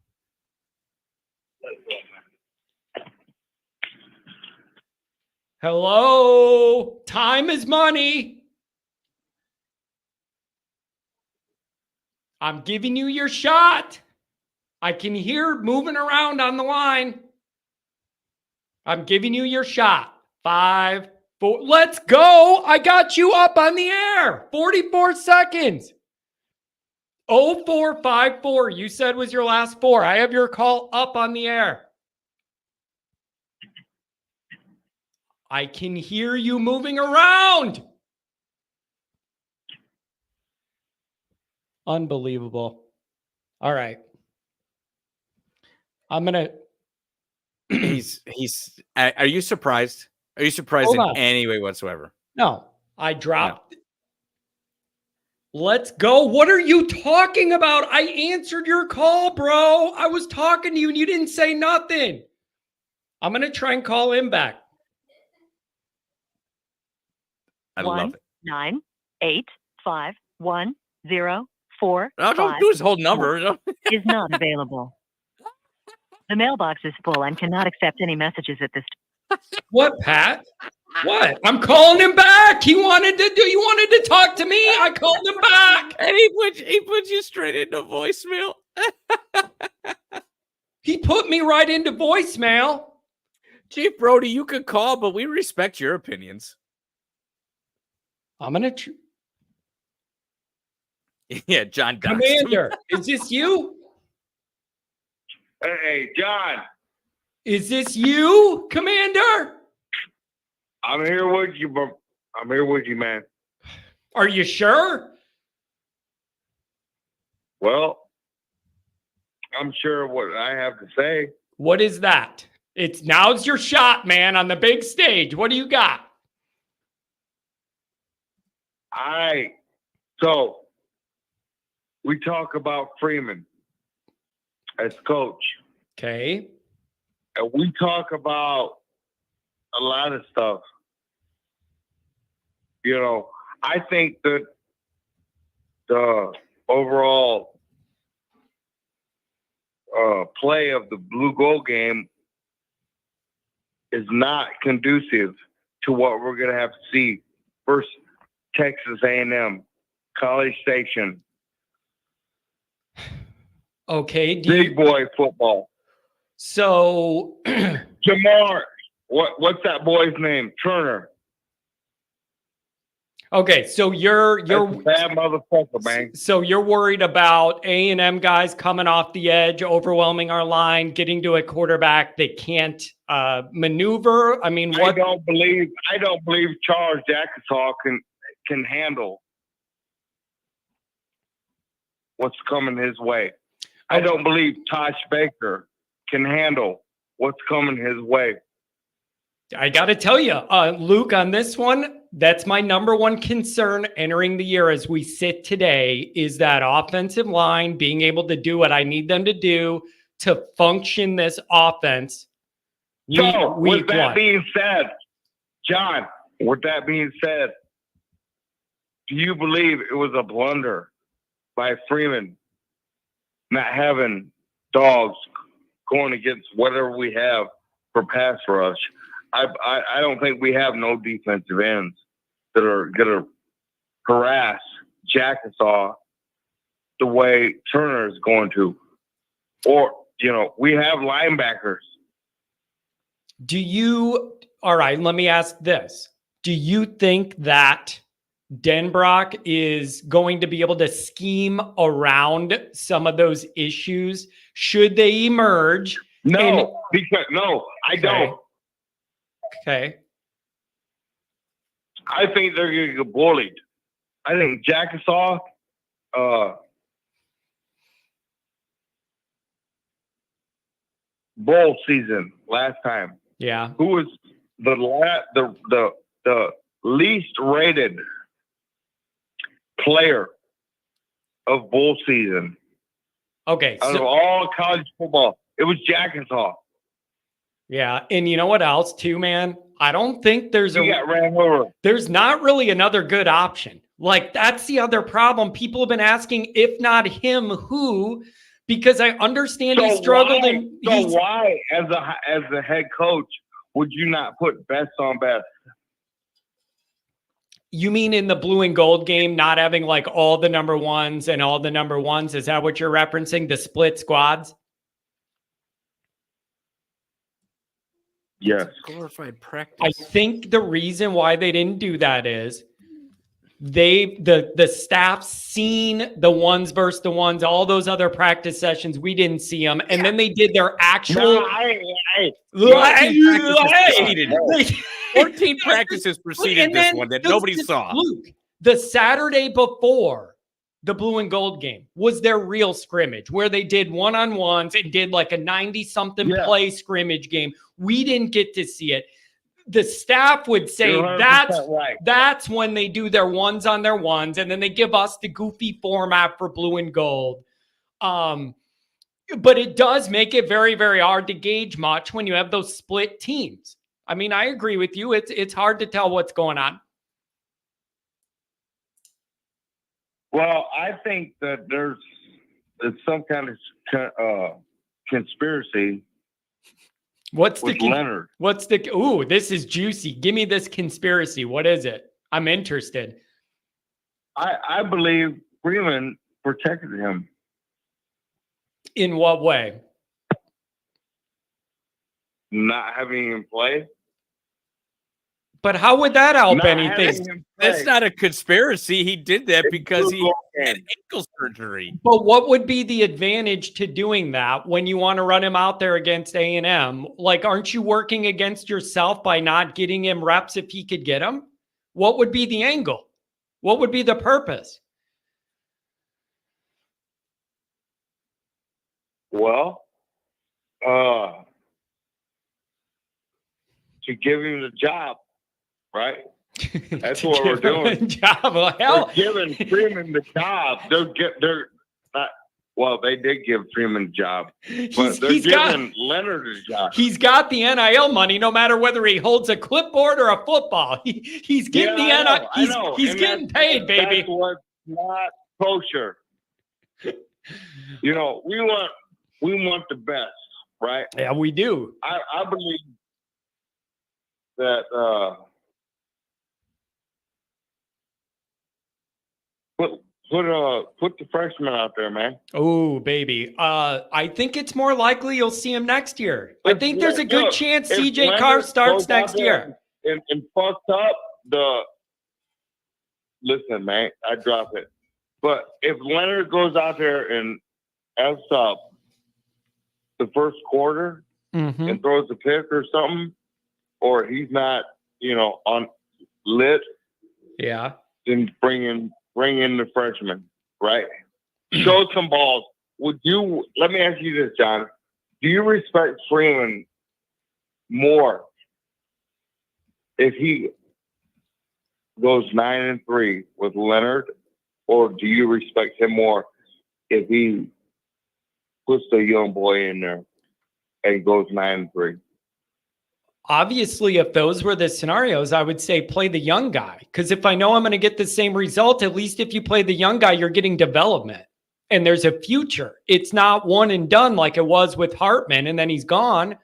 Hello. Time is money. I'm giving you your shot. I can hear moving around on the line. I'm giving you your shot. 5, 4. Let's go. I got you up on the air. 44 seconds. 0454. You said was your last 4. I have your call up on the air. I can hear you moving around. Unbelievable. All right. I'm going to. Are you surprised? Are you surprised Hold in on. any way whatsoever? No, I dropped. No. Let's go. What are you talking about? I answered your call, bro. I was talking to you and you didn't say nothing. I'm going to try and call him back. I love it. 9851045 No, don't do his whole number. is not available. The mailbox is full and cannot accept any messages at this time. What, Pat? What? I'm calling him back. You wanted to talk to me. I called him back. And he put you straight into voicemail. He put me right into voicemail. Chief Brody, you can call, but we respect your opinions. I'm going to... Yeah, John Doxson. Commander, is this you? Hey, John. Is this you, Commander? I'm here with you, bro. I'm here with you, man. Are you sure? Well, I'm sure of what I have to say. What is that? Now's your shot, man, on the big stage. What do you got? So we talk about Freeman as coach. Okay. And we talk about a lot of stuff. You know, I think that the overall play of the blue gold game is not conducive to what we're going to have to see versus Texas A&M, College Station. Okay. Big boy football. So Jamar, what's that boy's name? Turner. Okay, so you're That's a bad motherfucker, man. So you're worried about A&M guys coming off the edge, overwhelming our line, getting to a quarterback that can't maneuver. I mean, what? I don't believe Charles Jackasaw can handle what's coming his way. I don't believe Tosh Baker can handle what's coming his way. I got to tell you, Luke, on this one, that's my number one concern entering the year as we sit today is that offensive line being able to do what I need them to do to function this offense. So, with that one. being said, John, with that being said, do you believe it was a blunder by Freeman not having dogs going against whatever we have for pass rush? I don't think we have no defensive ends that are going to harass Jackasaw the way Turner is going to. Or, you know, we have linebackers. All right, let me ask this. Do you think that Denbrock is going to be able to scheme around some of those issues? Should they emerge? No, I don't. Okay. I think they're going to get bullied. I think Jackasaw, bowl season last time. Yeah. Who was the least rated player of bowl season? Okay. Out of all college football, it was Jackasaw. Yeah, and you know what else too, man? I don't think there's got ran over. There's not really another good option. Like that's the other problem. People have been asking, if not him, who? Because I understand he struggled. Why, as a head coach, would you not put best on best? You mean in the blue and gold game, not having like all the number ones and all the number ones? Is that what you're referencing? The split squads? Yes. Glorified practice. I think the reason why they didn't do that is the staff's seen the ones versus the ones, all those other practice sessions. We didn't see them. And then they did their actual. 14 practices preceded this one that nobody saw. Luke, the Saturday before the blue and gold game was their real scrimmage where they did one-on-ones and did like a 90-something play scrimmage game. We didn't get to see it. The staff would say that's when they do their ones on their ones, and then they give us the goofy format for blue and gold. But it does make it very, very hard to gauge much when you have those split teams. I mean, I agree with you. It's hard to tell what's going on. Well, I think that it's some kind of conspiracy. What's the Leonard? Ooh, this is juicy. Give me this conspiracy. What is it? I'm interested. I believe Freeman protected him. In what way? Not having him play. But how would that help anything? That's not a conspiracy. He did that because he had ankle surgery. But what would be the advantage to doing that when you want to run him out there against A&M? Like, aren't you working against yourself by not getting him reps if he could get them? What would be the angle? What would be the purpose? Well, to give him the job, right? That's what we're doing. We're giving Freeman the job. They're not. Well, they did give Freeman the job, but they're giving Leonard a job. He's got the NIL money, no matter whether he holds a clipboard or a football. He's getting the NIL. He's getting paid, baby. That's what's not kosher. You know, we want the best, right? Yeah, we do. I believe that put the freshman out there, man. Oh, baby. I think it's more likely you'll see him next year. I think there's a good chance CJ Carr starts next year. And fucked up listen, man, I drop it. But if Leonard goes out there and F's up the first quarter and throws a pick or something, or he's not, on lit, then bring in the freshman, right? Show some balls. Let me ask you this, John. Do you respect Freeman more if he goes 9-3 with Leonard, or do you respect him more if he puts the young boy in there and goes 9-3? Obviously, if those were the scenarios, I would say play the young guy. Because if I know I'm going to get the same result, at least if you play the young guy, you're getting development. And there's a future. It's not one and done like it was with Hartman, and then he's gone.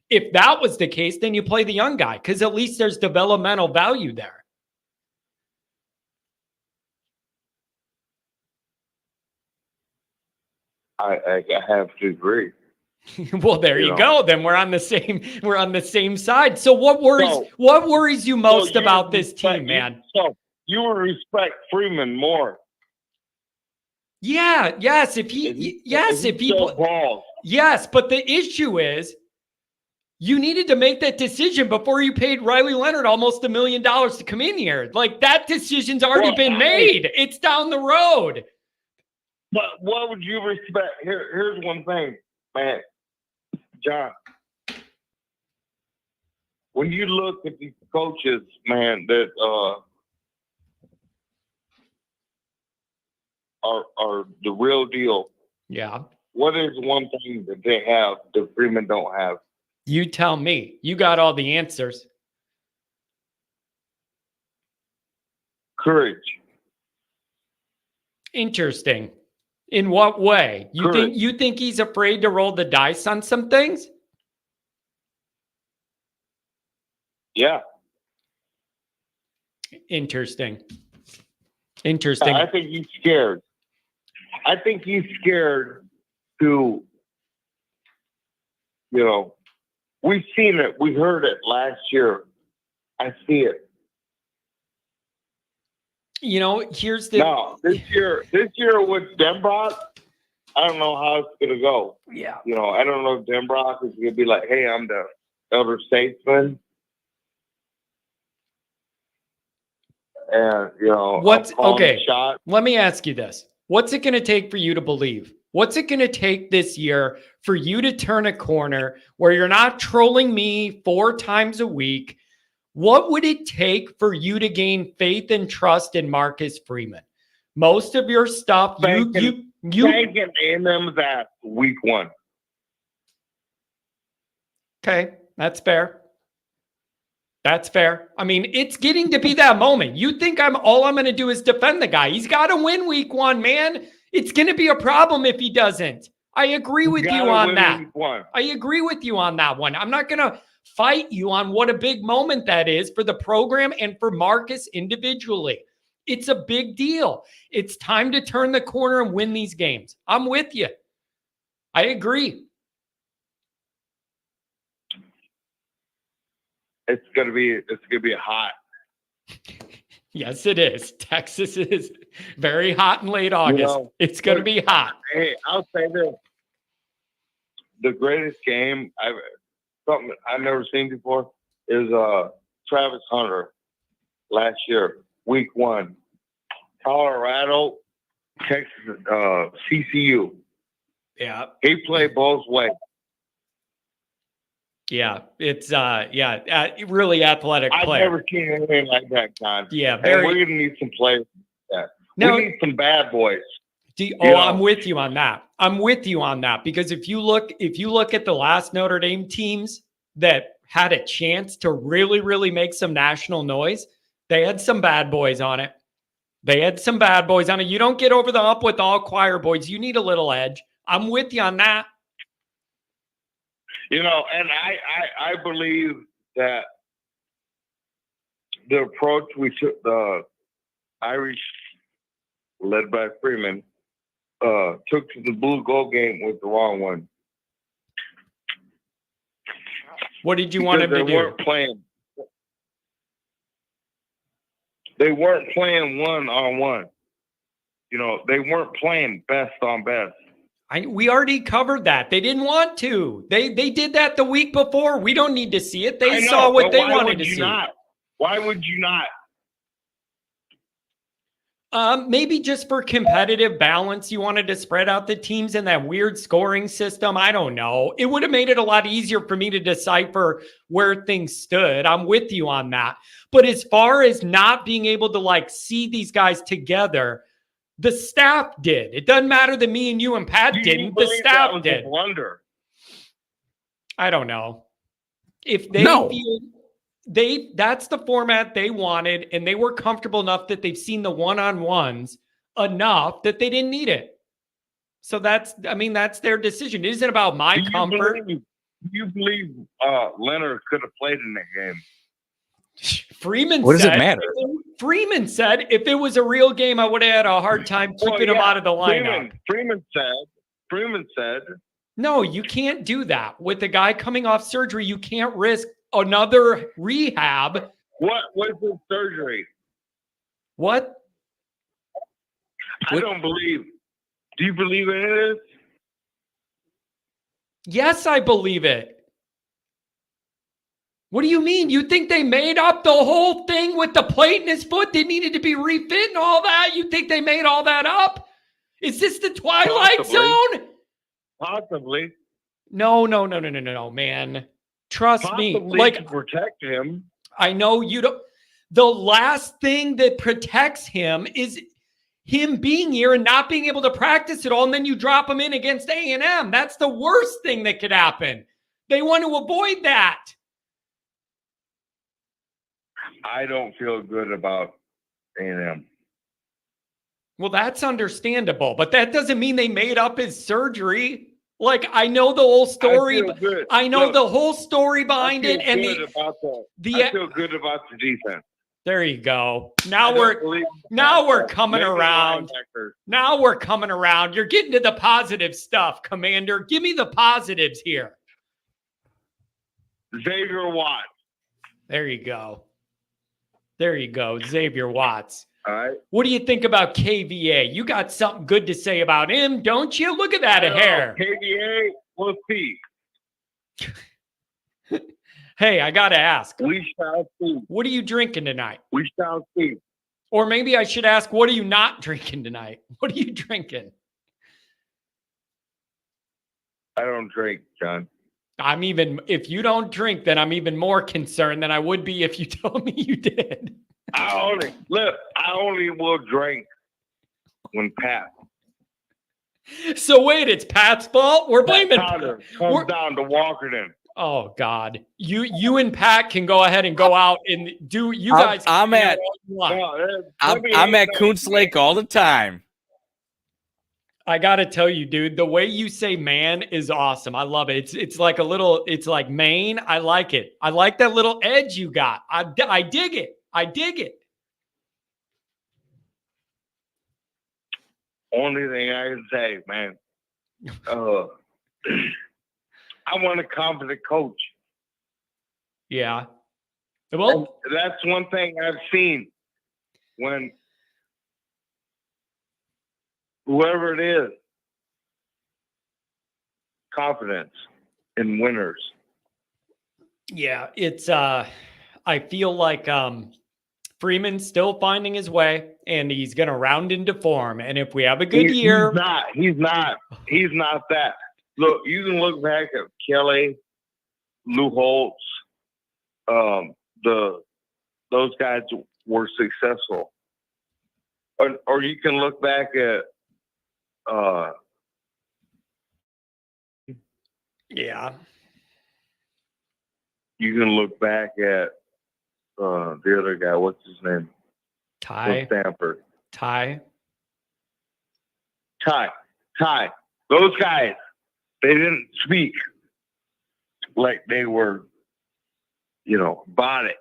If that was the case, then you play the young guy, because at least there's developmental value there. I have to agree. Well, there you go. Then we're on the same side. So what worries you most about this team, man? So you will respect Freeman more. Yeah, yes. But the issue is you needed to make that decision before you paid Riley Leonard almost $1 million to come in here. Like, that decision's already been made. It's down the road. But what would you respect? Here's one thing, man. John, when you look at these coaches, man, that are the real deal. Yeah. What is one thing that they have that Freeman don't have? You tell me. You got all the answers. Courage. Interesting. In what way? You think he's afraid to roll the dice on some things? Yeah. Interesting. I think he's scared. I think he's scared to, we've seen it. We heard it last year. I see it. Here's the... No, this year with Denbrock, I don't know how it's going to go. Yeah. I don't know if Denbrock is going to be like, hey, I'm the elder statesman. and What's I'm calling okay? the shot. Let me ask you this: what's it going to take for you to believe? What's it going to take this year for you to turn a corner where you're not trolling me 4 times a week? What would it take for you to gain faith and trust in Marcus Freeman? Most of your stuff, you Taking A&M's at week 1. Okay, that's fair. That's fair. I mean, it's getting to be that moment. You think I'm going to do is defend the guy. He's got to win week 1, man. It's going to be a problem if he doesn't. I agree with you on that. I agree with you on that one. I'm not going to fight you on what a big moment that is for the program and for Marcus individually. It's a big deal. It's time to turn the corner and win these games. I'm with you. I agree. It's gonna be hot. Yes, it is. Texas is very hot in late August. It's going to be hot. Hey, I'll say this: the greatest game something I've never seen before is Travis Hunter last year, week 1, Colorado, Texas, CCU. Yeah, he played both ways. Yeah, it's really athletic player. I've never seen anything like that, John. Yeah, and we're gonna need some players like that. Now, we need some bad boys. I'm with you on that. I'm with you on that because if you look at the last Notre Dame teams that had a chance to really, really make some national noise, they had some bad boys on it. You don't get over the hump with all choir boys. You need a little edge. I'm with you on that. And I believe that the approach we took, the Irish, led by Freeman, took to the blue gold game was the wrong one. What did you want him to do? They weren't playing one-on-one. They weren't playing best on best. We already covered that. They didn't want to. They did that the week before. We don't need to see it. They saw what they wanted to see. Why would you not? Maybe just for competitive balance, you wanted to spread out the teams in that weird scoring system. I don't know. It would have made it a lot easier for me to decipher where things stood. I'm with you on that. But as far as not being able to see these guys together, the staff did. It doesn't matter that me and you and Pat didn't. The staff did. Blunder. I don't know. If they feel that's the format they wanted, and they were comfortable enough that they've seen the one-on-ones enough that they didn't need it. So that's their decision. It isn't about my comfort. Do you believe Leonard could have played in that game? What does it matter? Freeman said if it was a real game, I would have had a hard time keeping him out of the lineup. Freeman said. No, you can't do that. With the guy coming off surgery, you can't risk another rehab. What was his surgery? What? I don't believe. Do you believe in it? Yes, I believe it. What do you mean? You think they made up the whole thing with the plate in his foot? They needed to be refit and all that? You think they made all that up? Is this the Twilight Zone? Possibly. No, man. Trust me. To protect him. I know you don't. The last thing that protects him is him being here and not being able to practice at all, and then you drop him in against A&M. That's the worst thing that could happen. They want to avoid that. I don't feel good about A&M. Well, that's understandable, but that doesn't mean they made up his surgery. I know the whole story. I know the whole story behind it. And I feel good about the defense. There you go. Now we're coming around. Now we're coming around. You're getting to the positive stuff, Commander. Give me the positives here. Xavier Watts. There you go. Xavier Watts. All right. What do you think about KVA? You got something good to say about him, don't you? Look at that hair. KVA, we'll see. Hey, I got to ask. We shall see. What are you drinking tonight? We shall see. Or maybe I should ask, what are you not drinking tonight? What are you drinking? I don't drink, John. If you don't drink, then I'm even more concerned than I would be if you told me you did. I only will drink when Pat. So wait, it's Pat's fault? We're blaming Powder comes down to Walkerton. Oh God. You and Pat can go ahead and go out and do you guys. I'm at Kuntz Lake all the time. I gotta tell you, dude, the way you say man is awesome. I love it. It's like it's like Maine. I like it. I like that little edge you got. I dig it. I dig it. Only thing I can say, man. I want a confident coach. Yeah. Well, and that's one thing I've seen when whoever it is, confidence in winners. Yeah, it's I feel like Freeman's still finding his way and he's gonna round into form. And if we have a good year, he's not that. Look, you can look back at Kelly, Lou Holtz, those guys were successful. Or you can look back at yeah. You can look back at the other guy, what's his name? Ty. Stanford. Ty. Those guys, they didn't speak like they were, bought it.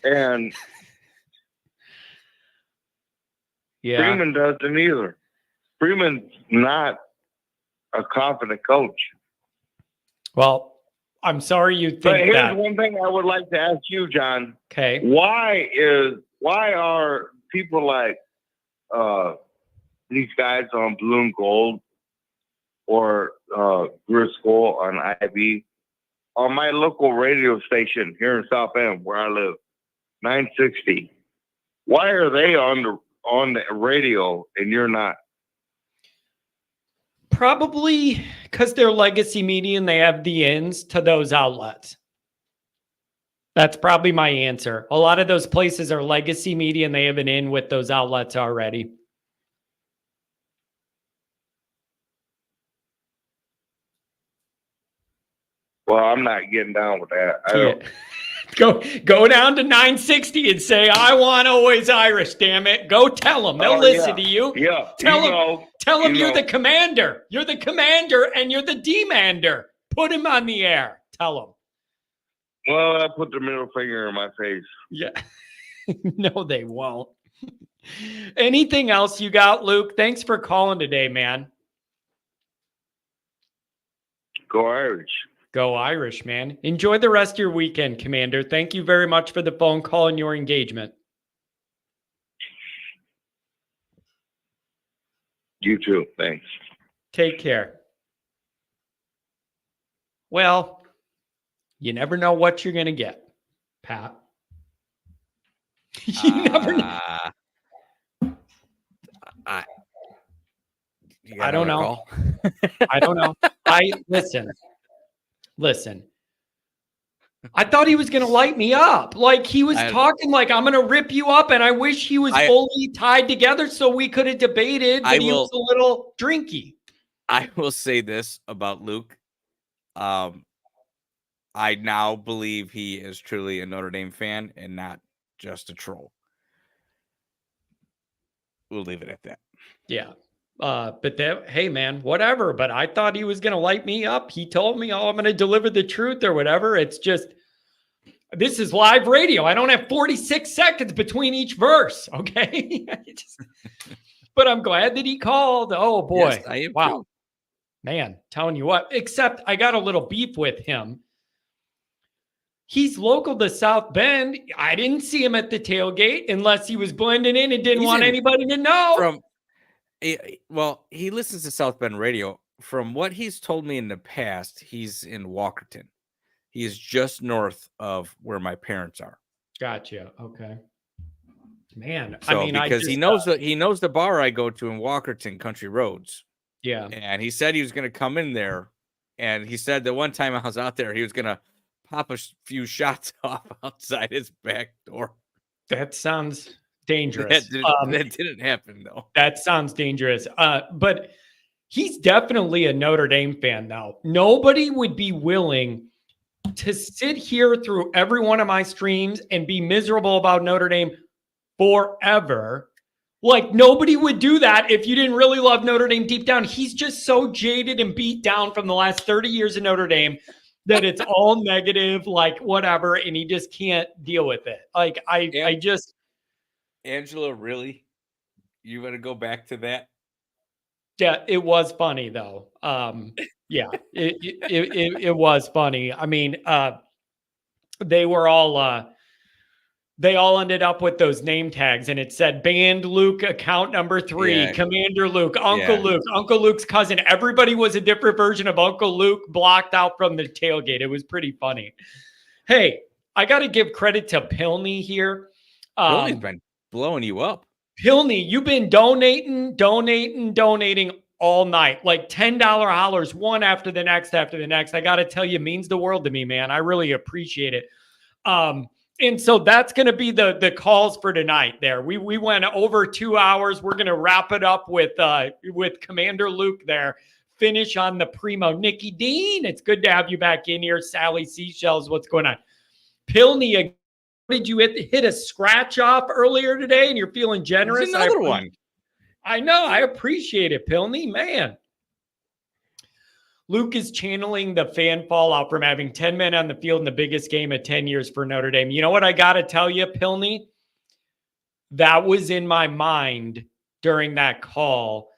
And yeah. Freeman doesn't either. Freeman's not a confident coach. Well, I'm sorry you think but here's that. one thing I would like to ask you, John. Okay. Why are people like these guys on Blue and Gold or Driscoll on IB on my local radio station here in South End where I live, 960? Why are they on the radio and you're not? Probably because they're legacy media and they have the ins to those outlets. That's probably my answer. A lot of those places are legacy media and they have an in with those outlets already. Well, I'm not getting down with that. I don't. Go down to 960 and say, I want Always Irish, damn it. Go tell them. They'll listen to you. Yeah. Tell them you're the commander. You're the commander and you're the demander. Put him on the air. Tell them. Well, I put the middle finger in my face. Yeah. No, they won't. Anything else you got, Luke? Thanks for calling today, man. Go Irish. Go Irish, man. Enjoy the rest of your weekend, Commander. Thank you very much for the phone call and your engagement. You too. Thanks. Take care. Well, you never know what you're going to get, Pat. You never know. I don't know. I don't know. Listen. I thought he was going to light me up. Like he was talking like I'm going to rip you up. And I wish he was fully tied together so we could have debated, but he was a little drinky. I will say this about Luke. I now believe he is truly a Notre Dame fan and not just a troll. We'll leave it at that. Yeah. Hey man, whatever. But I thought he was going to light me up. He told me, I'm going to deliver the truth or whatever. It's just, this is live radio. I don't have 46 seconds between each verse. Okay. But I'm glad that he called. Oh boy. Yes, I am wow. too. Man, telling you what, except I got a little beef with him. He's local to South Bend. I didn't see him at the tailgate unless he was blending in and didn't want anybody to know. Well, he listens to South Bend radio. From what he's told me in the past, he's in Walkerton. He is just north of where my parents are. Gotcha. Okay. Man, So I mean, because he knows the bar I go to in Walkerton, Country Roads. Yeah. And he said he was going to come in there, and he said that one time I was out there, he was going to pop a few shots off outside his back door. That sounds dangerous. That didn't happen though. That sounds dangerous. But he's definitely a Notre Dame fan now. Nobody would be willing to sit here through every one of my streams and be miserable about Notre Dame forever. Like, nobody would do that if you didn't really love Notre Dame deep down. He's just so jaded and beat down from the last 30 years of Notre Dame that it's all negative, like whatever, and he just can't deal with it. Like, I just... Angela, really? You want to go back to that? Yeah, it was funny though. Yeah, it was funny. I mean, they were all they all ended up with those name tags, and it said "Banned Luke, account number 3, Yeah. Commander Luke, Uncle Luke, Uncle Luke's cousin." Everybody was a different version of Uncle Luke, blocked out from the tailgate. It was pretty funny. Hey, I got to give credit to Pilney here. Pilney's been blowing you up. Pilney, you've been donating all night, like $10 hollers, one after the next. I got to tell you, it means the world to me, man. I really appreciate it. And so that's going to be the calls for tonight there. We went over 2 hours. We're going to wrap it up with Commander Luke there. Finish on the primo. Nikki Dean, it's good to have you back in here. Sally Seashells, what's going on? Pilney, did you hit a scratch off earlier today and you're feeling generous? There's another one. I know. I appreciate it, Pilney, man. Luke is channeling the fan fallout from having 10 men on the field in the biggest game of 10 years for Notre Dame. You know what I got to tell you, Pilney? That was in my mind during that call.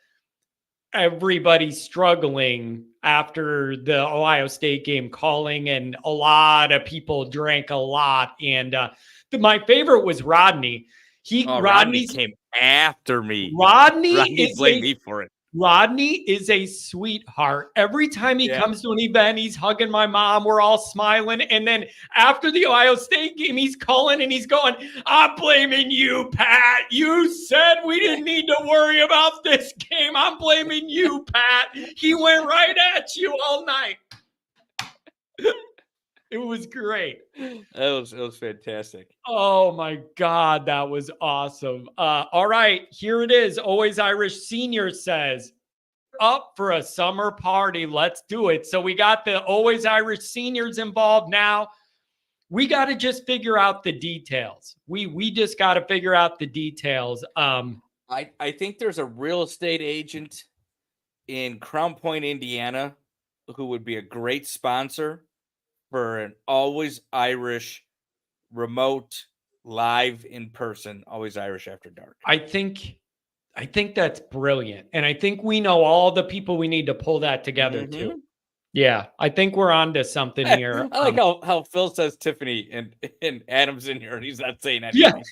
Everybody's struggling after the Ohio State game, calling, and a lot of people drank a lot. And my favorite was Rodney. Rodney came after me. Rodney blamed me for it. Rodney is a sweetheart. Every time he comes to an event, he's hugging my mom. We're all smiling. And then after the Ohio State game, he's calling and he's going, "I'm blaming you, Pat. You said we didn't need to worry about this game. I'm blaming you, Pat." He went right at you all night. It was great. It was fantastic. Oh my God, that was awesome. All right, here it is. Always Irish Senior says, "Up for a summer party. Let's do it." So we got the Always Irish Seniors involved now. We got to just figure out the details. We just got to figure out the details. I think there's a real estate agent in Crown Point, Indiana, who would be a great sponsor for an Always Irish remote live in person, Always Irish After Dark. I think that's brilliant. And I think we know all the people we need to pull that together too. Yeah, I think we're on to something here. I like how Phil says Tiffany and Adam's in here and he's not saying anything.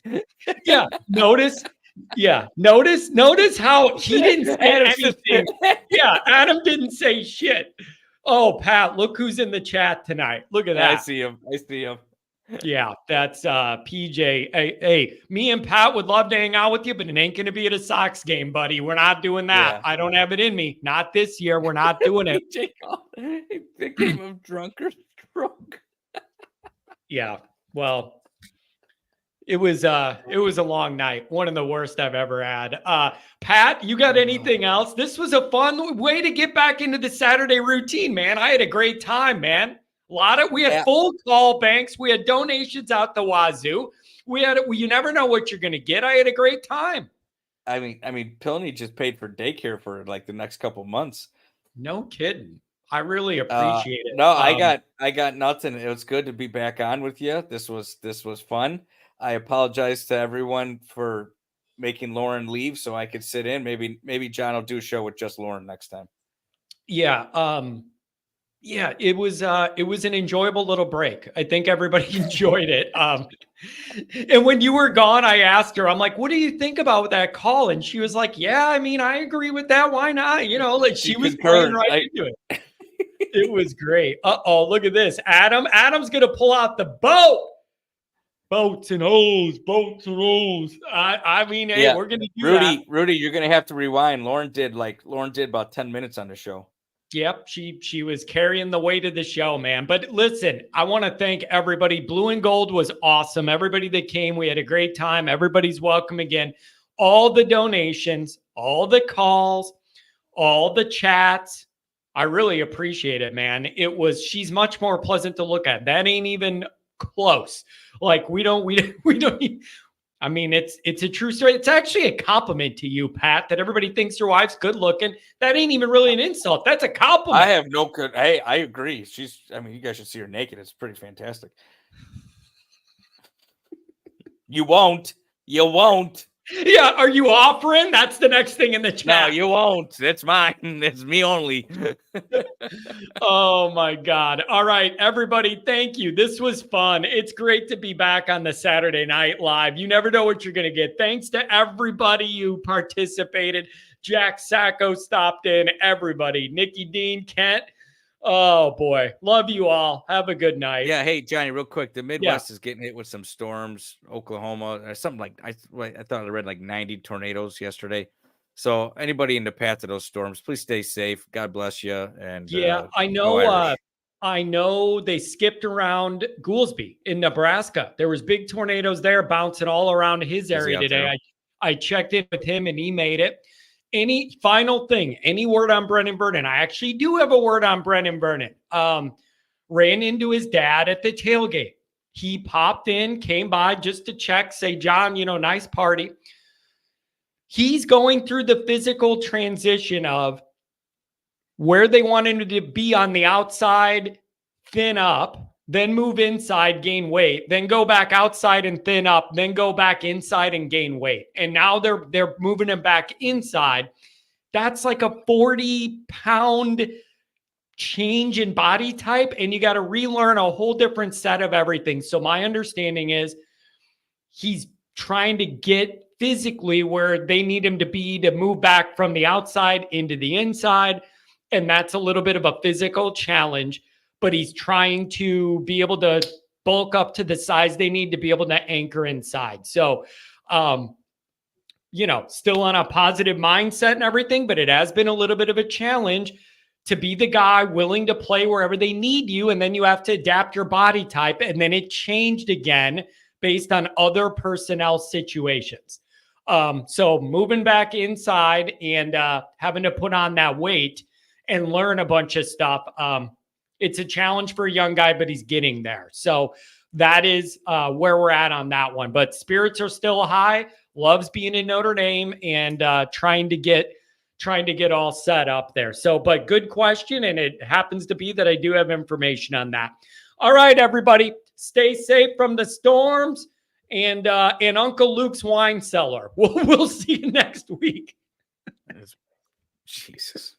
Yeah. Notice how he didn't say anything. Yeah, Adam didn't say shit. Oh, Pat, look who's in the chat tonight. Look at that. I see him. Yeah, that's PJ. Hey, me and Pat would love to hang out with you, but it ain't going to be at a Sox game, buddy. We're not doing that. Yeah. I don't have it in me. Not this year. We're not doing it. Victim of drunk or stroke. Yeah, well, it was a long night. One of the worst I've ever had. Pat, you got anything else? This was a fun way to get back into the Saturday routine, man. I had a great time, man. We had full call banks. We had donations out the wazoo. You never know what you're going to get. I had a great time. I mean, Pilney just paid for daycare for like the next couple months. No kidding. I really appreciate it. No, I got nuts, and it was good to be back on with you. This was fun. I apologize to everyone for making Lauren leave so I could sit in. Maybe John will do a show with just Lauren next time. Yeah. Yeah, it was an enjoyable little break. I think everybody enjoyed it. And when you were gone, I asked her, I'm like, "What do you think about that call?" And she was like, "Yeah, I mean, I agree with that. Why not?" You know, like she was playing right into it. It was great. Uh-oh, look at this. Adam's going to pull out the boat. Boats and hoes. I mean, hey, we're gonna do that. Rudy, you're gonna have to rewind. Lauren did about 10 minutes on the show. Yep, she was carrying the weight of the show, man. But listen, I want to thank everybody. Blue and Gold was awesome. Everybody that came, we had a great time. Everybody's welcome again. All the donations, all the calls, all the chats. I really appreciate it, man. She's much more pleasant to look at. That ain't even close. Like we don't. I mean, it's a true story. It's actually a compliment to you, Pat, that everybody thinks your wife's good looking. That ain't even really an insult. That's a compliment. I have no good. Hey, I agree. You guys should see her naked. It's pretty fantastic. You won't. Yeah, are you offering? That's the next thing in the chat. No, you won't. That's mine. It's me only. Oh my God. All right, everybody, thank you. This was fun. It's great to be back on the Saturday Night Live. You never know what you're going to get. Thanks to everybody who participated. Jack Sacco stopped in, everybody. Nikki Dean, Kent. Oh boy. Love you all. Have a good night. Yeah. Hey, Johnny, real quick. The Midwest is getting hit with some storms. Oklahoma, or something like I thought I read like 90 tornadoes yesterday. So anybody in the path of those storms, please stay safe. God bless you. And I know. I know they skipped around Goolsby in Nebraska. There was big tornadoes there bouncing all around his area today. I checked in with him and he made it. Any final thing, any word on Brennan Vernon? I actually do have a word on Brennan Vernon. Ran into his dad at the tailgate. He popped in, came by just to check, say, John, nice party. He's going through the physical transition of where they want him to be on the outside, thin up, then move inside, gain weight, then go back outside and thin up, then go back inside and gain weight. And now they're moving him back inside. That's like a 40-pound change in body type, and you got to relearn a whole different set of everything. So my understanding is he's trying to get physically where they need him to be to move back from the outside into the inside. And that's a little bit of a physical challenge, but he's trying to be able to bulk up to the size they need to be able to anchor inside. So, still on a positive mindset and everything, but it has been a little bit of a challenge to be the guy willing to play wherever they need you. And then you have to adapt your body type. And then it changed again based on other personnel situations. So moving back inside and having to put on that weight and learn a bunch of stuff. It's a challenge for a young guy, but he's getting there. So that is where we're at on that one. But spirits are still high. Loves being in Notre Dame and trying to get all set up there. So, but good question. And it happens to be that I do have information on that. All right, everybody, stay safe from the storms and Uncle Luke's wine cellar. We'll see you next week. Jesus.